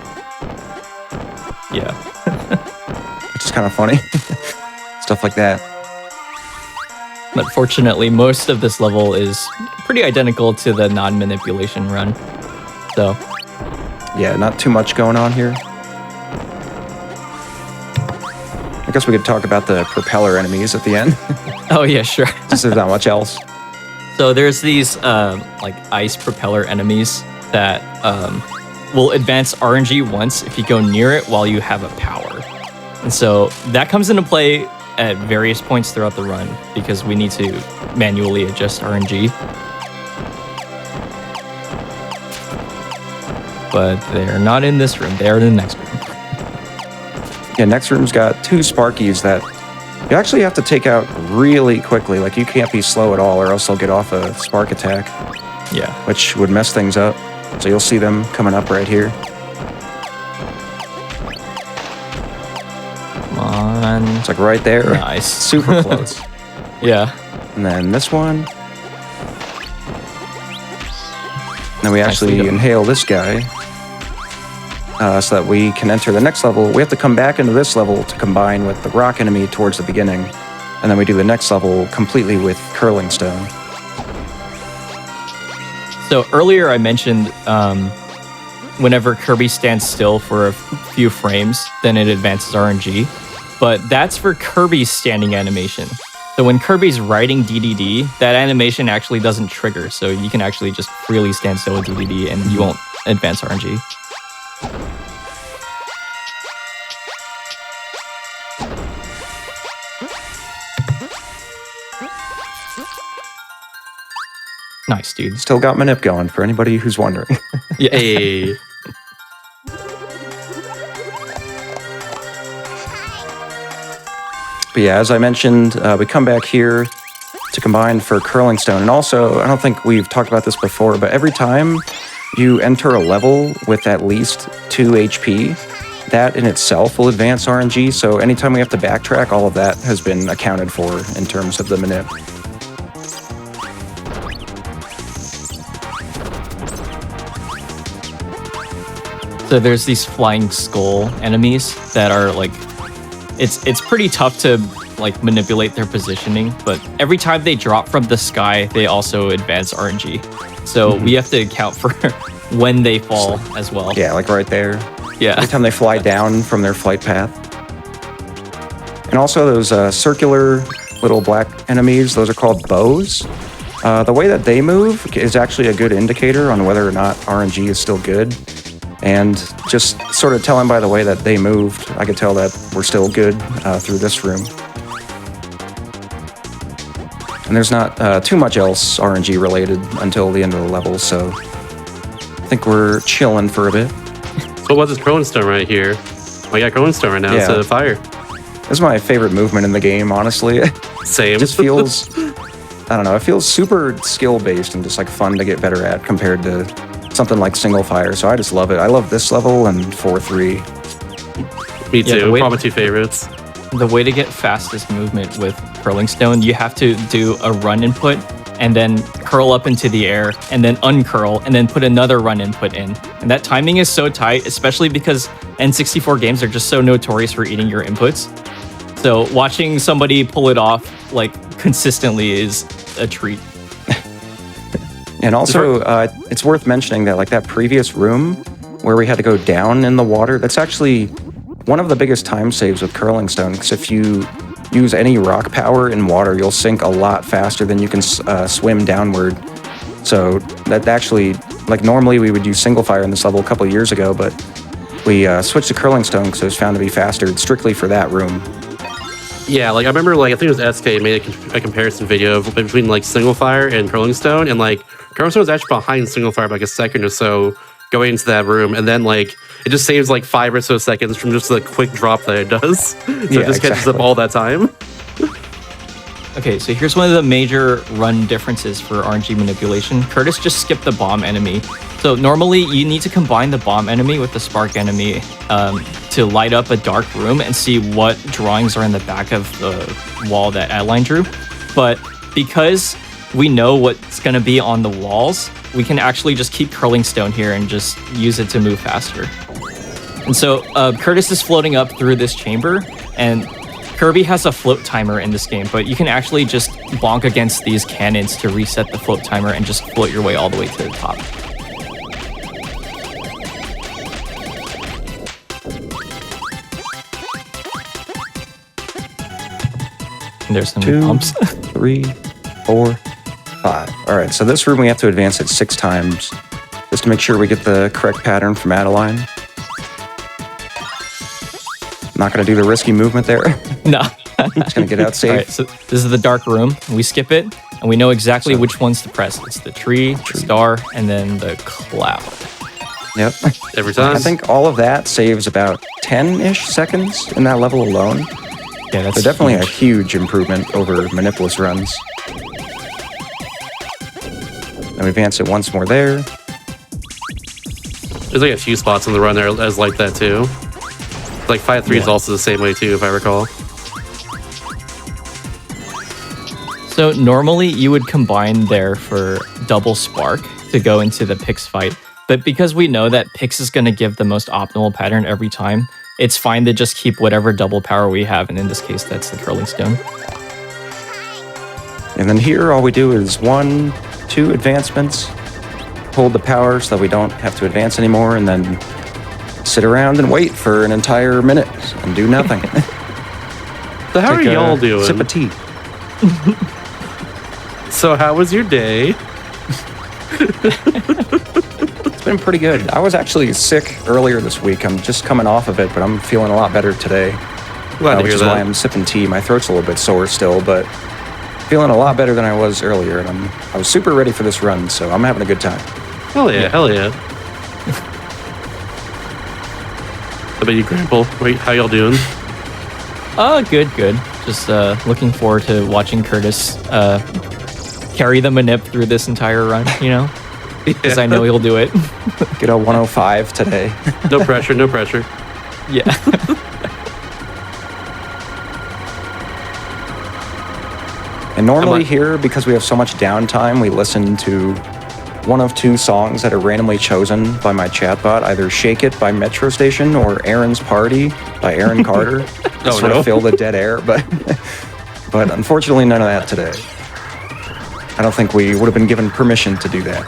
Yeah. which is kind of funny. Stuff like that. But fortunately, most of this level is pretty identical to the non-manipulation run. So, Yeah, not too much going on here. I guess we could talk about the propeller enemies at the end, oh yeah, sure. since there's not much else. So there's these like ice propeller enemies that will advance RNG once if you go near it while you have a power. And so that comes into play at various points throughout the run because we need to manually adjust RNG. But they're not in this room, they're in the next room. Yeah, next room's got 2 Sparkies that you actually have to take out really quickly. Like, you can't be slow at all or else they'll get off a spark attack, Yeah. which would mess things up. So you'll see them coming up right here. Come on. It's like right there. Nice. Super close. Yeah. And then this one. Then we actually Nicely done. inhale this guy so that we can enter the next level. We have to come back into this level to combine with the rock enemy towards the beginning. And then we do the next level completely with curling stone. So earlier I mentioned whenever Kirby stands still for a few frames, then it advances RNG. But that's for Kirby's standing animation. So when Kirby's riding DDD, that animation actually doesn't trigger. So you can actually just freely stand still with DDD and you won't advance RNG. Nice, dude. Still got manip going for anybody who's wondering. Yeah. Hey. But yeah, as I mentioned, we come back here to combine for curling stone. And also, I don't think we've talked about this before, but every time you enter a level with at least 2 HP, that in itself will advance RNG. So anytime we have to backtrack, all of that has been accounted for in terms of the manip. So there's these flying skull enemies that are like, it's pretty tough to like manipulate their positioning, but every time they drop from the sky, they also advance RNG. So we have to account for when they fall as well. Yeah, like right there. Yeah. Every time they fly down from their flight path. And also those circular little black enemies, those are called bows. The way that they move is actually a good indicator on whether or not RNG is still good. And just sort of telling by the way that they moved, I could tell that we're still good through this room. And there's not too much else RNG related until the end of the level, so I think we're chilling for a bit. So what's this Crone Stone right here? I got Crone Stone right now instead of fire. This is my favorite movement in the game, honestly. Same. It just feels, I don't know, it feels super skill-based and just like fun to get better at compared to something like single fire. So I just love it. I love this level and 4-3. Me Yeah, too. Probably two favorites. The way to get fastest movement with curling stone, you have to do a run input and then curl up into the air and then uncurl and then put another run input in. And that timing is so tight, especially because N64 games are just so notorious for eating your inputs. So watching somebody pull it off like consistently is a treat. And also, it's worth mentioning that like that previous room where we had to go down in the water, that's actually one of the biggest time saves with curling stone, because if you use any rock power in water, you'll sink a lot faster than you can swim downward. So that actually, like normally we would use single fire in this level a couple of years ago, but we switched to curling stone because it was found to be faster strictly for that room. Yeah, like I remember, like I think it was SK made a comparison video between like single fire and curling stone, and like curling stone was actually behind single fire by like a second or so going into that room, and then like it just saves like 5 or so seconds from just the quick drop that it does. So it just catches up all that time. Okay, so here's one of the major run differences for RNG manipulation. Curtis just skipped the bomb enemy. So normally you need to combine the bomb enemy with the spark enemy to light up a dark room and see what drawings are in the back of the wall that Adeline drew. But because we know what's going to be on the walls, we can actually just keep curling stone here and just use it to move faster. And so Curtis is floating up through this chamber, and Kirby has a float timer in this game, but you can actually just bonk against these cannons to reset the float timer and just float your way all the way to the top. And there's some 2, pumps. 3, 4, 5. All right, so this room we have to advance it 6 times just to make sure we get the correct pattern from Adeline. Not going to do the risky movement there. No. Just going to get out safe. All right, so this is the dark room. We skip it, and we know exactly which ones to press. It's the tree, star, and then the cloud. Yep. Every time. I think all of that saves about 10-ish seconds in that level alone. Yeah, that's So definitely huge. a huge improvement over Manipulous runs. And we advance it once more there. There's like a few spots on the run there that's like that too. Like 5-3 is also the same way too, if I recall. So normally you would combine there for double spark to go into the Pix fight. But because we know that Pix is going to give the most optimal pattern every time, it's fine to just keep whatever double power we have. And in this case, that's the curling stone. And then here, all we do is 1, 2 advancements, hold the power so that we don't have to advance anymore, and then sit around and wait for an entire minute and do nothing. So how are Take a y'all doing? Sip of tea. So how was your day? It's been pretty good. I was actually sick earlier this week. I'm just coming off of it, but I'm feeling a lot better today. Glad to Which hear is why that. I'm sipping tea. My throat's a little bit sore still, but feeling a lot better than I was earlier. And I was super ready for this run, so I'm having a good time. Hell yeah, hell yeah. How about you, Grandpa? Wait, how y'all doing? Good, good. Just looking forward to watching Curtis carry the manip through this entire run, you know? Because I know he'll do it. Get a 105 today. No pressure, no pressure. Yeah. And normally here, because we have so much downtime, we listen to one of two songs that are randomly chosen by my chatbot, either Shake It by Metro Station or Aaron's Party by Aaron Carter. To sort of fill the dead air, but unfortunately none of that today. I don't think we would have been given permission to do that.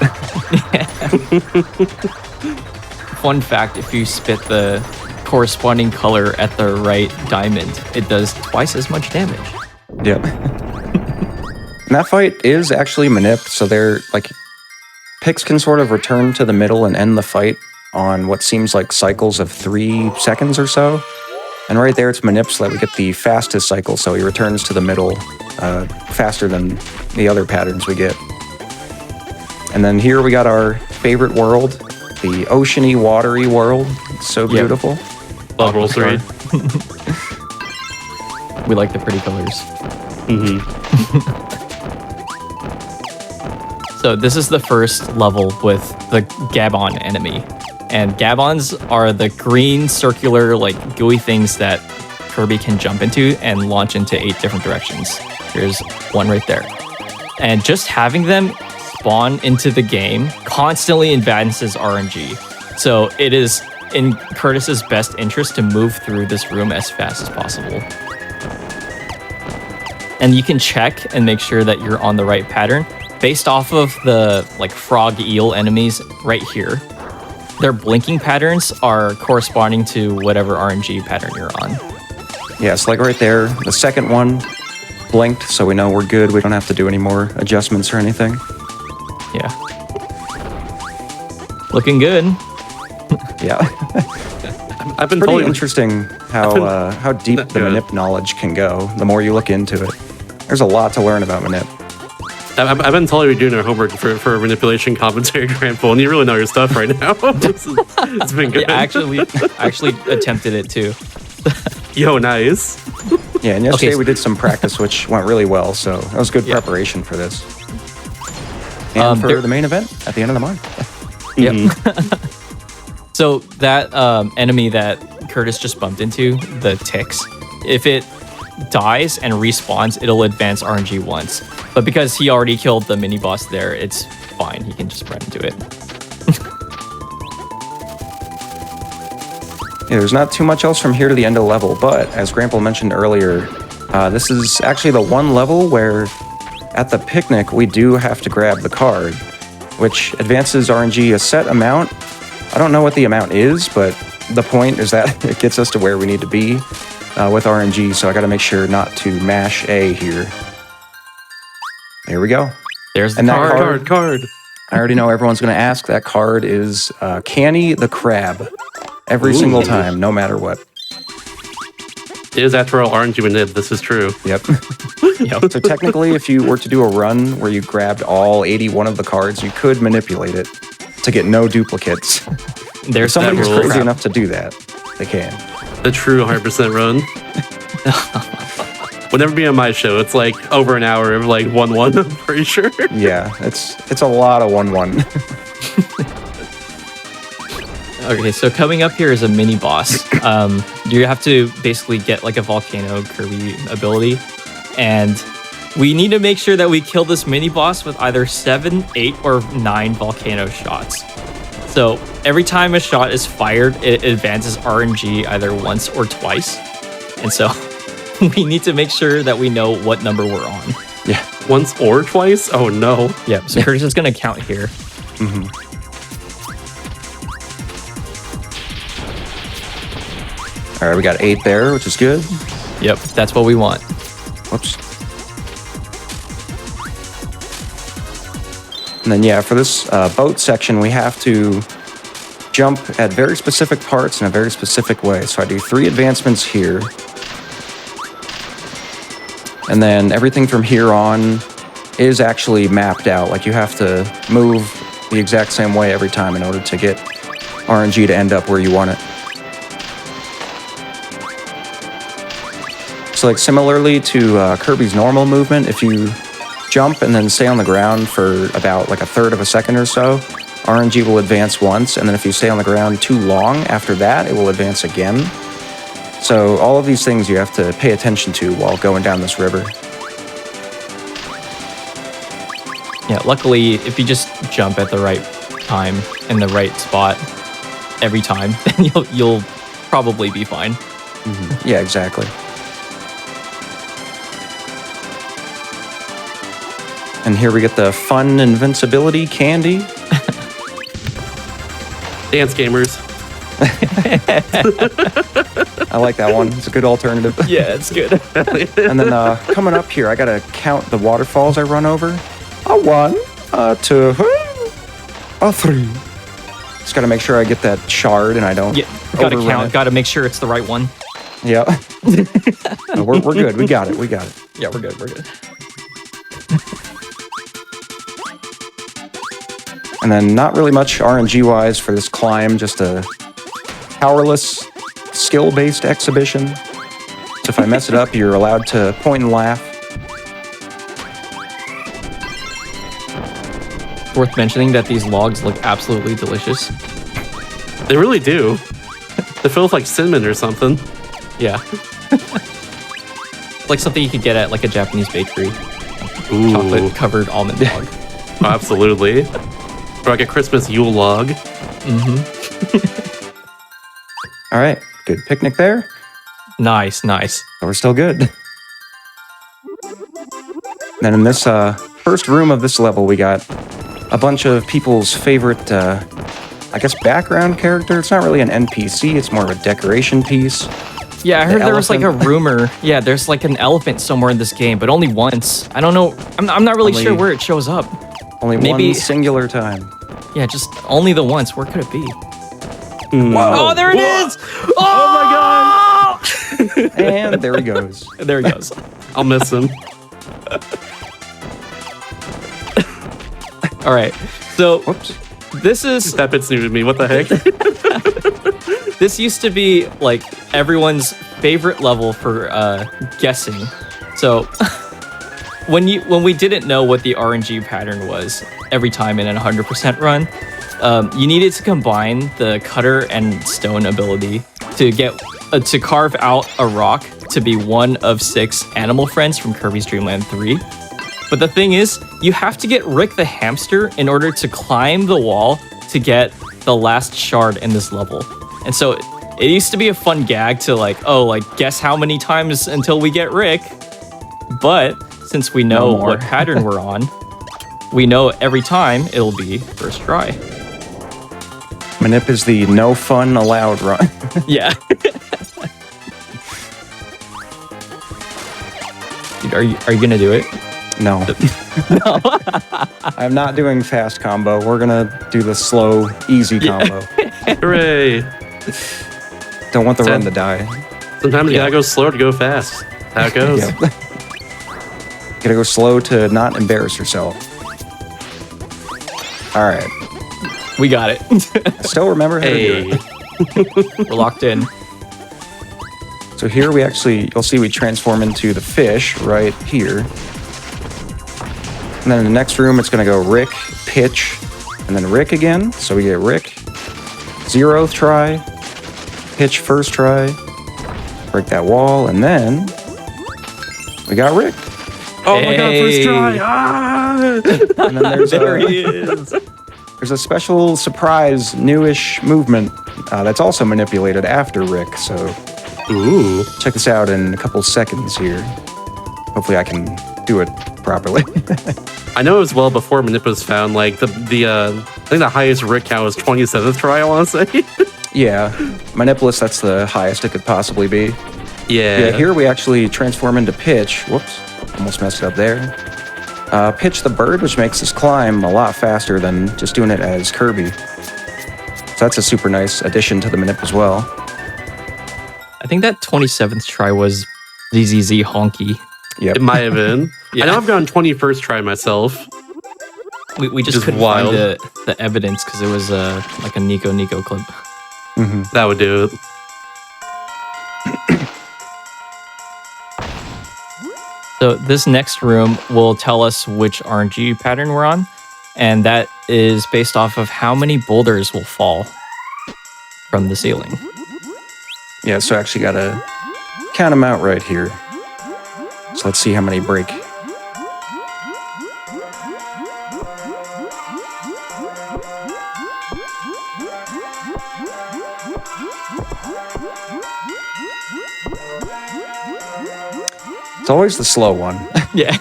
Fun fact, if you spit the corresponding color at the right diamond, it does twice as much damage. Yep. And that fight is actually manip, so they're like picks can sort of return to the middle and end the fight on what seems like cycles of 3 seconds or so. And right there, it's manip so that we get the fastest cycle, so he returns to the middle faster than the other patterns we get. And then here we got our favorite world, the oceany, watery world. It's so beautiful. Love World 3. We like the pretty colors. So this is the first level with the Gabon enemy. And Gabons are the green, circular, like gooey things that Kirby can jump into and launch into 8 different directions. Here's one right there. And just having them spawn into the game constantly advances RNG. So it is in Curtis's best interest to move through this room as fast as possible. And you can check and make sure that you're on the right pattern based off of the like frog eel enemies right here. Their blinking patterns are corresponding to whatever RNG pattern you're on. Yeah, it's like right there, the second one blinked, so we know we're good. We don't have to do any more adjustments or anything. Yeah. Looking good. Yeah. I've been Pretty totally interesting how deep the manip knowledge can go, the more you look into it. There's a lot to learn about manip. I've been totally doing our homework for manipulation commentary Grandful, and you really know your stuff right now. It's been good. Yeah, I actually attempted it too. Yo, nice. Yeah, and yesterday we did some practice, which went really well, so that was good preparation for this. And for the main event at the end of the month. Yep. So that enemy that Curtis just bumped into, the ticks, if it dies and respawns, it'll advance RNG once. But because he already killed the mini boss there, it's fine. He can just run into it. Yeah, there's not too much else from here to the end of the level, but as Grandpa mentioned earlier, this is actually the one level where at the picnic we do have to grab the card, which advances RNG a set amount. I don't know what the amount is, but the point is that it gets us to where we need to be with RNG, so I gotta make sure not to mash A here. There we go. There's the and Card. I already know everyone's gonna ask. That card is Canny the Crab. Every single time, no matter what. It is after all RNG manip, this is true. Yep. So technically, if you were to do a run where you grabbed all 81 of the cards, you could manipulate it to get no duplicates. There's if somebody's that rule. crazy enough to do that, they can. The true 100% run. Would never be on my show. It's like over an hour of like 1-1, I'm pretty sure. Yeah, it's a lot of 1-1. Okay, so coming up here is a mini boss. You have to basically get like a volcano Kirby ability, and we need to make sure that we kill this mini boss with either 7, 8, or 9 volcano shots. So every time a shot is fired, it advances RNG either once or twice, and so we need to make sure that we know what number we're on. Yeah, once or twice? Oh no. Yeah, so Curtis is gonna count here. All right, we got 8 there, which is good. Yep, that's what we want. Whoops. And then, yeah, for this boat section, we have to jump at very specific parts in a very specific way. So I do 3 advancements here. And then everything from here on is actually mapped out. Like, you have to move the exact same way every time in order to get RNG to end up where you want it. So like similarly to Kirby's normal movement, if you jump and then stay on the ground for about like a third of a second or so, RNG will advance once, and then if you stay on the ground too long after that, it will advance again. So all of these things you have to pay attention to while going down this river. Yeah, luckily, if you just jump at the right time in the right spot every time, then you'll probably be fine. Yeah, exactly. And here we get the fun invincibility candy. Dance gamers. I like that one. It's a good alternative. Yeah, it's good. And then coming up here, I gotta count the waterfalls I run over. A 1, a 2, a 3. Just gotta make sure I get that shard and I don't. Yeah, gotta overrun count. it. Gotta make sure it's the right one. Yeah. No, we're good. We got it. We got it. Yeah, we're good. We're good. And then not really much RNG wise for this climb, just a powerless, skill-based exhibition. So if I mess it up, you're allowed to point and laugh. Worth mentioning that these logs look absolutely delicious. They really do. They feel like cinnamon or something. Yeah. Like something you could get at like a Japanese bakery. Ooh, Chocolate covered almond log. absolutely. Or like a Christmas Yule log. All right, good picnic there. Nice, nice. So we're still good. Then in this first room of this level, we got a bunch of people's favorite, I guess, background character. It's not really an NPC, it's more of a decoration piece. Yeah, I heard there was like a elephant. rumor. Yeah, there's like an elephant somewhere in this game, but only once. I don't know. I'm not really Only- sure where it shows up. Only Maybe- one singular time. Yeah, just only the once. Where could it be? Whoa! Oh, there it is! Oh, my god! And there he goes. There he goes. I'll miss him. All right. So Whoops. this is That bit's new to me. What the heck? this used to be like everyone's favorite level for guessing. So when we didn't know what the RNG pattern was every time in a 100% run, you needed to combine the cutter and stone ability to get to carve out a rock to be one of 6 animal friends from Kirby's Dream Land 3. But the thing is, you have to get Rick the hamster in order to climb the wall to get the last shard in this level. And so it used to be a fun gag to guess how many times until we get Rick. But since we know No more. what pattern we're on, we know every time it'll be first try. Manip is the no fun allowed run. Yeah. Dude, are you gonna do it? No. I'm not doing fast combo. We're gonna do the slow, easy combo. Hooray. Don't want the run to die. Sometimes you Yeah. gotta go slow to go fast. That's how it goes. Yep. Gotta go slow to not embarrass yourself. All right. We got it. I still remember how to do Hey. it. We're locked in. So here you'll see we transform into the fish right here. And then in the next room, it's gonna go Rick, pitch, and then Rick again. So we get Rick, 0th try, pitch first try, break that wall, and then we got Rick. Oh my god, first Hey. try. Ah! And then There he is. there's a special surprise newish movement that's also manipulated after Rick. So Ooh. check this out in a couple seconds here. Hopefully I can do it properly. I know it was well before Manip was found. Like I think the highest Rick count was 27th try, I want to say. Yeah, Manipulus, that's the highest it could possibly be. Yeah. Yeah, here we actually transform into Pitch. Whoops, almost messed it up there. Pitch the bird, which makes this climb a lot faster than just doing it as Kirby. So that's a super nice addition to the Manip as well. I think that 27th try was ZZZ Honky. Yep. It might have been. Yeah. I know I've gone 21st try myself. We just Just couldn't wild. find the evidence because it was like a Nico clip. That would do it. So this next room will tell us which RNG pattern we're on, and that is based off of how many boulders will fall from the ceiling. Yeah, so I actually gotta count them out right here. So let's see how many break. It's always the slow one. Yeah.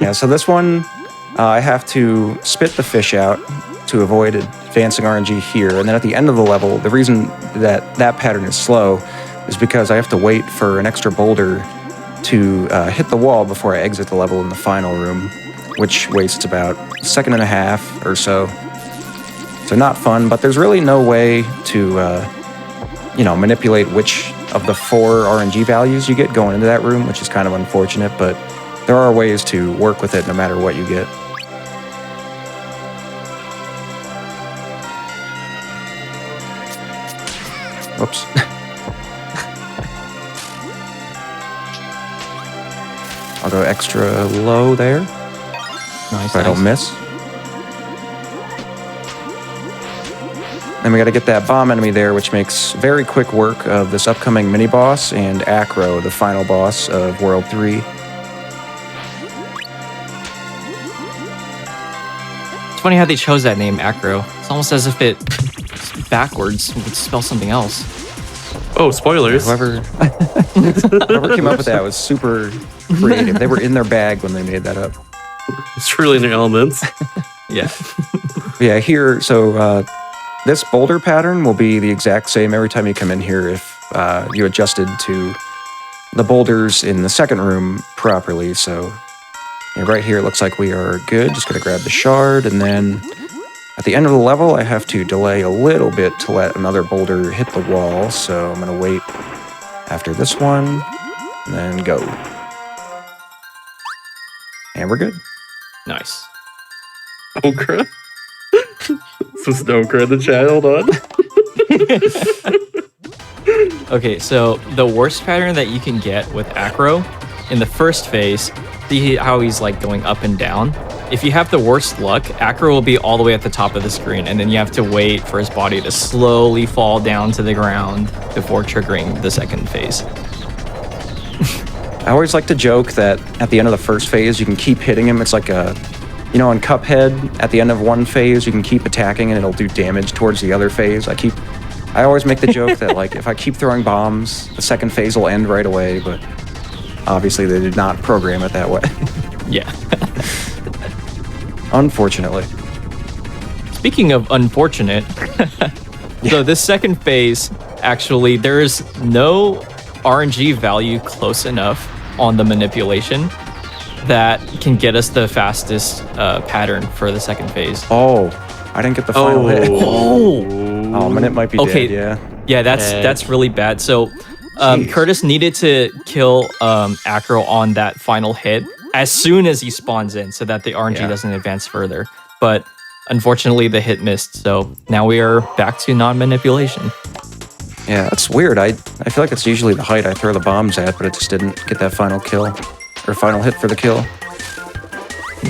Yeah, so this one, I have to spit the fish out to avoid advancing RNG here. And then at the end of the level, the reason that that pattern is slow is because I have to wait for an extra boulder to hit the wall before I exit the level in the final room, which wastes about a second and a half or so. So not fun, but there's really no way to, manipulate which of the 4 RNG values you get going into that room, which is kind of unfortunate, but there are ways to work with it no matter what you get. Whoops. I'll go extra low there, Nice. so I don't miss. Then we got to get that bomb enemy there, which makes very quick work of this upcoming mini boss and Acro, the final boss of World 3. It's funny how they chose that name, Acro. It's almost as if it backwards would spell something else. Oh, spoilers. Whoever came up with that was super creative. They were in their bag when they made that up. It's truly in their elements. Yeah. Yeah, here, so this boulder pattern will be the exact same every time you come in here if you adjusted to the boulders in the second room properly. So yeah, right here it looks like we are good. Just gotta grab the shard, and then at the end of the level I have to delay a little bit to let another boulder hit the wall. So I'm gonna wait after this one, and then go. And we're good. Nice. Okra? Some Okra in the chat, hold on. Okay, so the worst pattern that you can get with Acro in the first phase, see how he's like going up and down? If you have the worst luck, Acro will be all the way at the top of the screen, and then you have to wait for his body to slowly fall down to the ground before triggering the second phase. I always like to joke that at the end of the first phase you can keep hitting him. It's like a, in Cuphead, at the end of one phase, you can keep attacking and it'll do damage towards the other phase. I always make the joke that, like, if I keep throwing bombs, the second phase will end right away, but obviously they did not program it that way. Yeah. Unfortunately. Speaking of unfortunate, so this second phase, actually, there is no RNG value close enough on the manipulation that can get us the fastest pattern for the second phase. Oh, I didn't get the final hit. Oh, Oh, man, it might be Okay. dead, yeah, that's really bad. So Curtis needed to kill Acro on that final hit as soon as he spawns in so that the RNG doesn't advance further. But unfortunately, the hit missed. So now we are back to non-manipulation. Yeah, that's weird. I feel like it's usually the height I throw the bombs at, but it just didn't get that final kill. Or final hit for the kill.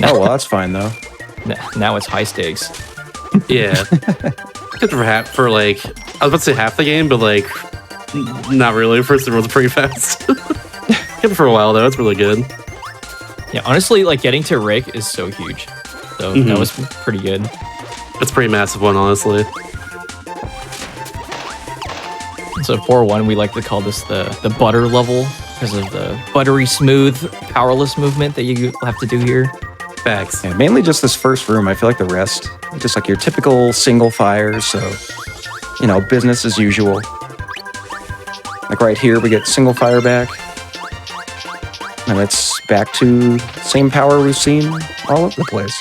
Oh, well, that's fine, though. Now it's high stakes. Yeah. For like, I was about to say half the game, but like, not really. First, it was pretty fast. Kept it for a while, though. It's really good. Yeah, honestly, like getting to Rick is so huge. So that was pretty good. It's a pretty massive one, honestly. So 4-1, we like to call this the butter level because of the buttery smooth, powerless movement that you have to do here. Facts. Yeah, mainly just this first room. I feel like the rest, just like your typical single fire, so, business as usual. Like right here, we get single fire back. And it's back to same power we've seen all over the place.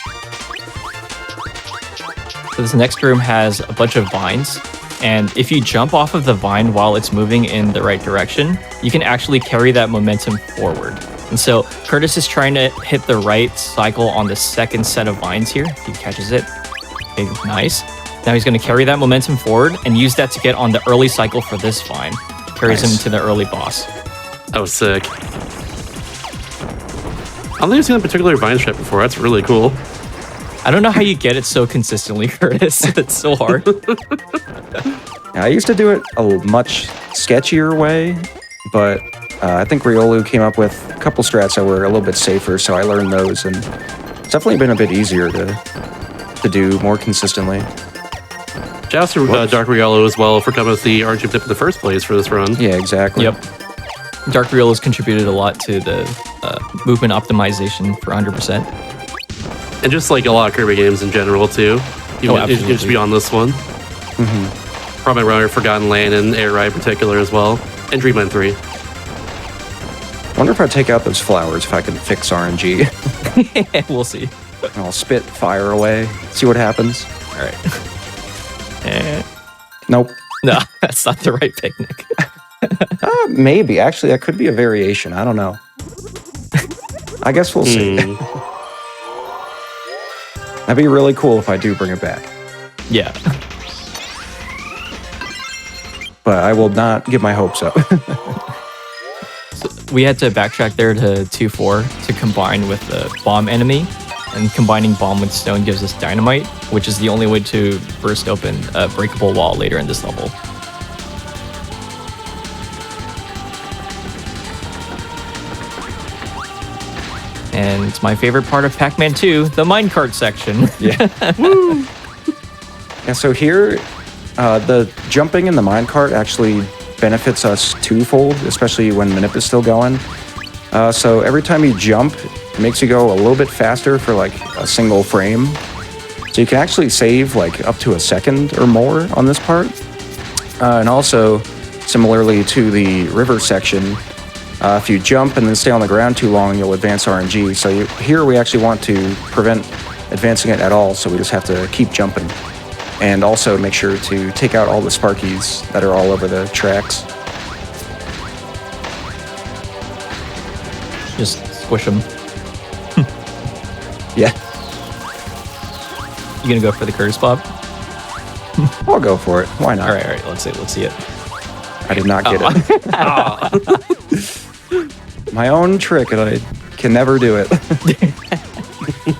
So this next room has a bunch of vines. And if you jump off of the vine while it's moving in the right direction, you can actually carry that momentum forward. And so Curtis is trying to hit the right cycle on the second set of vines here. He catches it. Okay, nice. Now he's going to carry that momentum forward and use that to get on the early cycle for this vine. Carries him to the early boss. That was sick. I don't think I've seen a particular vine strat before. That's really cool. I don't know how you get it so consistently, Curtis. It's so hard. Yeah, I used to do it a much sketchier way, but I think Riolu came up with a couple strats that were a little bit safer, so I learned those, and it's definitely been a bit easier to do more consistently. Shouts to Dark Riolo as well for coming with the RNG tip in the first place for this run. Yeah, exactly. Yep. Dark Real has contributed a lot to the movement optimization for 100%. And just like a lot of Kirby games in general too. You just be on this one. Probably Runner, Forgotten Land, and Air Ride in particular as well. And Dreamland 3. I wonder if I take out those flowers, if I can fix RNG. We'll see. I'll spit fire away, see what happens. All right. Nope. No, that's not the right picnic. Maybe. Actually, that could be a variation. I don't know. I guess we'll see. That'd be really cool if I do bring it back. Yeah. But I will not get my hopes up. So we had to backtrack there to 2-4 to combine with the bomb enemy. And combining bomb with stone gives us dynamite, which is the only way to burst open a breakable wall later in this level. And it's my favorite part of Pac-Man 2, the minecart section. Yeah. Woo! Yeah, so here, the jumping in the minecart actually benefits us twofold, especially when Manip is still going. So every time you jump, it makes you go a little bit faster for like a single frame. So you can actually save like up to a second or more on this part. And also, similarly to the river section, if you jump and then stay on the ground too long, you'll advance RNG. So here we actually want to prevent advancing it at all, so we just have to keep jumping. And also make sure to take out all the Sparkies that are all over the tracks. Just squish them. Yeah, You gonna go for the Curtis Bob? I'll go for it. Why not? All right. Let's see it. I did not get it. My own trick, and I can never do it.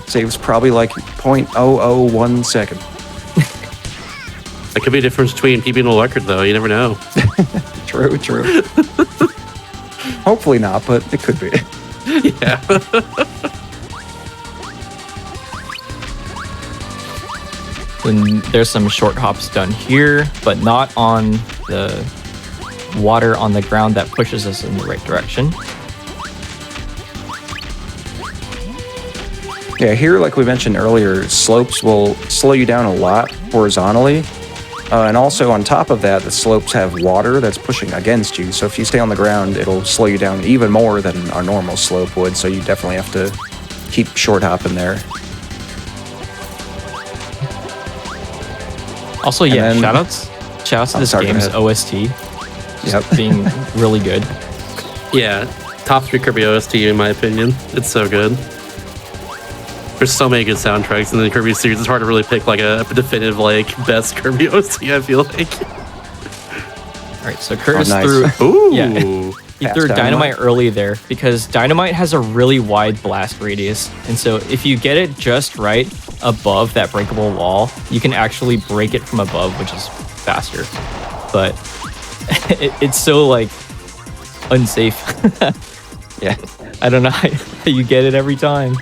Saves probably like 0.001 second. That could be a difference between PB and a record, though. You never know. True. Hopefully not, but it could be. Yeah. Then there's some short hops done here, but not on the water on the ground that pushes us in the right direction. Yeah, here, like we mentioned earlier, slopes will slow you down a lot horizontally. And also on top of that, the slopes have water that's pushing against you. So if you stay on the ground, it'll slow you down even more than our normal slope would. So you definitely have to keep short hopping there. Also, yeah, then- shoutouts to this sorry, go game's ahead. OST. Yep. Being really good. Yeah. Top 3 Kirby OST, in my opinion. It's so good. There's so many good soundtracks in the Kirby series. It's hard to really pick like a definitive like best Kirby OST, I feel like. All right, so Curtis nice. threw. Ooh. Yeah. He Fast threw Dynamite. dynamite early there because dynamite has a really wide blast radius. And so if you get it just right above that breakable wall, you can actually break it from above, which is faster. But it's so like unsafe. Yeah. I don't know how you get it every time.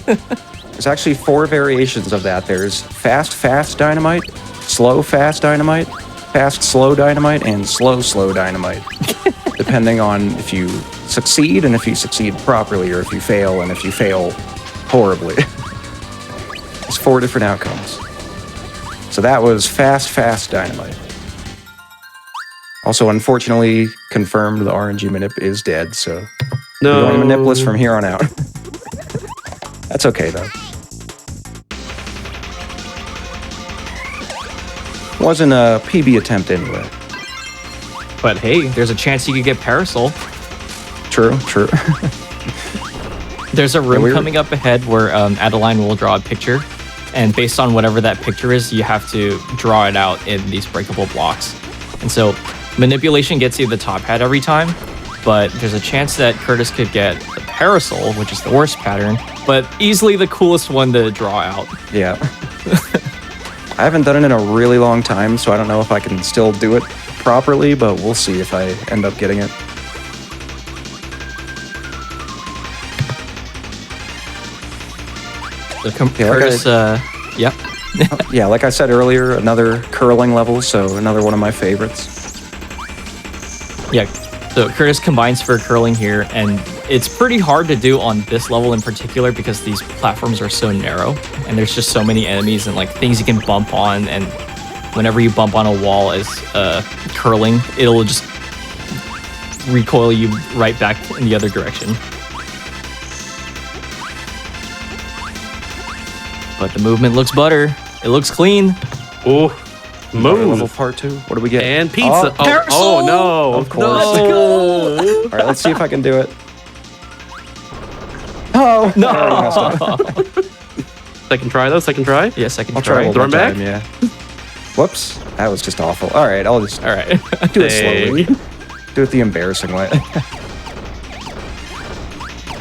There's actually 4 variations of that. There's fast dynamite, slow fast dynamite, fast slow dynamite, and slow dynamite. Depending on if you succeed and if you succeed properly, or if you fail and if you fail horribly. There's 4 different outcomes. So that was fast dynamite. Also, unfortunately, confirmed the RNG Manip is dead, so No. we're going Manipless from here on out. That's okay, though. Wasn't a PB attempt anyway. But hey, there's a chance you could get Parasol. True. There's a room we're- coming up ahead where Adeline will draw a picture. And based on whatever that picture is, you have to draw it out in these breakable blocks. And so manipulation gets you the top hat every time, but there's a chance that Curtis could get the Parasol, which is the worst pattern, but easily the coolest one to draw out. Yeah. I haven't done it in a really long time, so I don't know if I can still do it properly, but we'll see if I end up getting it. So Yeah, like Curtis, yep. Yeah, like I said earlier, another curling level, so another one of my favorites. Yeah. So Curtis combines for curling here, and it's pretty hard to do on this level in particular because these platforms are so narrow, and there's just so many enemies and like things you can bump on, and whenever you bump on a wall as curling, it'll just recoil you right back in the other direction. But the movement looks butter. It looks clean. Oh, Level move. part 2. What do we get? And pizza. Oh, no. Of course. No. All right, let's see if I can do it. Oh no! I already messed up. Second try, though. Second try. Yeah, second I'll try. try Throw one him more back? time. Yeah. Whoops, that was just awful. All right, I'll just All right. do it slowly. Dang. Do it the embarrassing way.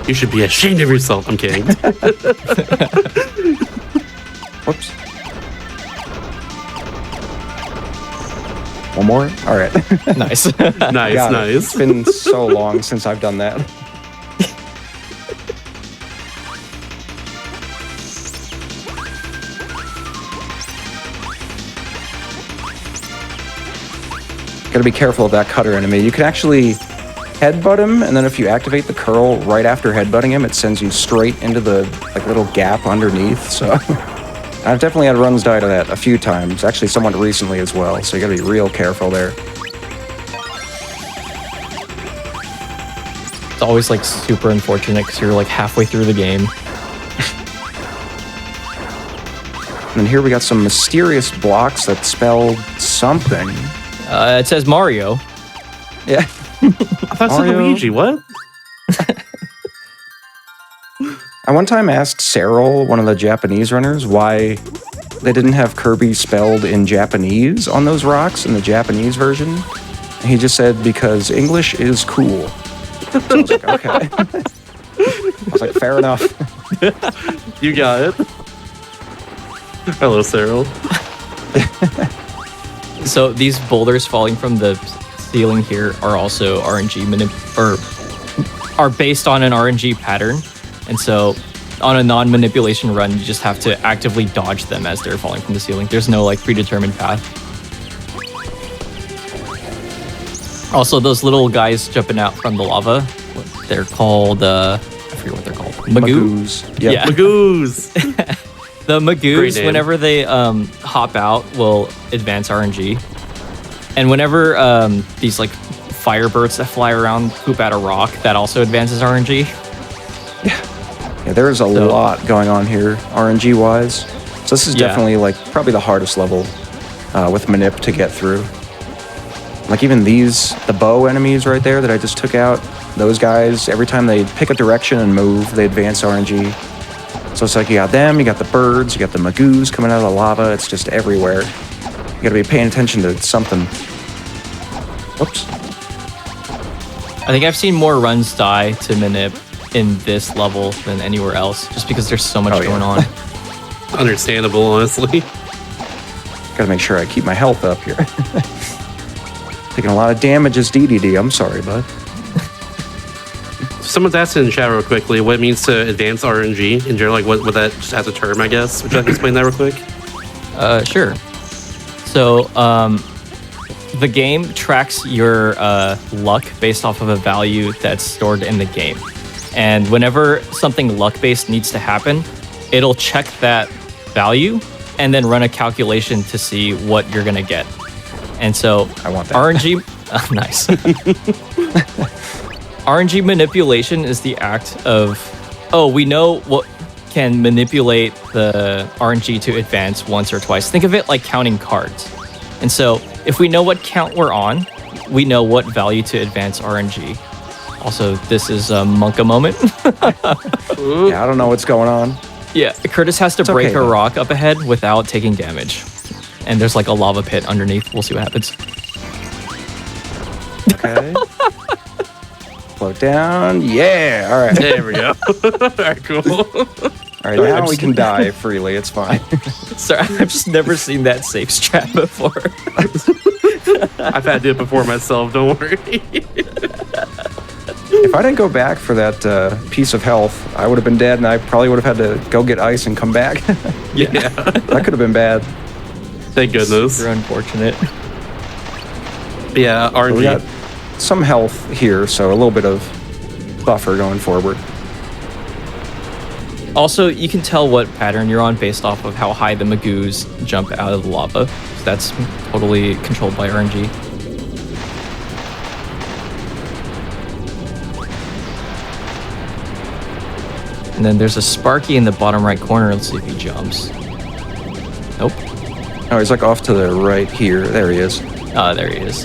You should be ashamed of yourself. I'm kidding. Whoops. One more? All right. Nice. Nice, Got it. nice. It's been so long since I've done that. Gotta be careful of that cutter enemy. You can actually headbutt him, and then if you activate the curl right after headbutting him, it sends you straight into the like little gap underneath. So I've definitely had runs die to that a few times. Actually, somewhat recently as well. So you gotta be real careful there. It's always like super unfortunate because you're like halfway through the game. And then here we got some mysterious blocks that spell something. It says Mario. Yeah. I thought it said Mario. Luigi. What? I one time asked Cyril, one of the Japanese runners, why they didn't have Kirby spelled in Japanese on those rocks in the Japanese version. And he just said, because English is cool. So I was like, okay. I was like, fair enough. You got it. Hello, Cyril. So these boulders falling from the ceiling here are also RNG are based on an RNG pattern, and so on a non-manipulation run, you just have to actively dodge them as they're falling from the ceiling. There's no like predetermined path. Also, those little guys jumping out from the lava, they're called I forget what they're called. Magoos. Yep. Yeah. Magoos. The Great Magoos, name. whenever they hop out, will advance RNG. And whenever these like firebirds that fly around poop out a rock, that also advances RNG. Yeah, there's a lot going on here, RNG-wise. So this is Yeah. definitely like probably the hardest level with Manip to get through. Like even these, the bow enemies right there that I just took out, those guys, every time they pick a direction and move, they advance RNG. So it's like you got them, you got the birds, you got the Magoos coming out of the lava, it's just everywhere. You gotta be paying attention to something. Whoops. I think I've seen more runs die to Manip in this level than anywhere else, just because there's so much Oh, yeah. going on. Understandable, honestly. Gotta make sure I keep my health up here. Taking a lot of damage as DDD, I'm sorry, bud. Someone's asked in the chat real quickly what it means to advance RNG in general, like what that just has a term, I guess. Would you like to explain that real quick? Sure. So, the game tracks your luck based off of a value that's stored in the game. And whenever something luck-based needs to happen, it'll check that value and then run a calculation to see what you're gonna get. And so I want that. RNG, nice. RNG manipulation is the act of, we know what can manipulate the RNG to advance once or twice. Think of it like counting cards. And so if we know what count we're on, we know what value to advance RNG. Also, this is a Monka moment. Yeah, I don't know what's going on. Yeah, Curtis has to It's break okay, a though. rock up ahead without taking damage. And there's like a lava pit underneath. We'll see what happens. Okay. Float down. Yeah. All right. There we go. All right, cool. All right. Now we can die freely. It's fine. Sorry, I've just never seen that safe strat before. I've had to do it before myself, don't worry. If I didn't go back for that piece of health, I would have been dead, and I probably would have had to go get ice and come back. Yeah. That could have been bad. Thank goodness. Super unfortunate. Yeah, So we got RNG. some health here, so a little bit of buffer going forward. Also, you can tell what pattern you're on based off of how high the Magoos jump out of the lava. So that's totally controlled by RNG. And then there's a Sparky in the bottom right corner. Let's see if he jumps. Nope. Oh, he's like off to the right here. There he is. Ah, there he is.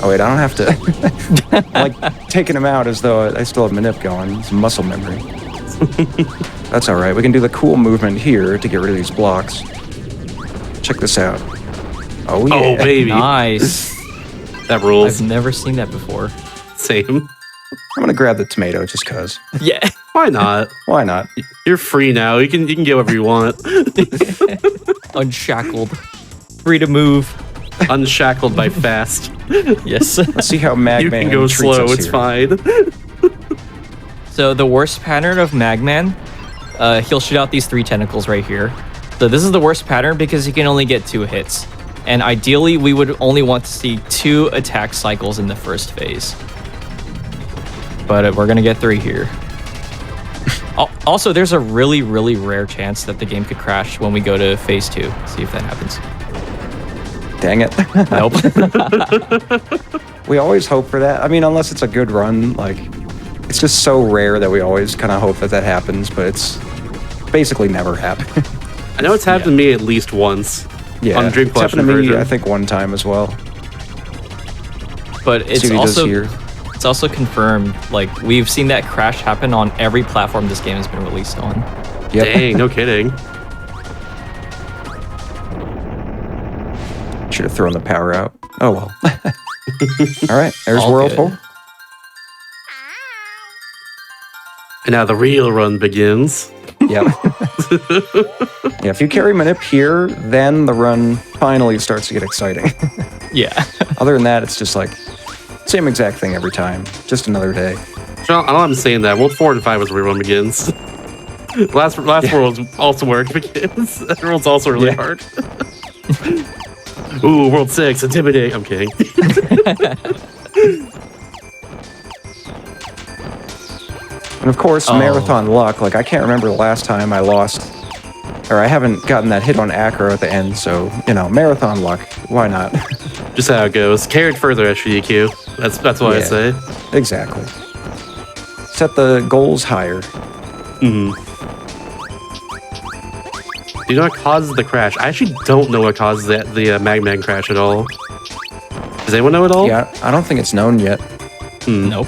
Oh wait, I don't have to. I'm like taking him out as though I still have Manip going. It's muscle memory. That's all right. We can do the cool movement here to get rid of these blocks. Check this out. Oh yeah. Oh, baby. Nice. That rules. I've never seen that before. Same. I'm gonna grab the tomato just cause. Yeah. Why not? Why not? You're free now. You can get whatever you want. Unshackled. Free to move. Unshackled by fast. Yes. Let's see how Magman You can go treats slow. us It's here. fine. So the worst pattern of Magman, he'll shoot out these 3 tentacles right here. So this is the worst pattern because he can only get 2 hits. And ideally, we would only want to see 2 attack cycles in the first phase. But we're going to get 3 here. Also, there's a really, really rare chance that the game could crash when we go to phase 2. See if that happens. Dang it. Nope. We always hope for that. I mean, unless it's a good run, like, it's just so rare that we always kind of hope that that happens, but it's basically never happened. I know it's happened to me at least once. Yeah, On Drink it's happened to Collection me, version. I think, one time as well. But it's See what he does also here. it's also confirmed, like, we've seen that crash happen on every platform this game has been released on. Yep. Dang, no kidding. Should have thrown the power out. Oh well. All right, there's All Whirlpool. good. And now the real run begins. Yep. Yeah, if you carry Manip here, then the run finally starts to get exciting. Yeah. Other than that, it's just like same exact thing every time. Just another day. John, I don't know I'm saying that. World 4 and 5 is where run begins. last world also where it begins. That world's also really Yeah. hard. Ooh, World 6, intimidate. I'm kidding. And of course, Oh. marathon luck. Like, I can't remember the last time I lost, or I haven't gotten that hit on Acro at the end, so, you know, marathon luck. Why not? Just how it goes. Carried further at GDQ. That's what I Yeah. say. Exactly. Set the goals higher. Do you know what causes the crash? I actually don't know what causes the Magman crash at all. Does anyone know at all? Yeah, I don't think it's known yet. Nope.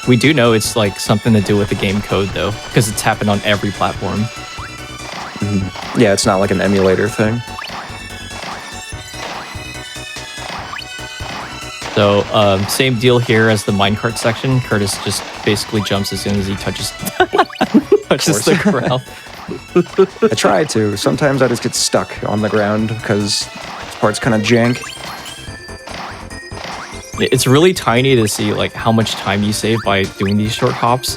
We do know it's like something to do with the game code though, because it's happened on every platform. Yeah, it's not like an emulator thing. So same deal here as the minecart section. Curtis just basically jumps as soon as he touches touches the ground. I try to. Sometimes I just get stuck on the ground because this part's kind of jank. It's really tiny to see like how much time you save by doing these short hops.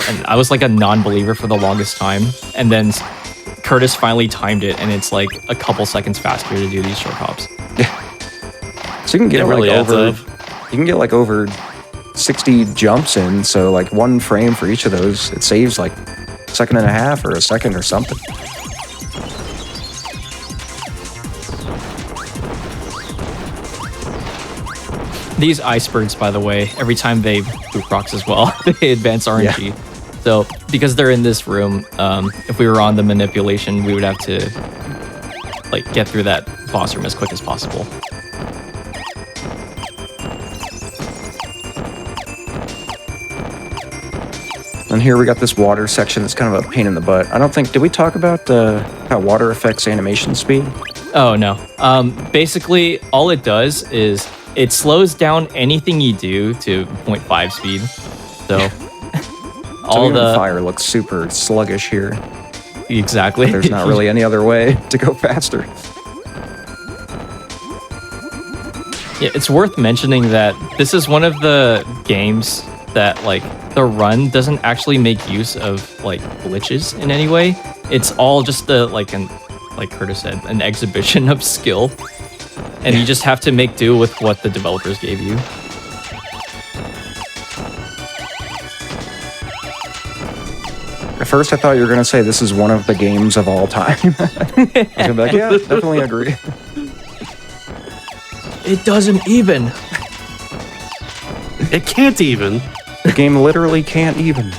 And I was like a non-believer for the longest time. And then Curtis finally timed it and it's like a couple seconds faster to do these short hops. So you can get It like really adds over, up. you can get like over 60 jumps in. So like 1 frame for each of those, it saves like a second and a half or a second or something. These icebergs, by the way, every time they poop rocks as well, they advance RNG. So because they're in this room, if we were on the manipulation, we would have to like get through that boss room as quick as possible. And here we got this water section that's kind of a pain in the butt. I don't think, did we talk about how water affects animation speed? Oh no. Basically, all it does is it slows down anything you do to 0.5 speed. So So all even the fire looks super sluggish here. exactly. There's not really any other way to go faster. Yeah, it's worth mentioning that this is one of the games that like the run doesn't actually make use of like glitches in any way. It's all just like Curtis said, an exhibition of skill. and you just have to make do with what the developers gave you. At first, I thought you were going to say this is one of the games of all time. I was going to be like, yeah, definitely agree. It doesn't even. It can't even. The game literally can't even.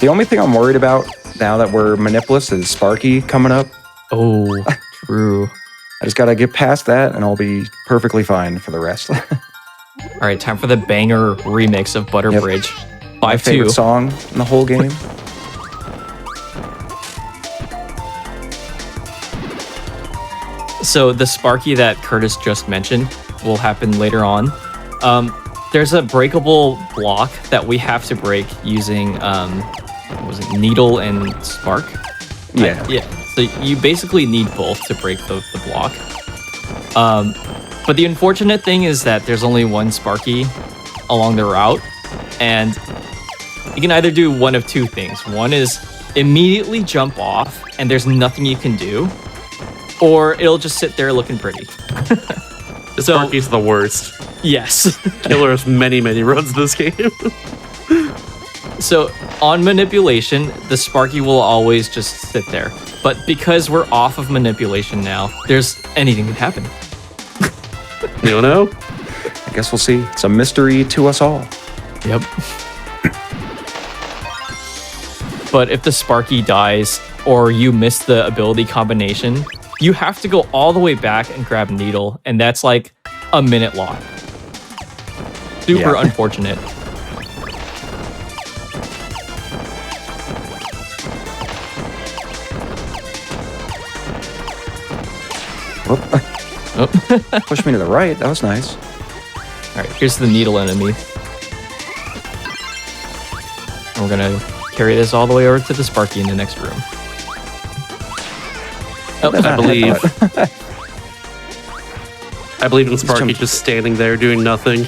The only thing I'm worried about now that we're Manipulists is Sparky coming up. Oh, true. I just got to get past that, and I'll be perfectly fine for the rest. All right, time for the banger remix of Butter Yep. Bridge. My 5-2. favorite song in the whole game. So the Sparky that Curtis just mentioned will happen later on. There's a breakable block that we have to break using, what was it, needle and spark? Yeah. Yeah. So you basically need both to break the block. But the unfortunate thing is that there's only one Sparky along the route, and you can either do one of two things. One is immediately jump off, and there's nothing you can do, or it'll just sit there looking pretty. The Sparky's the worst. Yes. Killer of many, many roads in this game. So on manipulation, the Sparky will always just sit there. But because we're off of manipulation now, there's anything can happen. You don't know? I guess we'll see. It's a mystery to us all. Yep. But if the Sparky dies or you miss the ability combination, you have to go all the way back and grab Needle, and that's like a minute long. Super Yeah. unfortunate. Whoop. Oh. Push me to the right. That was nice. All right, here's the Needle enemy. And we're gonna carry this all the way over to the Sparky in the next room. Oh, I believe in Sparky jumped. just standing there doing nothing,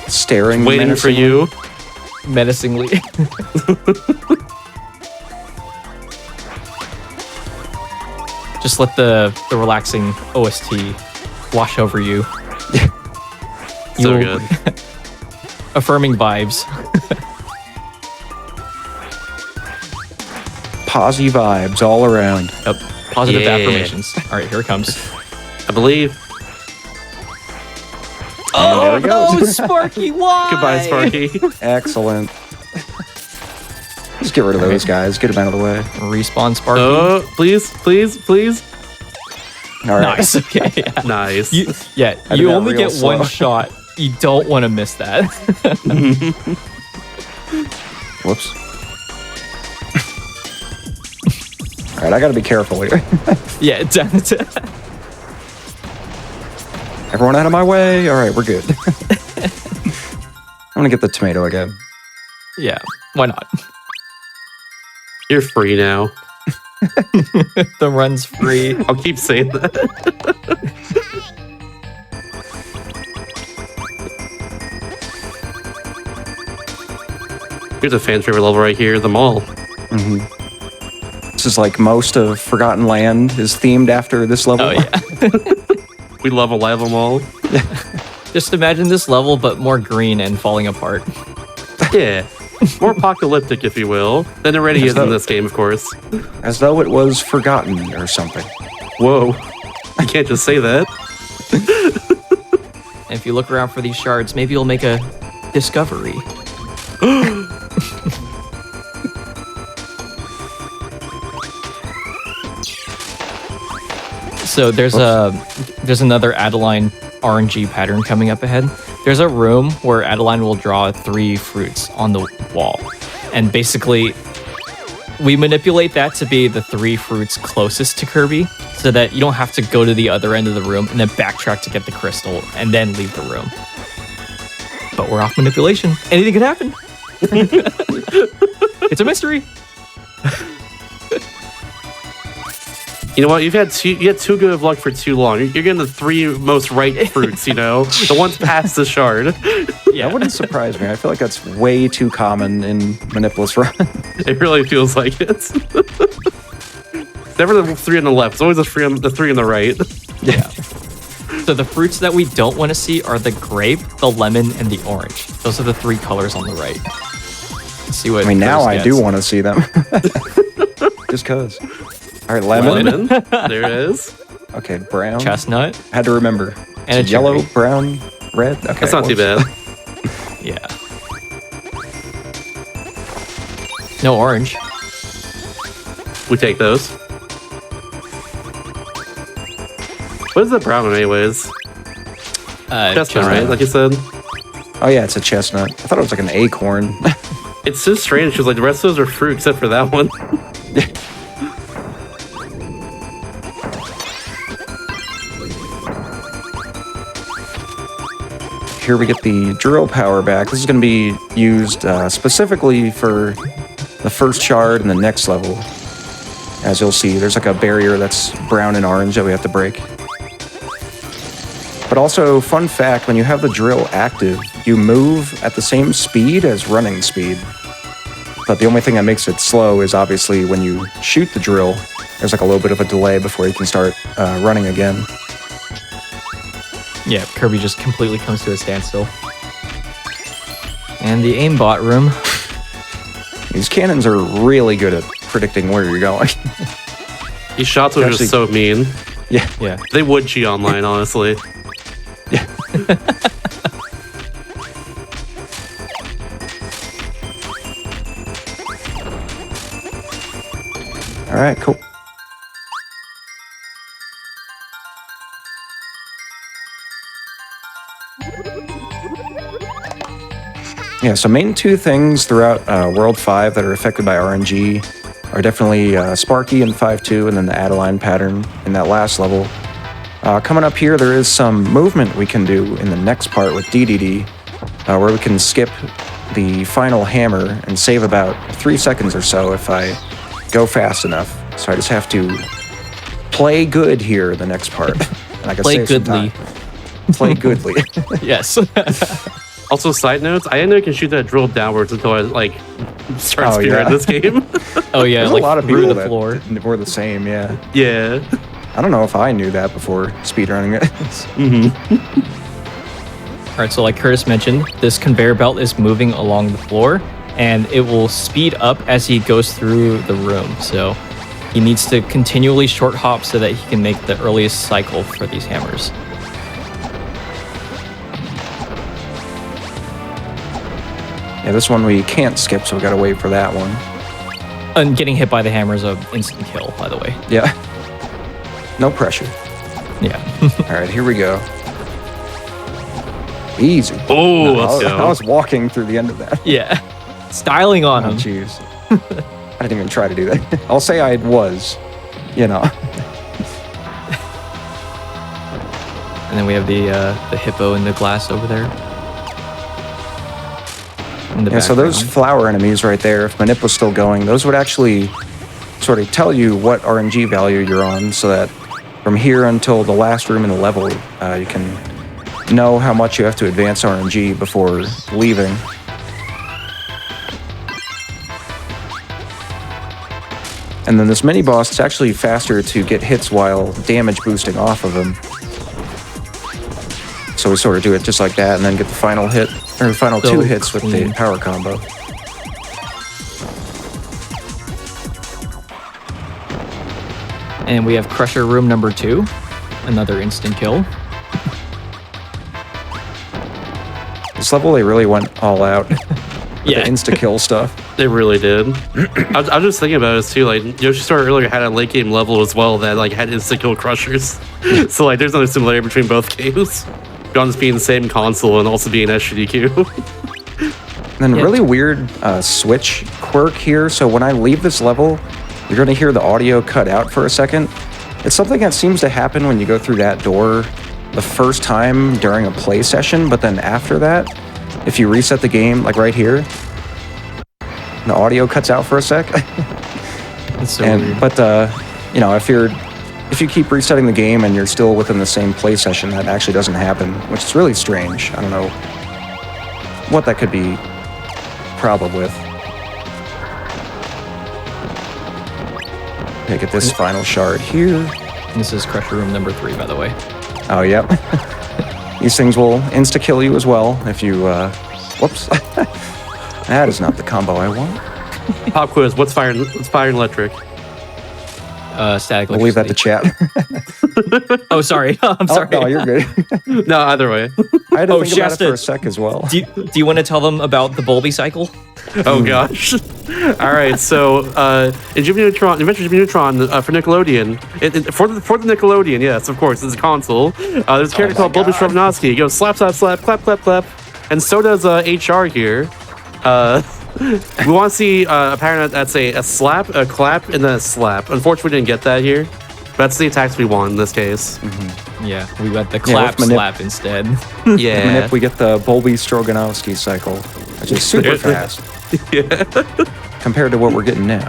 Staring. waiting for menacingly. you. menacingly. Just let the relaxing OST wash over you. So You'll- good. Affirming vibes. Posy vibes all around. Yep. Positive Yeah. affirmations. All right, here it comes. I believe. And there we go. Sparky, why? Goodbye, Sparky. Excellent. Just get rid of those guys. Get them out of the way. Respawn Sparky. Oh, please, please, please. All right. Nice. Okay. Yeah. Nice. You, yeah, I did you that only real get slow. one shot. You don't want to miss that. Whoops. All right, I got to be careful here. Yeah, Everyone out of my way. All right, we're good. I'm gonna get the tomato again. yeah. Why not? You're free now. The run's free. I'll keep saying that. Here's a fan favorite level right here, the mall. This is like most of Forgotten Land is themed after this level. Oh yeah. We love a lava mall. Just imagine this level, but more green and falling apart. Yeah. More apocalyptic, if you will, than it already is in this game, of course. As though it was forgotten or something. Whoa. You can't just say that. And if you look around for these shards, maybe you'll make a discovery. So there's another Adeline RNG pattern coming up ahead. There's a room where Adeline will draw 3 fruits on the wall. And basically, we manipulate that to be the 3 fruits closest to Kirby so that you don't have to go to the other end of the room and then backtrack to get the crystal and then leave the room. But we're off manipulation. Anything could happen. It's a mystery. You know what? You had too good of luck for too long. You're getting the 3 most right fruits, you know? The ones past the shard. That wouldn't surprise me. I feel like that's way too common in Manipulists Run. It really feels like it. Never the 3 on the left. It's always the 3 on the right. Yeah. So the fruits that we don't want to see are the grape, the lemon, and the orange. Those are the 3 colors on the right. Let's see what. I mean, now Curtis I gets. do want to see them. Just cause. All right, lemon. Lemon. There it is. Okay, brown. Chestnut. Had to remember. And It's a yellow, cherry. brown, red. Okay, That's not too whoops. bad. Yeah. No orange. We take those. What is the brown one, anyways? Chestnut, right? Like you said. Oh yeah, it's a chestnut. I thought it was like an acorn. It's so strange because like the rest of those are fruit except for that one. Here we get the drill power back. This is going to be used specifically for the first shard and the next level. As you'll see, there's like a barrier that's brown and orange that we have to break. But also, fun fact, when you have the drill active, you move at the same speed as running speed. But the only thing that makes it slow is obviously when you shoot the drill, there's like a little bit of a delay before you can start running again. Yeah, Kirby just completely comes to a standstill. And the aimbot room. These cannons are really good at predicting where you're going. These shots were Actually- just so mean. Yeah. Yeah. They would cheat online, honestly. All right, cool. Yeah, so main 2 things throughout World 5 that are affected by RNG are definitely Sparky in 5.2 and then the Adeline pattern in that last level. Coming up here, there is some movement we can do in the next part with DDD, where we can skip the final hammer and save about 3 seconds or so if I go fast enough. So I just have to play good here the next part. And I can Play save some goodly. time. Play goodly. Yes. Also, side notes, I didn't know you can shoot that drill downwards until I like start Oh, speedrunning yeah. this game. Oh yeah, There's like a lot of through people the that floor. were the same, yeah. Yeah. I don't know if I knew that before speedrunning it. All right, so like Curtis mentioned, this conveyor belt is moving along the floor, and it will speed up as he goes through the room. So he needs to continually short hop so that he can make the earliest cycle for these hammers. Yeah, this one we can't skip, so we gotta wait for that one. And getting hit by the hammer is an instant kill, by the way. Yeah. No pressure. Yeah. All right, here we go. Easy. Oh, let's I go. was walking through the end of that. Yeah. Styling on Oh, him. jeez. I didn't even try to do that. I'll say I was, you know. And then we have the hippo in the glass over there. In the Yeah, so those background. flower enemies right there, if Manip was still going, those would actually sort of tell you what RNG value you're on so that from here until the last room in the level, you can know how much you have to advance RNG before leaving. And then this mini boss, it's actually faster to get hits while damage boosting off of him. So we sort of do it just like that and then get the final hit, or the final So 2 hits with the clean. power combo. And we have Crusher Room number 2. Another instant kill. This level, they really went all out with Yeah. the insta-kill stuff. They really did. I was just thinking about this too. Like Yoshi Star earlier had a late game level as well that like had instant kill crushers. So like there's another similarity between both games. Guns being the same console and also being SGDQ. And then Yeah. really weird switch quirk here. So when I leave this level, you're going to hear the audio cut out for a second. It's something that seems to happen when you go through that door the first time during a play session, but then after that, if you reset the game, like right here, the audio cuts out for a sec. That's so weird. But you know, if you keep resetting the game and you're still within the same play session, that actually doesn't happen, which is really strange. I don't know what that could be a problem with. Take it this final shard here. This is Crusher Room number 3, by the way. Oh, yep. These things will insta-kill you as well if you, whoops. That is not the combo I want. Pop quiz. What's fire and electric? Static. We'll leave that to chat. Oh, sorry. I'm sorry. Oh, no, you're good. No, either way. I had to think about it Shasta, for a sec as well. Do you want to tell them about the Bulby cycle? Oh gosh. All right. So in Jimmy Neutron, Adventure Jimmy Neutron for Nickelodeon, for the Nickelodeon, yes, of course, it's a console. There's a character called Bulby Shrubnowski. He goes slap, slap, slap, clap, clap, clap, and so does HR here. We want to see a pattern that's a slap, a clap, and then a slap. Unfortunately, we didn't get that here. That's the attacks we want in this case. Yeah, we got the clap slap instead. Yeah. If we get the Bulby Stroganowski cycle, which is super fast. Yeah. Compared to what we're getting now.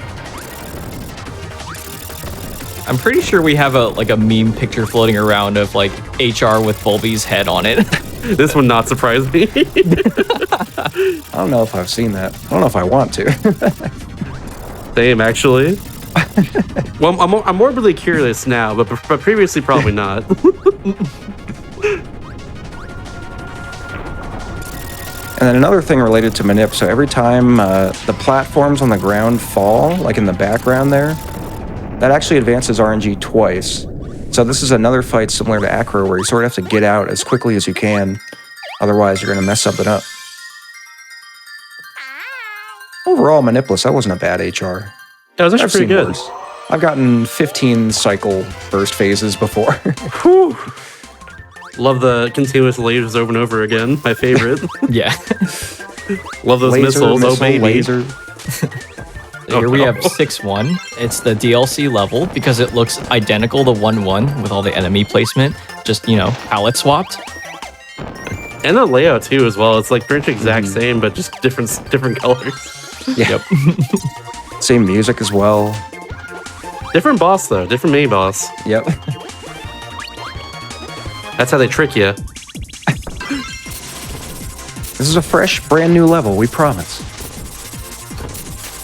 I'm pretty sure we have a meme picture floating around of like HR with Bulby's head on it. This would not surprise me. I don't know if I've seen that. I don't know if I want to. Same, actually. Well, I'm morbidly curious now, but previously probably not. And then another thing related to Manip, so every time the platforms on the ground fall, like in the background there, that actually advances RNG twice. So this is another fight similar to Acro, where you sort of have to get out as quickly as you can, otherwise you're going to mess something up. Overall, Manipless, that wasn't a bad HR. That was actually I've pretty seen good. worse. I've gotten 15 cycle burst phases before. Whew. Love the continuous lasers over and over again. My favorite. Yeah. Love those missiles. Oh, baby. Laser. Here we have 6-1. It's the DLC level because it looks identical to 1-1 with all the enemy placement. Just, palette swapped. And the layout too, as well. It's like pretty much exact same, but just different colors. Yeah. Yep. Same music as well. Different boss though. Different mini boss. Yep. That's how they trick you. This is a fresh, brand new level, we promise.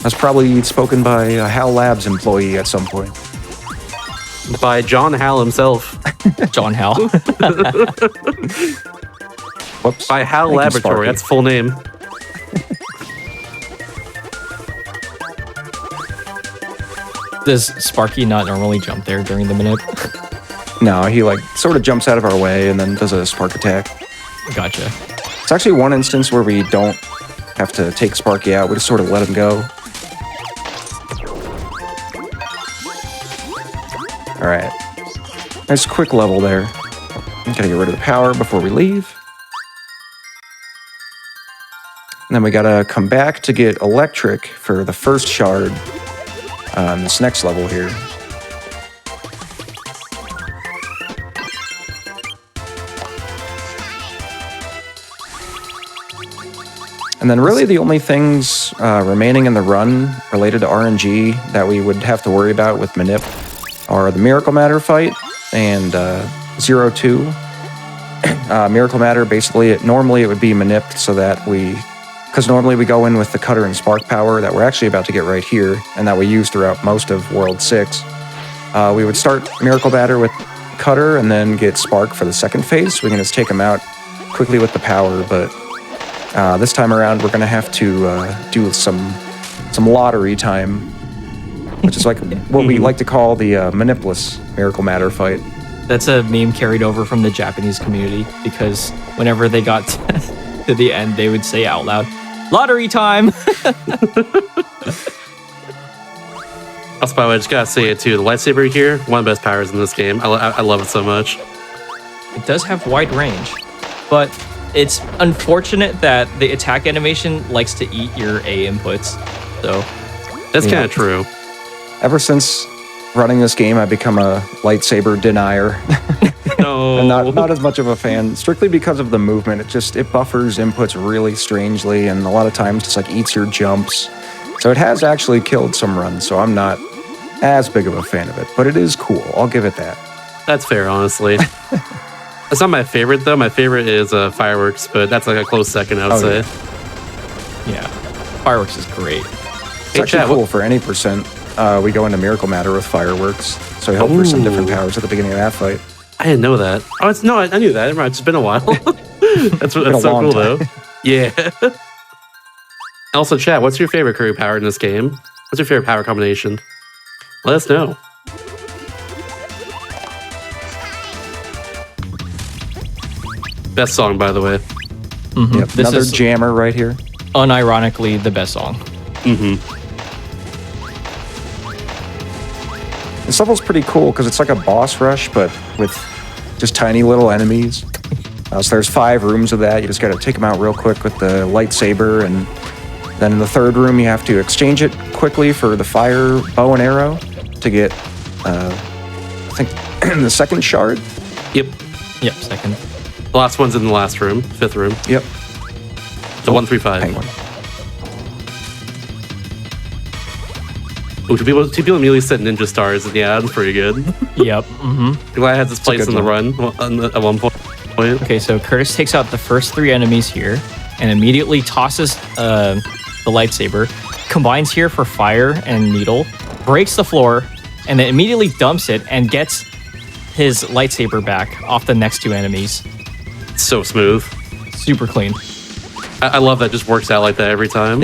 That's probably spoken by a HAL Labs employee at some point. By John Hal himself. John Hal. Whoops. By Hal Thank you, Laboratory. Sparky. That's full name. Does Sparky not normally jump there during the minute? No, he sort of jumps out of our way and then does a spark attack. Gotcha. It's actually one instance where we don't have to take Sparky out, we just sort of let him go. Alright. Nice quick level there. Gotta get rid of the power before we leave. And then we gotta come back to get electric for the first shard on this next level here. And then really the only things remaining in the run related to RNG that we would have to worry about with Manip are the Miracle Matter fight and 0-2. Miracle Matter, basically, normally it would be Manipped so that because normally we go in with the Cutter and Spark power that we're actually about to get right here, and that we use throughout most of World 6. We would start Miracle Matter with Cutter and then get Spark for the second phase. We can just take them out quickly with the power, but this time around we're going to have to do some lottery time, which is like what we like to call the Manipless Miracle Matter fight. That's a meme carried over from the Japanese community because whenever they got to the end, they would say out loud, "Lottery time!" Also, by the way, I just gotta say it too. The lightsaber here, one of the best powers in this game. I love it so much. It does have wide range, but it's unfortunate that the attack animation likes to eat your A inputs. So That's kind of true. Ever since running this game, I've become a lightsaber denier. No. I'm not as much of a fan, strictly because of the movement. It buffers inputs really strangely, and a lot of times just eats your jumps. So it has actually killed some runs, so I'm not as big of a fan of it. But it is cool, I'll give it that. That's fair, honestly. It's not my favorite, though. My favorite is Fireworks, but that's a close second, I would say. yeah, Fireworks is great. It's Hey, actually chat, cool for any percent. we go into Miracle Matter with fireworks. So we hope for some different Ooh. powers at the beginning of that fight. I didn't know that. Oh, I knew that. It's been a while. That's a so long cool though. Yeah. Also, chat, what's your favorite Kirby power in this game? What's your favorite power combination? Let us know. Best song, by the way. Yep, This another is jammer right here. unironically the best song. This level's pretty cool because it's like a boss rush, but with just tiny little enemies. So there's 5 rooms of that. You just got to take them out real quick with the lightsaber, and then in the 3rd room you have to exchange it quickly for the fire bow and arrow to get, I think, the 2nd shard. Yep. Yep, second. The last one's in the last room, 5th room. Yep. The 135. Penguin. Ooh, two people immediately said ninja stars, and yeah, that's pretty good. Yep. Glad I had this place good in the one. run at one point. Okay, so Curtis takes out the first 3 enemies here and immediately tosses the lightsaber, combines here for fire and needle, breaks the floor, and then immediately dumps it and gets his lightsaber back off the next 2 enemies. So smooth. Super clean. I love that. It just works out like that every time.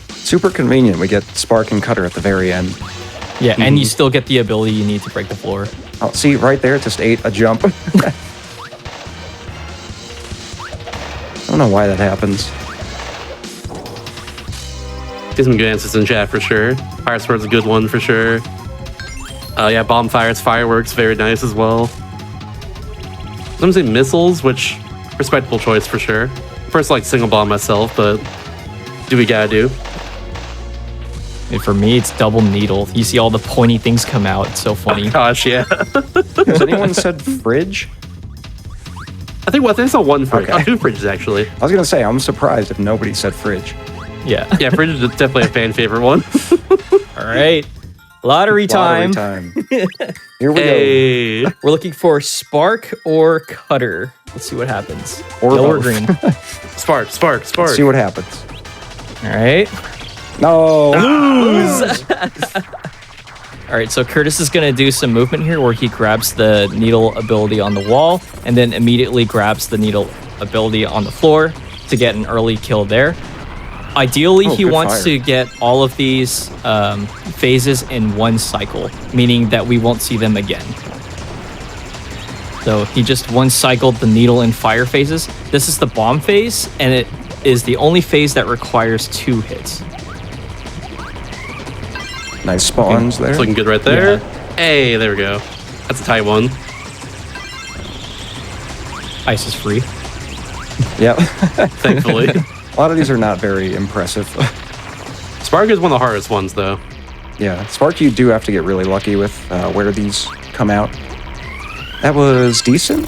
Super convenient. We get Spark and Cutter at the very end. Yeah, and you still get the ability you need to break the floor. Oh, see, right there, it just ate a jump. I don't know why that happens. Get some good answers in chat for sure. Fire Sword's a good one for sure. Yeah, Bombfire's fireworks, very nice as well. I'm saying missiles, which respectable choice for sure. First, like single bomb myself, but do we gotta do? And for me, it's double needle. You see all the pointy things come out. It's so funny. Gosh, yeah. Has anyone said fridge? I think it's not one fridge. Okay. 2 fridges actually. I was going to say, I'm surprised if nobody said fridge. Yeah. Yeah, fridge is definitely a fan favorite one. All right. Lottery time. Lottery time. Here we go. Hey. We're looking for Spark or Cutter. Let's see what happens. Or Yellow or both. green. Spark. Let's see what happens. All right. No. All right, so Curtis is going to do some movement here where he grabs the needle ability on the wall and then immediately grabs the needle ability on the floor to get an early kill there. Ideally, he good wants fire. to get all of these phases in one cycle, meaning that we won't see them again. So he just one-cycled the needle and fire phases. This is the bomb phase, and it is the only phase that requires 2 hits. Nice spawns there. It's looking good right there. Hey, there we go. That's a tight one. Ice is free. Yep. Thankfully. A lot of these are not very impressive. Spark is one of the hardest ones, though. Yeah, Spark, you do have to get really lucky with where these come out. That was decent.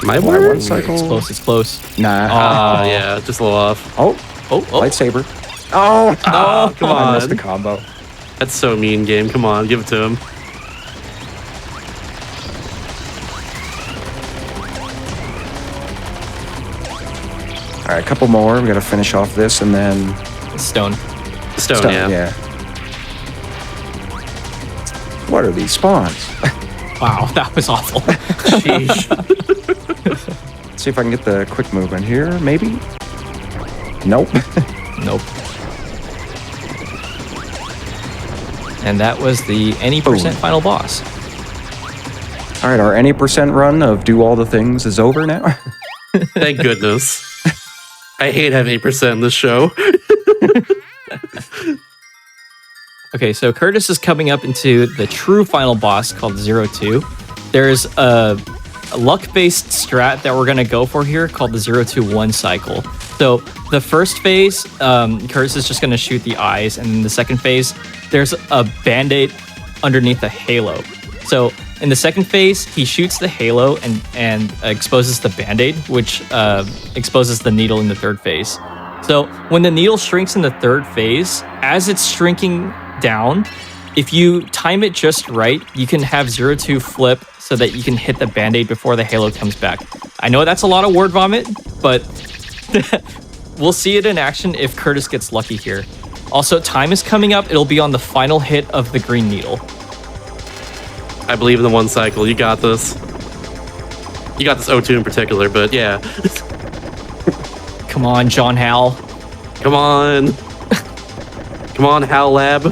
My One word. cycle. It's close, it's close. Nah. Yeah, just a little off. Oh, Oh, lightsaber. Oh, Oh, come I missed the on. combo. That's so mean, game. Come on, give it to him. All right, a couple more. We got to finish off this and then Stone. Stone, yeah. What are these spawns? Wow, that was awful. Sheesh. Let's see if I can get the quick movement here. Maybe. Nope. Nope. And that was the any percent final boss. All right, our any percent run of do all the things is over now. Thank goodness. I hate having 8% in this show. Okay, so Curtis is coming up into the true final boss called 02. There's a luck-based strat that we're going to go for here called the 0-2-1 cycle. So the first phase, Curtis is just going to shoot the eyes, and in the second phase, there's a band-aid underneath the halo. So in the second phase, he shoots the halo and exposes the band-aid, which exposes the needle in the third phase. So when the needle shrinks in the third phase, as it's shrinking down, if you time it just right, you can have 0-2 flip so that you can hit the band-aid before the halo comes back. I know that's a lot of word vomit, but we'll see it in action if Curtis gets lucky here. Also, time is coming up. It'll be on the final hit of the green needle. I believe in the 1 cycle. You got this. You got this O2 in particular, but yeah. Come on, John Hal. Come on. Come on, Hal Lab.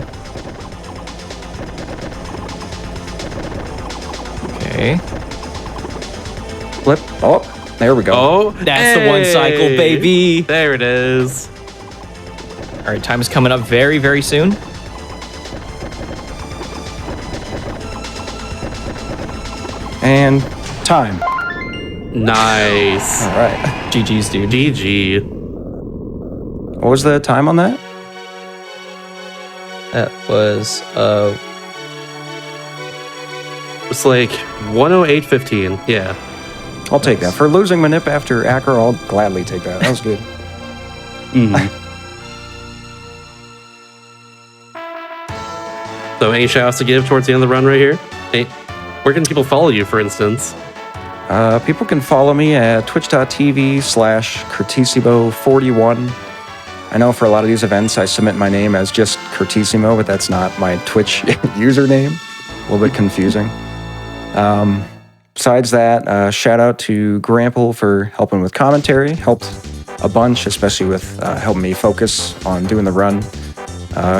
Okay. Flip. Oh, there we go. Oh, That's the 1 cycle, baby. There it is. All right, time is coming up very, very soon. And time. Nice. All right. GG's, dude. GG. What was the time on that? That was It's like 108.15. Yeah. I'll take that. For losing Manip after Acker, I'll gladly take that. That was good. So any shout-outs to give towards the end of the run right here? Hey, where can people follow you, for instance? People can follow me at twitch.tv/Curtissimo41. I know for a lot of these events, I submit my name as just Curtissimo, but that's not my Twitch username. A little bit confusing. Besides that, shout out to Grample for helping with commentary. Helped a bunch, especially with helping me focus on doing the run.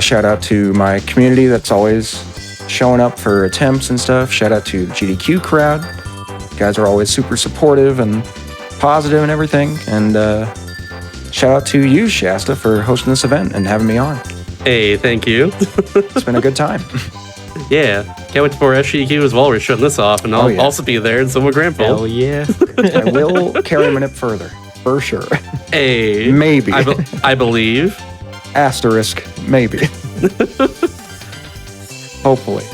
Shout out to my community that's always showing up for attempts and stuff. Shout out to the GDQ crowd. You guys are always super supportive and positive and everything. And shout out to you, Shasta, for hosting this event and having me on. Hey, thank you. It's been a good time. Yeah. Can't wait for SGQ as well. We're shutting this off, and I'll yeah. also be there, and so will Grandpa. hell yeah. I will carry Manip further, for sure. Hey. Maybe. I believe. Asterisk, maybe. Hopefully.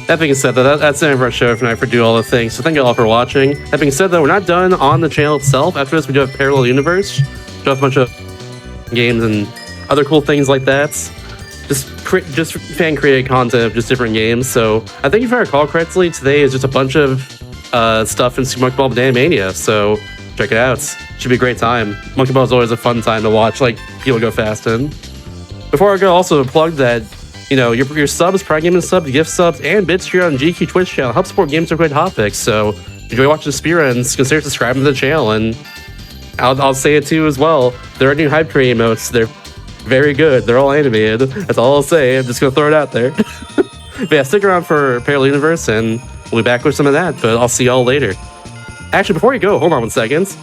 That being said, that's the end of our show for tonight for Do All the Things. So thank you all for watching. That being said, though, we're not done on the channel itself. After this, we do have Parallel Universe. We do have a bunch of games and other cool things like that. Just fan-created content of just different games. So I think if I recall correctly, today is just a bunch of stuff in Super Monkey Ball Banana Mania. So check it out. Should be a great time. Monkey Ball is always a fun time to watch, like people go fast in. Before I go, also plug that your subs, Prime Gaming subs, gift subs, and bits here on GDQ Twitch channel help support GDQ Hotfix. So if you enjoy watching the speedruns, consider subscribing to the channel. And I'll say it too as well. There are new hype train emotes. They're very good. They're all animated. That's all I'll say. I'm just gonna throw it out there. But yeah, stick around for Parallel Universe, and we'll be back with some of that. But I'll see y'all later. Actually, before you go, hold on 1 second. This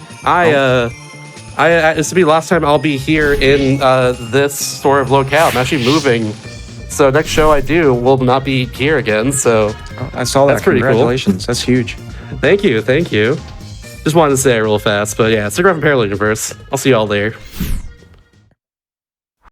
will be the last time I'll be here in this sort of locale. I'm actually moving. So next show I do will not be here again. So I saw that. That's pretty cool. Congratulations. That's huge. Thank you. Just wanted to say it real fast. But yeah, stick around for Parallel Universe. I'll see y'all there.